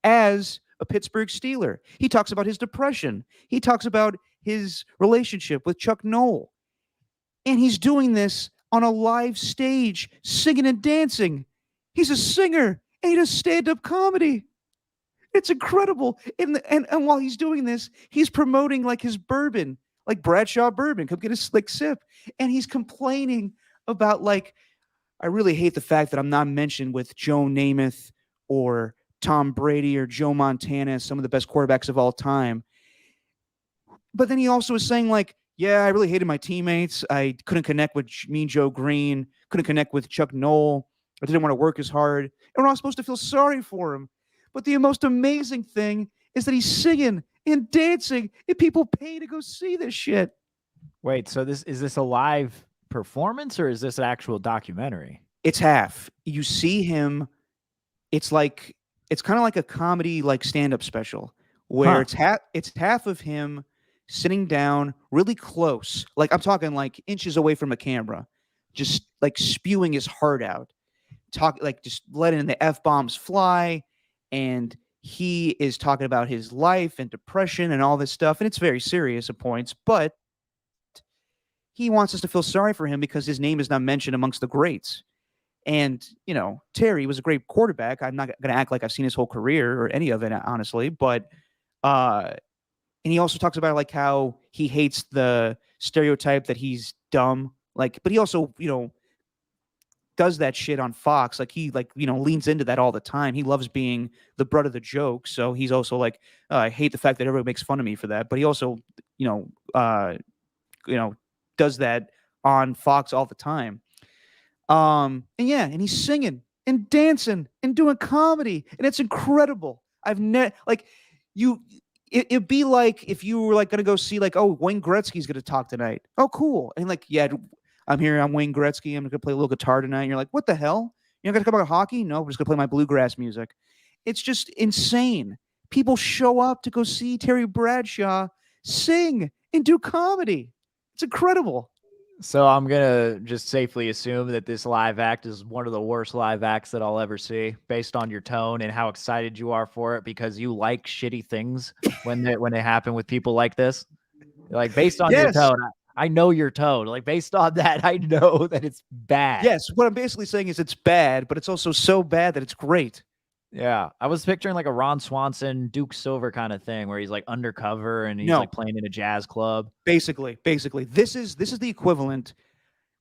as a Pittsburgh Steeler. He talks about his depression. He talks about his relationship with Chuck Noll. And he's doing this on a live stage, singing and dancing. He's a singer and he does stand up comedy. It's incredible. And while he's doing this, he's promoting like his bourbon, like Bradshaw bourbon. Come get a slick sip. And he's complaining about like, I really hate the fact that I'm not mentioned with Joe Namath or Tom Brady or Joe Montana, some of the best quarterbacks of all time. But then he also was saying like, yeah, I really hated my teammates. I couldn't connect with Mean Joe Green, couldn't connect with Chuck Noll. I didn't want to work as hard. And we're all supposed to feel sorry for him. But the most amazing thing is that he's singing and dancing, and people pay to go see this shit. Wait, so is this a live performance or is this an actual documentary? It's half. You see him. It's like it's kind of like a comedy, like stand-up special, where it's half of him sitting down really close, like I'm talking like inches away from a camera, just like spewing his heart out, talk like just letting the f bombs fly, and he is talking about his life and depression and all this stuff, and it's very serious at points, but he wants us to feel sorry for him because his name is not mentioned amongst the greats. And, you know, Terry was a great quarterback. I'm not going to act like I've seen his whole career or any of it, honestly. But, and he also talks about like how he hates the stereotype that he's dumb. Like, but he also, you know, does that shit on Fox. Like he like, you know, leans into that all the time. He loves being the butt of the joke. So he's also like, I hate the fact that everybody makes fun of me for that. But he also, you know, does that on Fox all the time. And yeah, and he's singing and dancing and doing comedy, and it's incredible. I've never like you. It'd be like if you were like gonna go see like, oh, Wayne Gretzky's gonna talk tonight. Oh, cool. And like, yeah, I'm here. I'm Wayne Gretzky. I'm gonna play a little guitar tonight. And you're like, what the hell? You're not gonna talk about hockey? No, we're just gonna play my bluegrass music. It's just insane. People show up to go see Terry Bradshaw sing and do comedy. It's incredible. So I'm gonna just safely assume that this live act is one of the worst live acts that I'll ever see, based on your tone and how excited you are for it, because you like shitty things when they happen with people like this. Like based on your tone, I know your tone. Like based on that, I know that it's bad. Yes, what I'm basically saying is it's bad, but it's also so bad that it's great. Yeah, I was picturing like a Ron Swanson, Duke Silver kind of thing, where he's like undercover and he's like playing in a jazz club. Basically, this is the equivalent.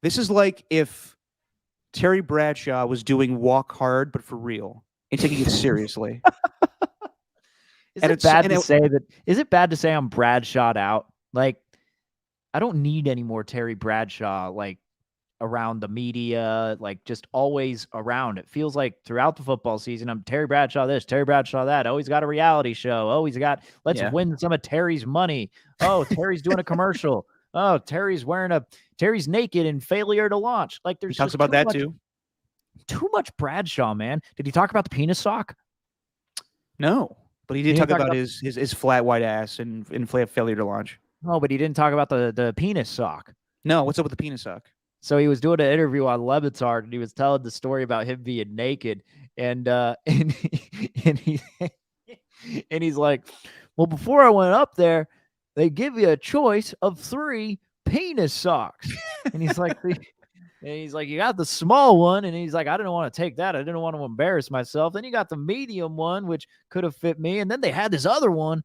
This is like if Terry Bradshaw was doing Walk Hard, but for real and taking it seriously. Is it bad to say I'm Bradshawed out? Like, I don't need any more Terry Bradshaw like around the media, like just always around. It feels like throughout the football season, I'm Terry Bradshaw this, Terry Bradshaw that. Oh, he's got a reality show. Oh, let's win some of Terry's money. Oh, Terry's doing a commercial. Oh, Terry's naked and failure to launch. Like there's he talks about that too. Too much Bradshaw, man. Did he talk about the penis sock? No, but he did talk about his flat white ass and failure to launch. Oh, but he didn't talk about the penis sock. No, what's up with the penis sock? So he was doing an interview on Le Batard, and he was telling the story about him being naked, and he's like, Well, before I went up there, they give you a choice of 3 penis socks. And he's like, you got the small one. And he's like, I didn't want to take that. I didn't want to embarrass myself. Then you got the medium one, which could have fit me. And then they had this other one.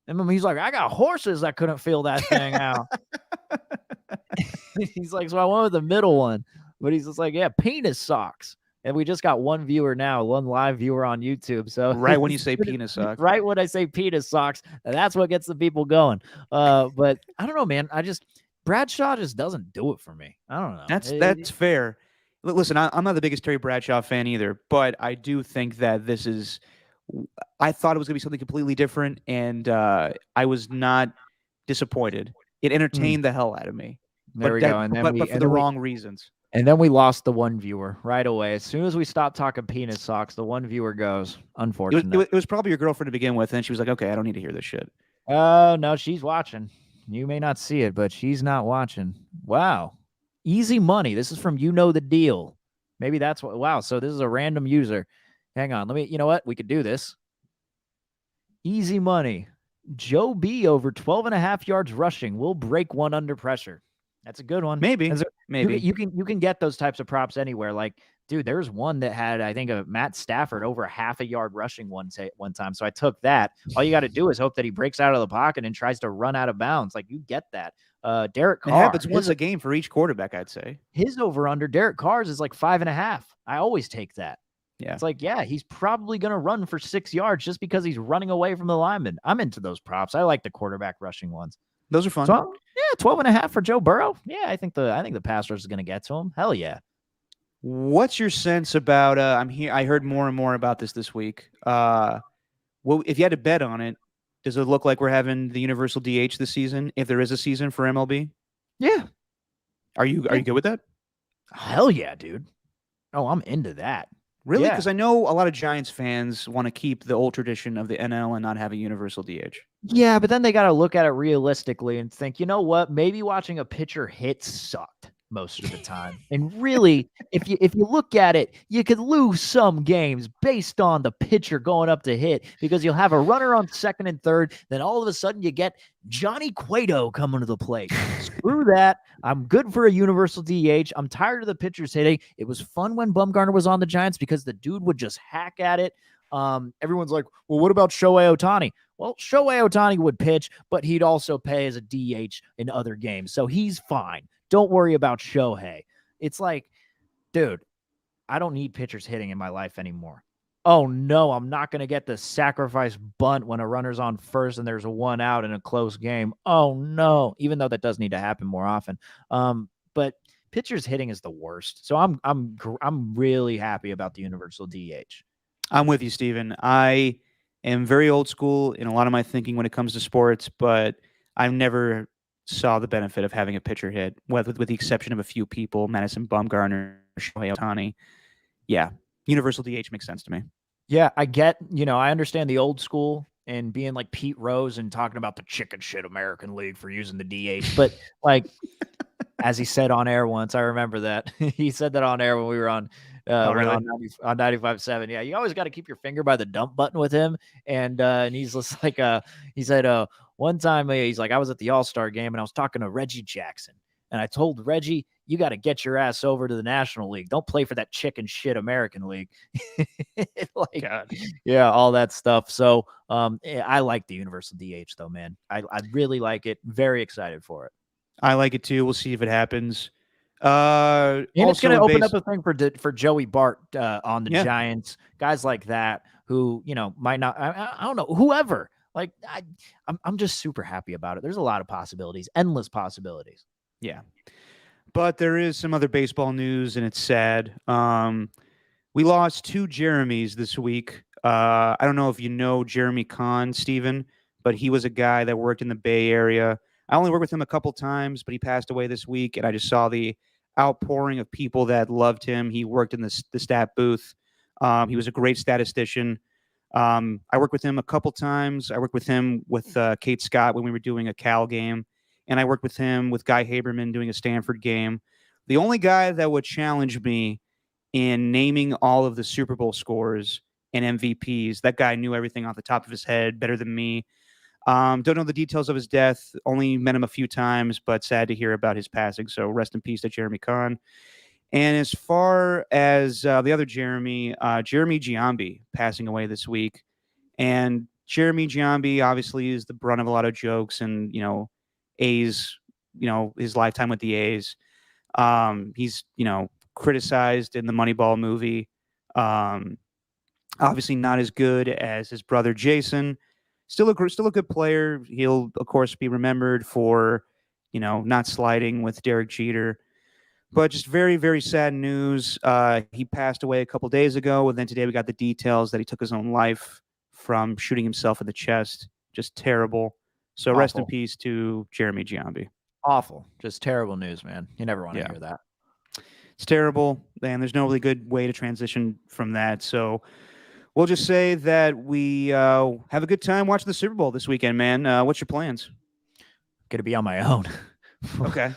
And he's like, I got horses that couldn't feel that thing out. He's like, so I went with the middle one. But he's just like, yeah, penis socks. And we just got one viewer now, one live viewer on YouTube. So Right when you say penis socks. right when I say penis socks, that's what gets the people going. But I don't know, man. Bradshaw just doesn't do it for me. I don't know. That's fair. Listen, I'm not the biggest Terry Bradshaw fan either, but I do think that this is. I thought it was going to be something completely different, and I was not disappointed. It entertained the hell out of me. There we go. And then but for the wrong reasons. And then we lost the one viewer right away. As soon as we stopped talking penis socks, the one viewer goes, unfortunately. It was probably your girlfriend to begin with, and she was like, okay, I don't need to hear this shit. Oh, no, she's watching. You may not see it, but she's not watching. Wow. Easy money. This is from You Know the Deal. Maybe that's what. Wow. So this is a random user. Hang on. You know what? We could do this. Easy money. Joe B over 12.5 yards rushing will break one under pressure. That's a good one. Maybe. You can get those types of props anywhere. Like, dude, there's one that had, I think, a Matt Stafford over a half a yard rushing one time. So I took that. All you got to do is hope that he breaks out of the pocket and tries to run out of bounds. Like, you get that. Derek Carr. It happens once a game for each quarterback, I'd say. His over under Derek Carr's is like 5.5. I always take that. Yeah. It's like, yeah, he's probably going to run for 6 yards just because he's running away from the lineman. I'm into those props. I like the quarterback rushing ones. Those are fun. So, yeah, 12.5 for Joe Burrow. Yeah, I think the pass rush is going to get to him. Hell yeah. What's your sense about? I heard more and more about this week. Well, if you had to bet on it, does it look like we're having the universal DH this season? If there is a season for MLB, yeah. Are you good with that? Hell yeah, dude. Oh, I'm into that. Really? Because I know a lot of Giants fans want to keep the old tradition of the NL and not have a universal DH. Yeah, but then they got to look at it realistically and think, you know what? Maybe watching a pitcher hit sucked most of the time. And really, if you look at it, you could lose some games based on the pitcher going up to hit because you'll have a runner on second and third. Then all of a sudden you get Johnny Cueto coming to the plate. Screw that. I'm good for a universal DH. I'm tired of the pitchers hitting. It was fun when Bumgarner was on the Giants because the dude would just hack at it. Everyone's like, well, what about Shohei Ohtani? Well, Shohei Ohtani would pitch, but he'd also pay as a DH in other games. So he's fine. Don't worry about Shohei. It's like, dude, I don't need pitchers hitting in my life anymore. Oh, no, I'm not going to get the sacrifice bunt when a runner's on first and there's one out in a close game. Oh, no, even though that does need to happen more often. But pitchers hitting is the worst. So I'm really happy about the universal DH. I'm with you, Steven. I am very old school in a lot of my thinking when it comes to sports, but I've never saw the benefit of having a pitcher hit, with the exception of a few people, Madison Bumgarner, Shohei Ohtani. Yeah, universal DH makes sense to me. Yeah, I understand the old school and being like Pete Rose and talking about the chicken shit American League for using the DH. But like, as he said on air once, I remember that. He said that on air when we were on really? on 95.7. Yeah, you always got to keep your finger by the dump button with him. And he's just like, he said, one time he's like, I was at the All-Star game and I was talking to Reggie Jackson. And I told Reggie, you got to get your ass over to the National League. Don't play for that chicken shit American League. Like, God. Yeah, all that stuff. So I like the universal DH though, man. I really like it. Very excited for it. I like it too. We'll see if it happens. And it's going to open up a thing for Joey Bart on the Giants, guys like that who, might not, I don't know, whoever. Like, I'm just super happy about it. There's a lot of possibilities, endless possibilities. Yeah. But there is some other baseball news, and it's sad. We lost 2 Jeremys this week. I don't know if you know Jeremy Kahn, Steven, but he was a guy that worked in the Bay Area. I only worked with him a couple times, but he passed away this week, and I just saw the outpouring of people that loved him. He worked in the stat booth. He was a great statistician. I worked with him a couple times. I worked with him with Kate Scott when we were doing a Cal game, and I worked with him with Guy Haberman doing a Stanford game. The only guy that would challenge me in naming all of the Super Bowl scores and MVPs, that guy knew everything off the top of his head better than me. Don't know the details of his death. Only met him a few times, but sad to hear about his passing. So rest in peace to Jeremy Kahn. And as far as the other Jeremy, Jeremy Giambi passing away this week. And Jeremy Giambi obviously is the brunt of a lot of jokes and, A's, his lifetime with the A's. He's, criticized in the Moneyball movie. Obviously not as good as his brother Jason. Still a good player. He'll, of course, be remembered for, not sliding with Derek Jeter. But just very, very sad news. He passed away a couple days ago, and then today we got the details that he took his own life from shooting himself in the chest. Just terrible. So rest in Awful. peace to Jeremy Giambi. Awful. Just terrible news, man. You never want to Yeah. hear that. It's terrible, and there's no really good way to transition from that. So we'll just say that we have a good time watching the Super Bowl this weekend, man. What's your plans? Gonna be on my own. Okay.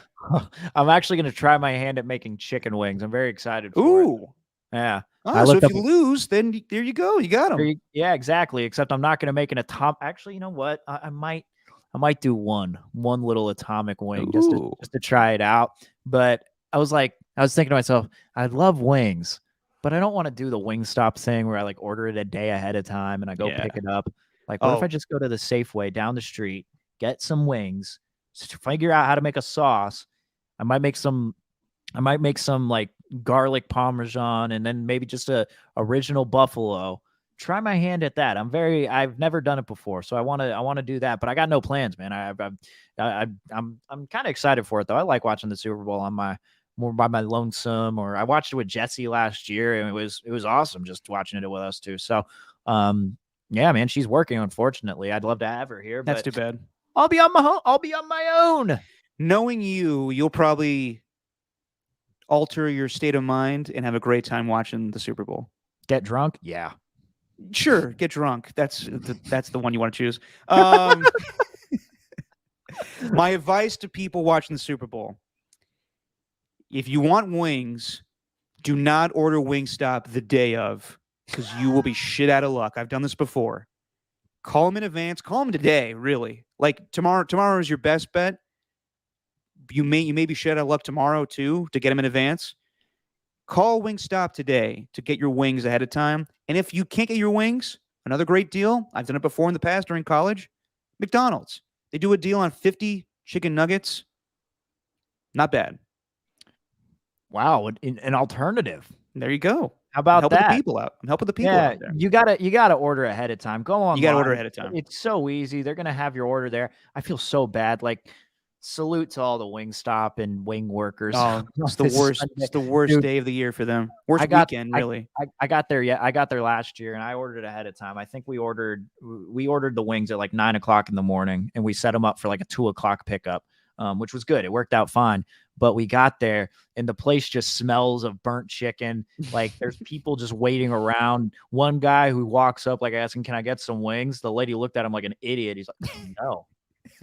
I'm actually gonna try my hand at making chicken wings. I'm very excited for it. Ooh. Yeah. Oh, so if you lose, then there you go. You got them. Yeah, exactly. Except I'm not gonna make an atomic. Actually, you know what? I might do one little atomic wing just to try it out. But I was thinking to myself, I love wings, but I don't want to do the Wingstop thing where I like order it a day ahead of time and I go pick it up. Like, what if I just go to the Safeway down the street, get some wings, figure out how to make a sauce? I might make some like garlic parmesan and then maybe just a original buffalo. Try my hand at that. I've never done it before, so I want to do that, but I got no plans, man. I'm kind of excited for it though. I like watching the Super Bowl more by my lonesome, or I watched it with Jesse last year and it was awesome just watching it with us too. So, yeah, man, she's working, unfortunately. I'd love to have her here, That's but too bad. I'll be on my own. Knowing you'll probably alter your state of mind and have a great time watching the Super Bowl. Get drunk? Yeah. Sure, get drunk. That's the one you want to choose. My advice to people watching the Super Bowl: if you want wings, do not order Wingstop the day of, because you will be shit out of luck. I've done this before. Call them in advance. Call them today, really. Like tomorrow is your best bet. You may be shit out of luck tomorrow too to get them in advance. Call Wingstop today to get your wings ahead of time. And if you can't get your wings, another great deal, I've done it before in the past during college, McDonald's. They do a deal on 50 chicken nuggets. Not bad. Wow, an alternative. There you go. How about helping that? The people out. I'm helping the people out there. You gotta order ahead of time. Go on. You gotta order ahead of time. It's so easy. They're gonna have your order there. I feel so bad. Like, salute to all the Wingstop and wing workers. Oh, it's the worst. Sunday. It's the worst Dude, day of the year for them. Worst weekend, really. I got there. Yeah, I got there last year, and I ordered ahead of time. I think we ordered the wings at like 9 o'clock in the morning, and we set them up for like a 2 o'clock pickup, which was good. It worked out fine. But we got there, and the place just smells of burnt chicken. Like, there's people just waiting around. One guy who walks up, like, asking, "Can I get some wings?" The lady looked at him like an idiot. He's like, "No."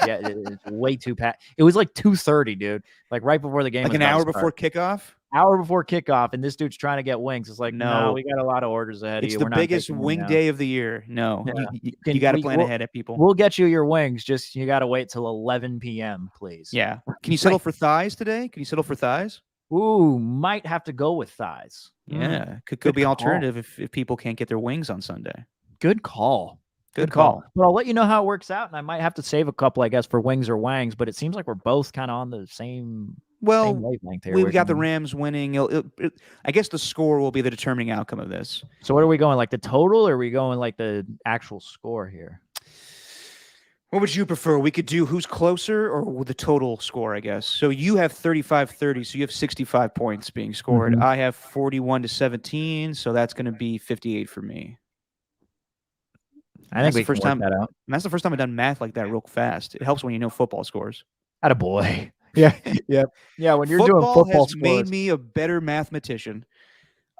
Yeah, it's way too packed. It was like 2:30, dude. Like right before the game. Like an hour before kickoff? Hour before kickoff, and this dude's trying to get wings. It's like, no, we got a lot of orders ahead of you. It's the biggest wing day of the year. No, yeah. you got to plan ahead at people. We'll get you your wings. Just you got to wait till 11 p.m., please. Yeah. Can you settle for thighs today? Can you settle for thighs? Ooh, might have to go with thighs. Yeah, could be alternative if people can't get their wings on Sunday. Good call. Good call. But I'll let you know how it works out, and I might have to save a couple, I guess, for wings or wangs. But it seems like we're both kind of on the same. Well, wavelength here. We've got the Rams winning. I guess the score will be the determining outcome of this. So what are we going, like the total, or are we going like the actual score here? What would you prefer? We could do who's closer or the total score, I guess. So you have 35-30, so you have 65 points being scored. Mm-hmm. I have 41-17, so that's going to be 58 for me. I think we can work that out. And that's the first time I've done math like that real fast. It helps when you know football scores. Attaboy. Yeah. Yeah. When you're doing football has made me a better mathematician.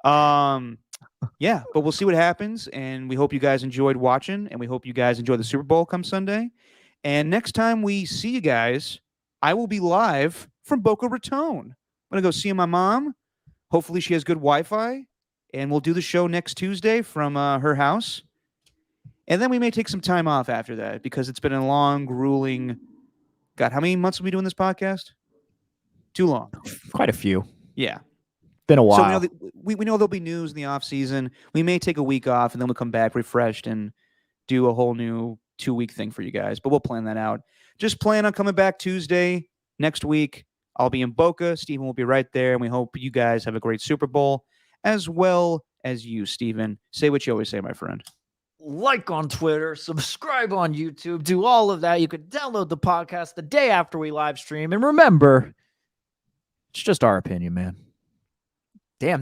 Yeah, but we'll see what happens. And we hope you guys enjoyed watching, and we hope you guys enjoy the Super Bowl come Sunday. And next time we see you guys, I will be live from Boca Raton. I'm going to go see my mom. Hopefully she has good Wi-Fi. And we'll do the show next Tuesday from her house. And then we may take some time off after that because it's been a long, grueling. God, how many months have we doing this podcast? Too long. Quite a few. Yeah. Been a while. So we know we know there'll be news in the off season. We may take a week off and then we'll come back refreshed and do a whole new 2-week thing for you guys. But we'll plan that out. Just plan on coming back Tuesday next week. I'll be in Boca. Stephen will be right there, and we hope you guys have a great Super Bowl as well as you, Stephen. Say what you always say, my friend. Like on Twitter, subscribe on YouTube, do all of that. You can download the podcast the day after we live stream. And remember, it's just our opinion, man.